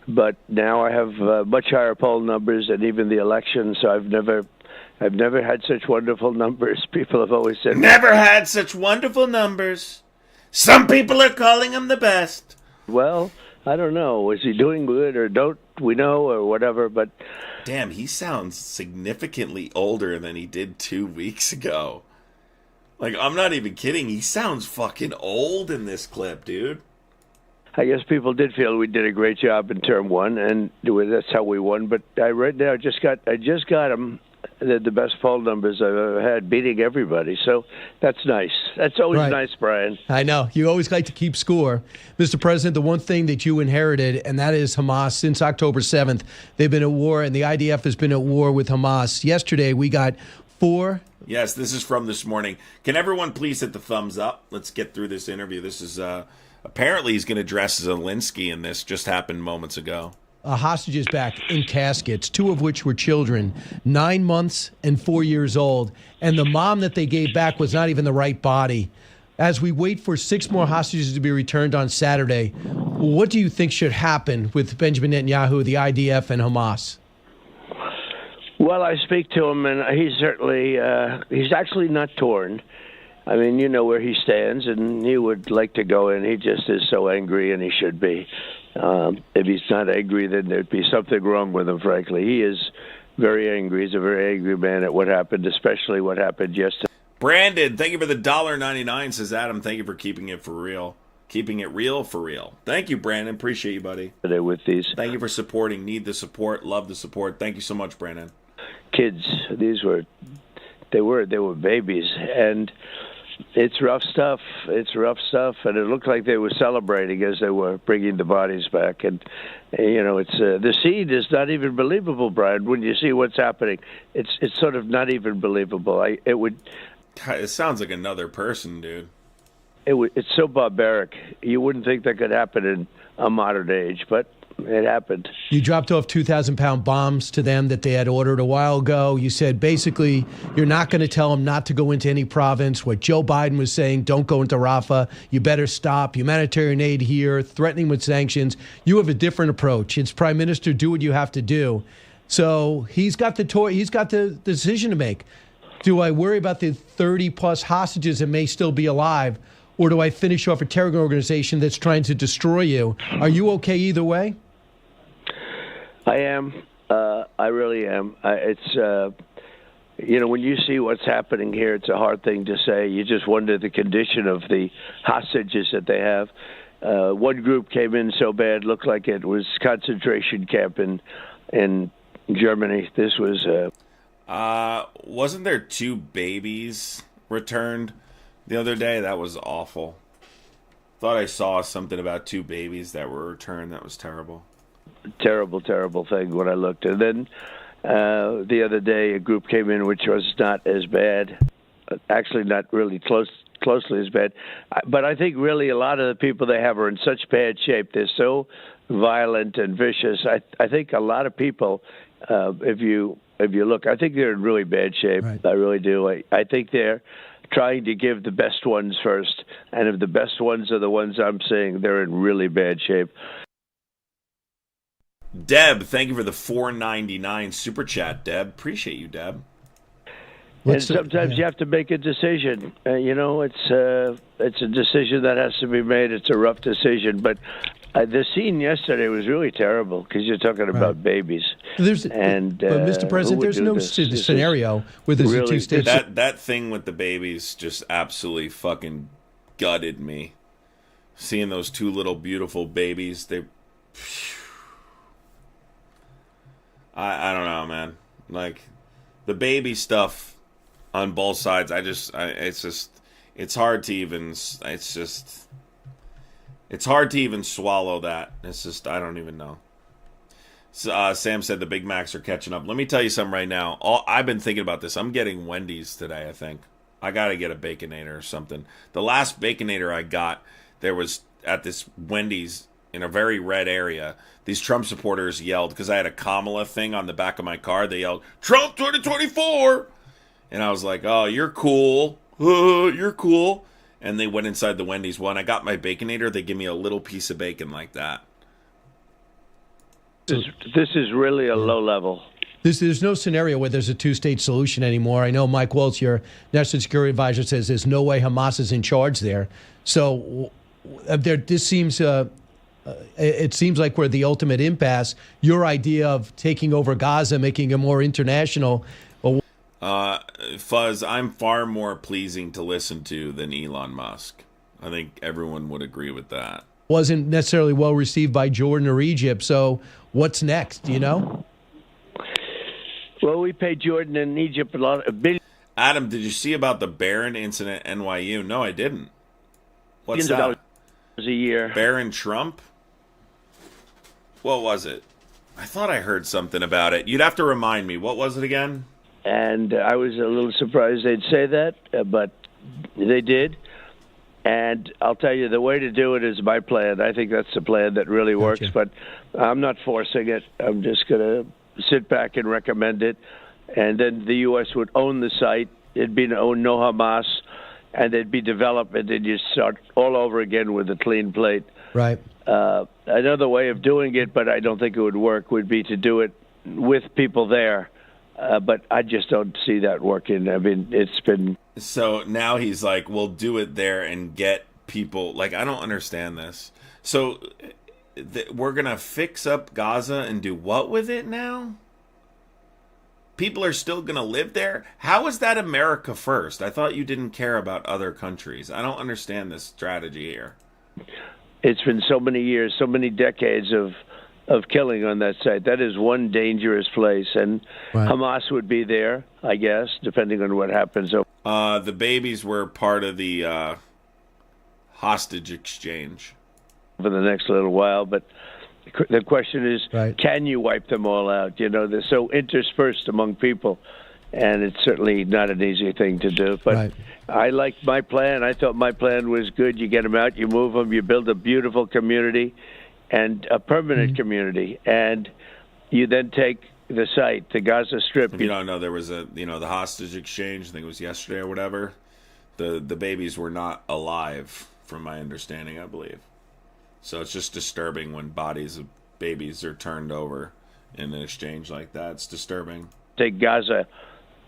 But now I have much higher poll numbers than even the election, so I've never had such wonderful numbers. People have always said... Never had such wonderful numbers. Some people are calling him the best. Well, I don't know. Is he doing good or don't we know or whatever, but... Damn, he sounds significantly older than he did 2 weeks ago. Like, I'm not even kidding. He sounds fucking old in this clip, dude. I guess people did feel we did a great job in term 1, and that's how we won. But right now, I just got him the best poll numbers I've ever had, beating everybody. So that's nice. That's always nice, Brian. I know. You always like to keep score. Mr. President, the one thing that you inherited, and that is Hamas. Since October 7th, they've been at war, and the IDF has been at war with Hamas. Yesterday, we got 4... Yes, this is from this morning. Can everyone please hit the thumbs up? Let's get through this interview. This is, apparently he's going to address Zelensky, and this just happened moments ago. Hostages back in caskets, 2 of which were children, 9 months and 4 years old. And the mom that they gave back was not even the right body. As we wait for 6 more hostages to be returned on Saturday, what do you think should happen with Benjamin Netanyahu, the IDF, and Hamas? Well, I speak to him, and he's actually not torn. I mean, you know where he stands, and he would like to go in. He just is so angry, and he should be. If he's not angry, then there'd be something wrong with him, frankly. He is very angry. He's a very angry man at what happened, especially what happened yesterday. Brandon, thank you for the $1.99, says Adam. Thank you for keeping it for real. Keeping it real for real. Thank you, Brandon. Appreciate you, buddy. With these. Thank you for supporting. Need the support. Love the support. Thank you so much, Brandon. Kids, they were babies, and it's rough stuff. It's rough stuff, and it looked like they were celebrating as they were bringing the bodies back. And you know, it's the scene is not even believable, Brian. When you see what's happening, it's sort of not even believable. It sounds like another person, dude. It's so barbaric. You wouldn't think that could happen in a modern age, but it happened. You dropped off 2,000-pound bombs to them that they had ordered a while ago. You said basically you're not going to tell them not to go into any province. What Joe Biden was saying, don't go into Rafah. You better stop. Humanitarian aid here, threatening with sanctions. You have a different approach. It's Prime Minister, do what you have to do. So he's got the decision to make. Do I worry about the 30-plus hostages that may still be alive, or do I finish off a terror organization that's trying to destroy you? Are you okay either way? I am. I really am. It's when you see what's happening here, it's a hard thing to say. You just wonder the condition of the hostages that they have. One group came in so bad, looked like it was concentration camp in Germany. This was. Wasn't there 2 babies returned the other day? That was awful. Thought I saw something about 2 babies that were returned. That was terrible. Terrible thing when I looked. And then the other day, a group came in which was not as bad. Actually, not really closely as bad. But I think really a lot of the people they have are in such bad shape. They're so violent and vicious. I think a lot of people, if you look, I think they're in really bad shape. Right. I really do. I think they're trying to give the best ones first. And if the best ones are the ones I'm seeing, they're in really bad shape. Deb, thank you for the $4.99 super chat, Deb. Appreciate you, Deb. And sometimes you have to make a decision. It's a decision that has to be made. It's a rough decision. But the scene yesterday was really terrible because you're talking about babies. But Mr. President, there's no scenario where there's a two-state. That thing with the babies just absolutely fucking gutted me. Seeing those 2 little beautiful babies, I don't know, man. Like the baby stuff on both sides, it's hard to even swallow that. It's just, I don't even know. Sam said the Big Macs are catching up. Let me tell you something right now. I've been thinking about this. I'm getting Wendy's today, I think. I got to get a Baconator or something. The last Baconator I got, there was at this Wendy's in a very red area. These Trump supporters yelled, because I had a Kamala thing on the back of my car. They yelled, Trump 2024! And I was like, oh, you're cool. You're cool. And they went inside the Wendy's. When I got my Baconator, they give me a little piece of bacon like that. This is really a low level. There's no scenario where there's a 2-state solution anymore. I know Mike Waltz, your national security advisor, says there's no way Hamas is in charge there. So this seems... it seems like we're the ultimate impasse. Your idea of taking over Gaza, making it more international. Fuzz, I'm far more pleasing to listen to than Elon Musk. I think everyone would agree with that. Wasn't necessarily well received by Jordan or Egypt. So what's next? Do you know? Well, we paid Jordan and Egypt a billion. Adam, did you see about the Barron incident at NYU? No, I didn't. What's that? A year. Barron Trump? What was it? I thought I heard something about it. You'd have to remind me. What was it again? And I was a little surprised they'd say that, but they did. And I'll tell you, the way to do it is my plan. I think that's the plan that really works, but I'm not forcing it. I'm just going to sit back and recommend it. And then the U.S. would own the site. It'd be no Hamas, and there'd be development, and you start all over again with a clean plate. Right. Another way of doing it, but I don't think it would work, would be to do it with people there. But I just don't see that working. I mean, it's been... So now he's like, we'll do it there and get people... Like, I don't understand this. So we're going to fix up Gaza and do what with it now? People are still going to live there? How is that America first? I thought you didn't care about other countries. I don't understand this strategy here. It's been so many years, so many decades of killing on that site. That is one dangerous place, and Hamas would be there, I guess, depending on what happens. The babies were part of the hostage exchange. For the next little while, but the question is, can you wipe them all out? You know, they're so interspersed among people, and it's certainly not an easy thing to do. But I liked my plan. I thought my plan was good. You get them out, you move them, you build a beautiful community, and a permanent community, and you then take the site, the Gaza Strip. If you don't know, there was the hostage exchange. I think it was yesterday or whatever. The babies were not alive, from my understanding, I believe. So it's just disturbing when bodies of babies are turned over in an exchange like that. It's disturbing. Take Gaza,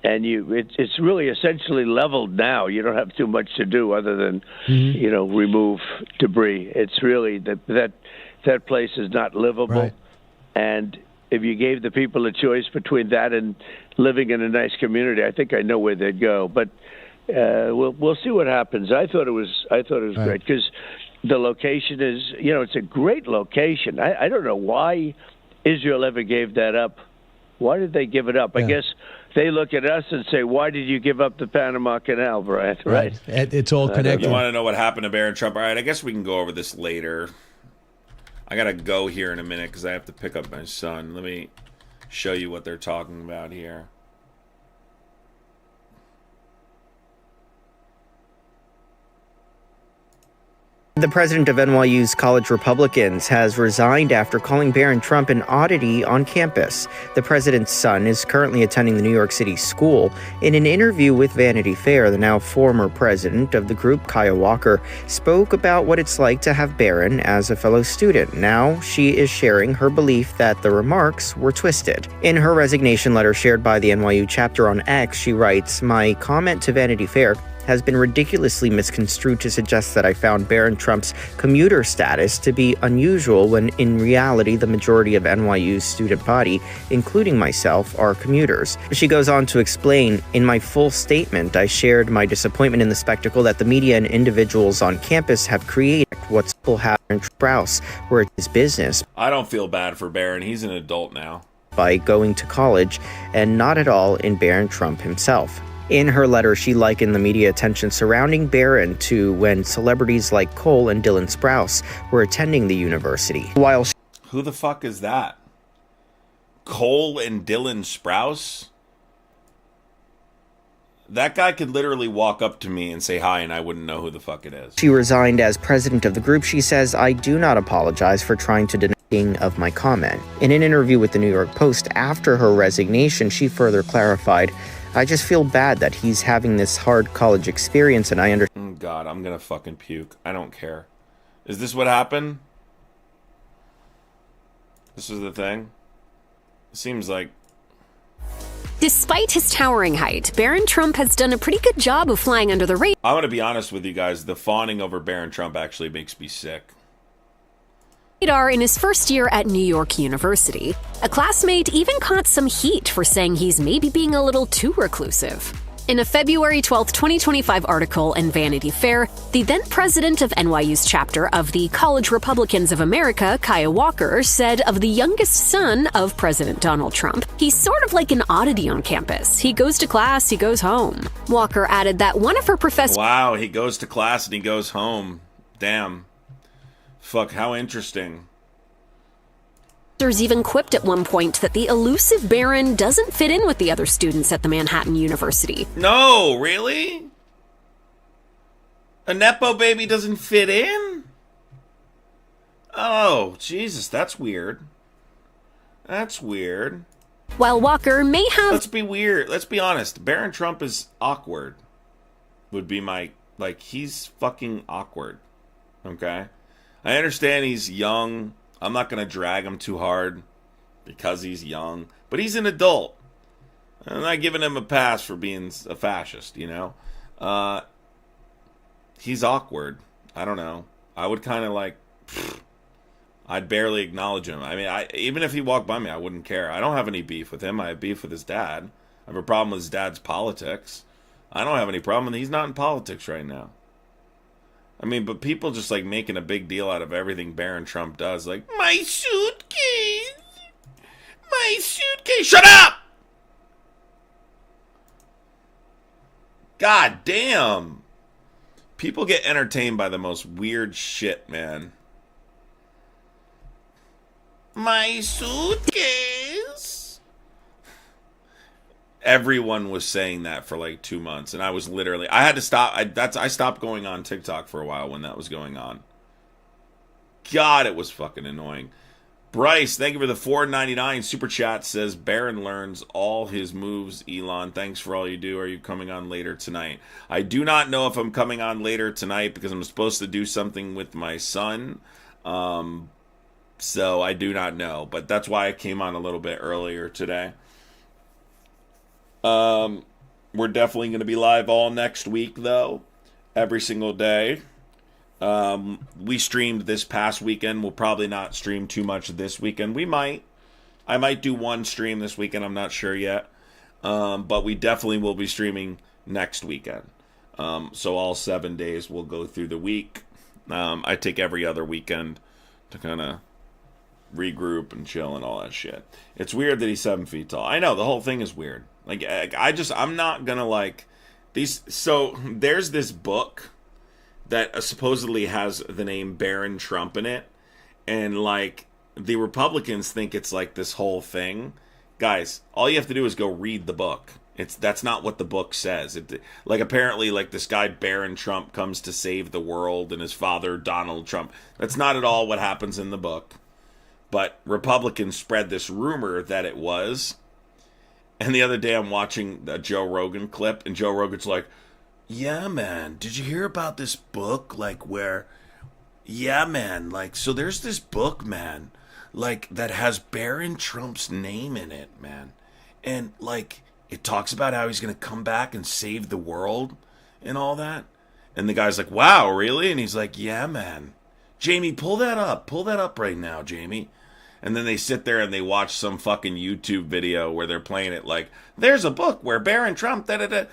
and it's really essentially leveled now. You don't have too much to do other than remove debris. It's really that place is not livable, Right. and if you gave the people a choice between that and living in a nice community, I think I know where they'd go. But we'll see what happens. I thought it was Right. great because the location is, it's a great location. I don't know why Israel ever gave that up. Why did they give it up? I guess they look at us and say, "Why did you give up the Panama Canal, Brian?" Right? It's all connected. You want to know what happened to Barron Trump? All right, I guess we can go over this later. I got to go here in a minute because I have to pick up my son. Let me show you what they're talking about here. The president of NYU's College Republicans has resigned after calling Barron Trump an oddity on campus. The president's son is currently attending the New York City school. In an interview with Vanity Fair, the now former president of the group, Kaya Walker, spoke about what it's like to have Barron as a fellow student. Now she is sharing her belief that the remarks were twisted. In her resignation letter shared by the NYU chapter on X, she writes, "My comment to Vanity Fair has been ridiculously misconstrued to suggest that I found Barron Trump's commuter status to be unusual when in reality the majority of NYU's student body, including myself, are commuters." She goes on to explain, "In my full statement, I shared my disappointment in the spectacle that the media and individuals on campus have created what's people have in Strauss, where it's his business." I don't feel bad for Barron. He's an adult now. By going to college, and not at all in Barron Trump himself. In her letter, she likened the media attention surrounding Barron to when celebrities like Cole and Dylan Sprouse were attending the university. While Who the fuck is that? Cole and Dylan Sprouse? That guy could literally walk up to me and say hi and I wouldn't know who the fuck it is. she resigned as president of the group, she says, "I do not apologize for trying to deny of my comment." In an interview with the New York Post after her resignation, she further clarified, "I just feel bad that he's having this hard college experience and I understand." God, I'm gonna fucking puke. I don't care. Is this what happened? This was the thing? It seems like... Despite his towering height, Barron Trump has done a pretty good job of flying under the radar. I'm gonna be honest with you guys. The fawning over Barron Trump actually makes me sick. In his first year at New York University. A classmate even caught some heat for saying he's maybe being a little too reclusive. In a February 12, 2025 article in Vanity Fair, the then president of NYU's chapter of the College Republicans of America, Kaya Walker, said of the youngest son of President Donald Trump, "He's sort of like an oddity on campus. He goes to class, he goes home." Walker added that one of her professors... Wow, he goes to class and he goes home. Damn. Fuck, how interesting. Even quipped at one point that the elusive Barron doesn't fit in with the other students at the Manhattan University. No, really? A Nepo baby doesn't fit in? Oh, Jesus, that's weird. That's weird. While Walker may have... Let's be weird. Let's be honest. Barron Trump is awkward. Would be my... Like, he's fucking awkward. Okay? I understand he's young. I'm not going to drag him too hard because he's young. But he's an adult. I'm not giving him a pass for being a fascist, you know? He's awkward. I don't know. I would kind of like... I'd barely acknowledge him. I mean, even if he walked by me, I wouldn't care. I don't have any beef with him. I have beef with his dad. I have a problem with his dad's politics. I don't have any problem. He's not in politics right now. I mean, but people just like making a big deal out of everything Barron Trump does. Like, my suitcase! My suitcase! Shut up! God damn. People get entertained by the most weird shit, man. My suitcase! Everyone was saying that for like 2 months, and I was literally... I had to stop. I stopped going on TikTok for a while when that was going on. God, it was fucking annoying. Bryce, thank you for the $4.99 super chat. Says Barron learns all his moves. Elon, thanks for all you do. Are you coming on later tonight? I do not know if I'm coming on later tonight because I'm supposed to do something with my son. So I do not know, but that's why I came on a little bit earlier today. We're definitely going to be live all next week, though, every single day. We streamed this past weekend. We'll probably not stream too much this weekend. I might do one stream this weekend. I'm not sure yet. But we definitely will be streaming next weekend. So all 7 days we'll go through the week. I take every other weekend to kind of regroup and chill and all that shit. It's weird that he's 7 feet tall. I know, the whole thing is weird. Like, I'm not gonna like these. So there's this book that supposedly has the name Barron Trump in it, and like the Republicans think it's like this whole thing. Guys, all you have to do is go read the book. That's not what the book says. Like apparently like this guy Barron Trump comes to save the world and his father Donald Trump. That's not at all what happens in the book. But Republicans spread this rumor that it was. And the other day I'm watching a Joe Rogan clip and Joe Rogan's like, yeah, man, did you hear about this book? Like where, yeah, man, like, so there's this book, man, like that has Barron Trump's name in it, man. And like, it talks about how he's going to come back and save the world and all that. And the guy's like, wow, really? And he's like, yeah, man. Jamie, pull that up right now, Jamie. And then they sit there and they watch some fucking YouTube video where they're playing it like, there's a book where Barron Trump, da-da-da.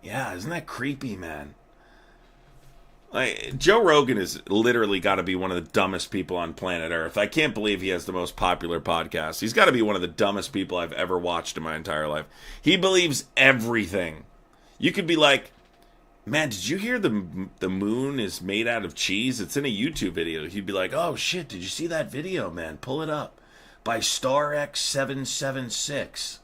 Yeah, isn't that creepy, man? Like, Joe Rogan is literally got to be one of the dumbest people on planet Earth. I can't believe he has the most popular podcast. He's got to be one of the dumbest people I've ever watched in my entire life. He believes everything. You could be like, man, did you hear the moon is made out of cheese? It's in a YouTube video. He'd be like, oh, shit, did you see that video, man? Pull it up. By StarX776.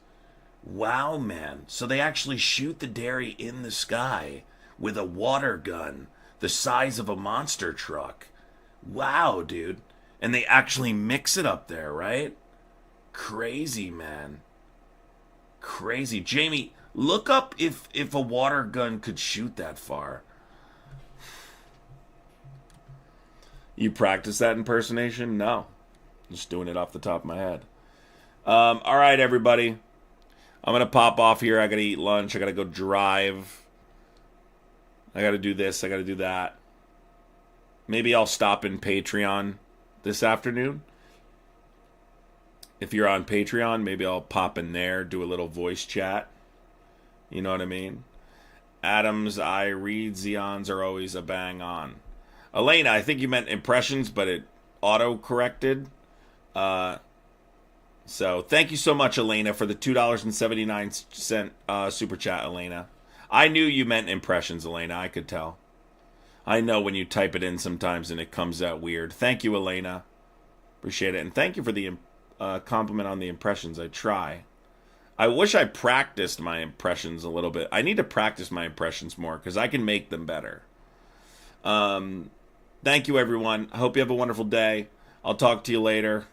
Wow, man. So they actually shoot the dairy in the sky with a water gun the size of a monster truck. Wow, dude. And they actually mix it up there, right? Crazy, man. Crazy. Jamie, look up if a water gun could shoot that far. You practice that impersonation? No. Just doing it off the top of my head. All right, everybody. I'm going to pop off here. I got to eat lunch. I got to go drive. I got to do this. I got to do that. Maybe I'll stop in Patreon this afternoon. If you're on Patreon, maybe I'll pop in there, do a little voice chat. You know what I mean? Adams, I read Xeons are always a bang on. Elena, I think you meant impressions, but it auto-corrected. So thank you so much, Elena, for the $2.79 super chat, Elena. I knew you meant impressions, Elena. I could tell. I know when you type it in sometimes and it comes out weird. Thank you, Elena. Appreciate it. And thank you for the compliment on the impressions. I try. I wish I practiced my impressions a little bit. I need to practice my impressions more because I can make them better. Thank you, everyone. I hope you have a wonderful day. I'll talk to you later.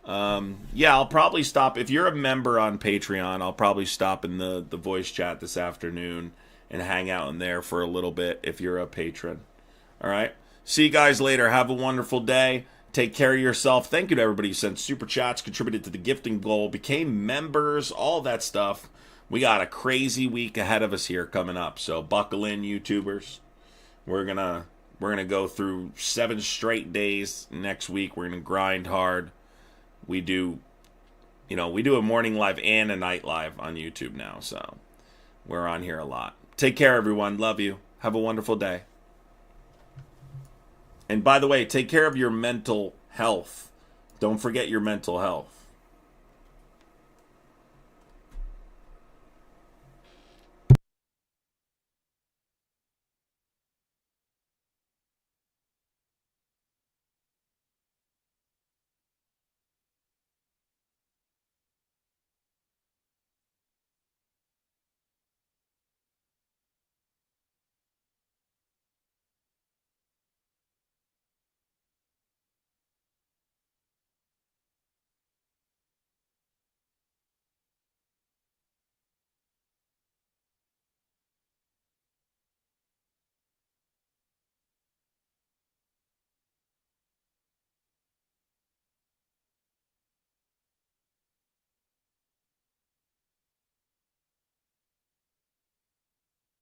Yeah, I'll probably stop. If you're a member on Patreon, I'll probably stop in the voice chat this afternoon and hang out in there for a little bit if you're a patron. All right? See you guys later. Have a wonderful day. Take care of yourself. Thank you to everybody who sent super chats, contributed to the gifting goal, became members, all that stuff. We got a crazy week ahead of us here coming up. So buckle in, YouTubers. We're gonna go through 7 straight days next week. We're gonna grind hard. We do a morning live and a night live on YouTube now, so we're on here a lot. Take care, everyone. Love you. Have a wonderful day. And by the way, take care of your mental health. Don't forget your mental health.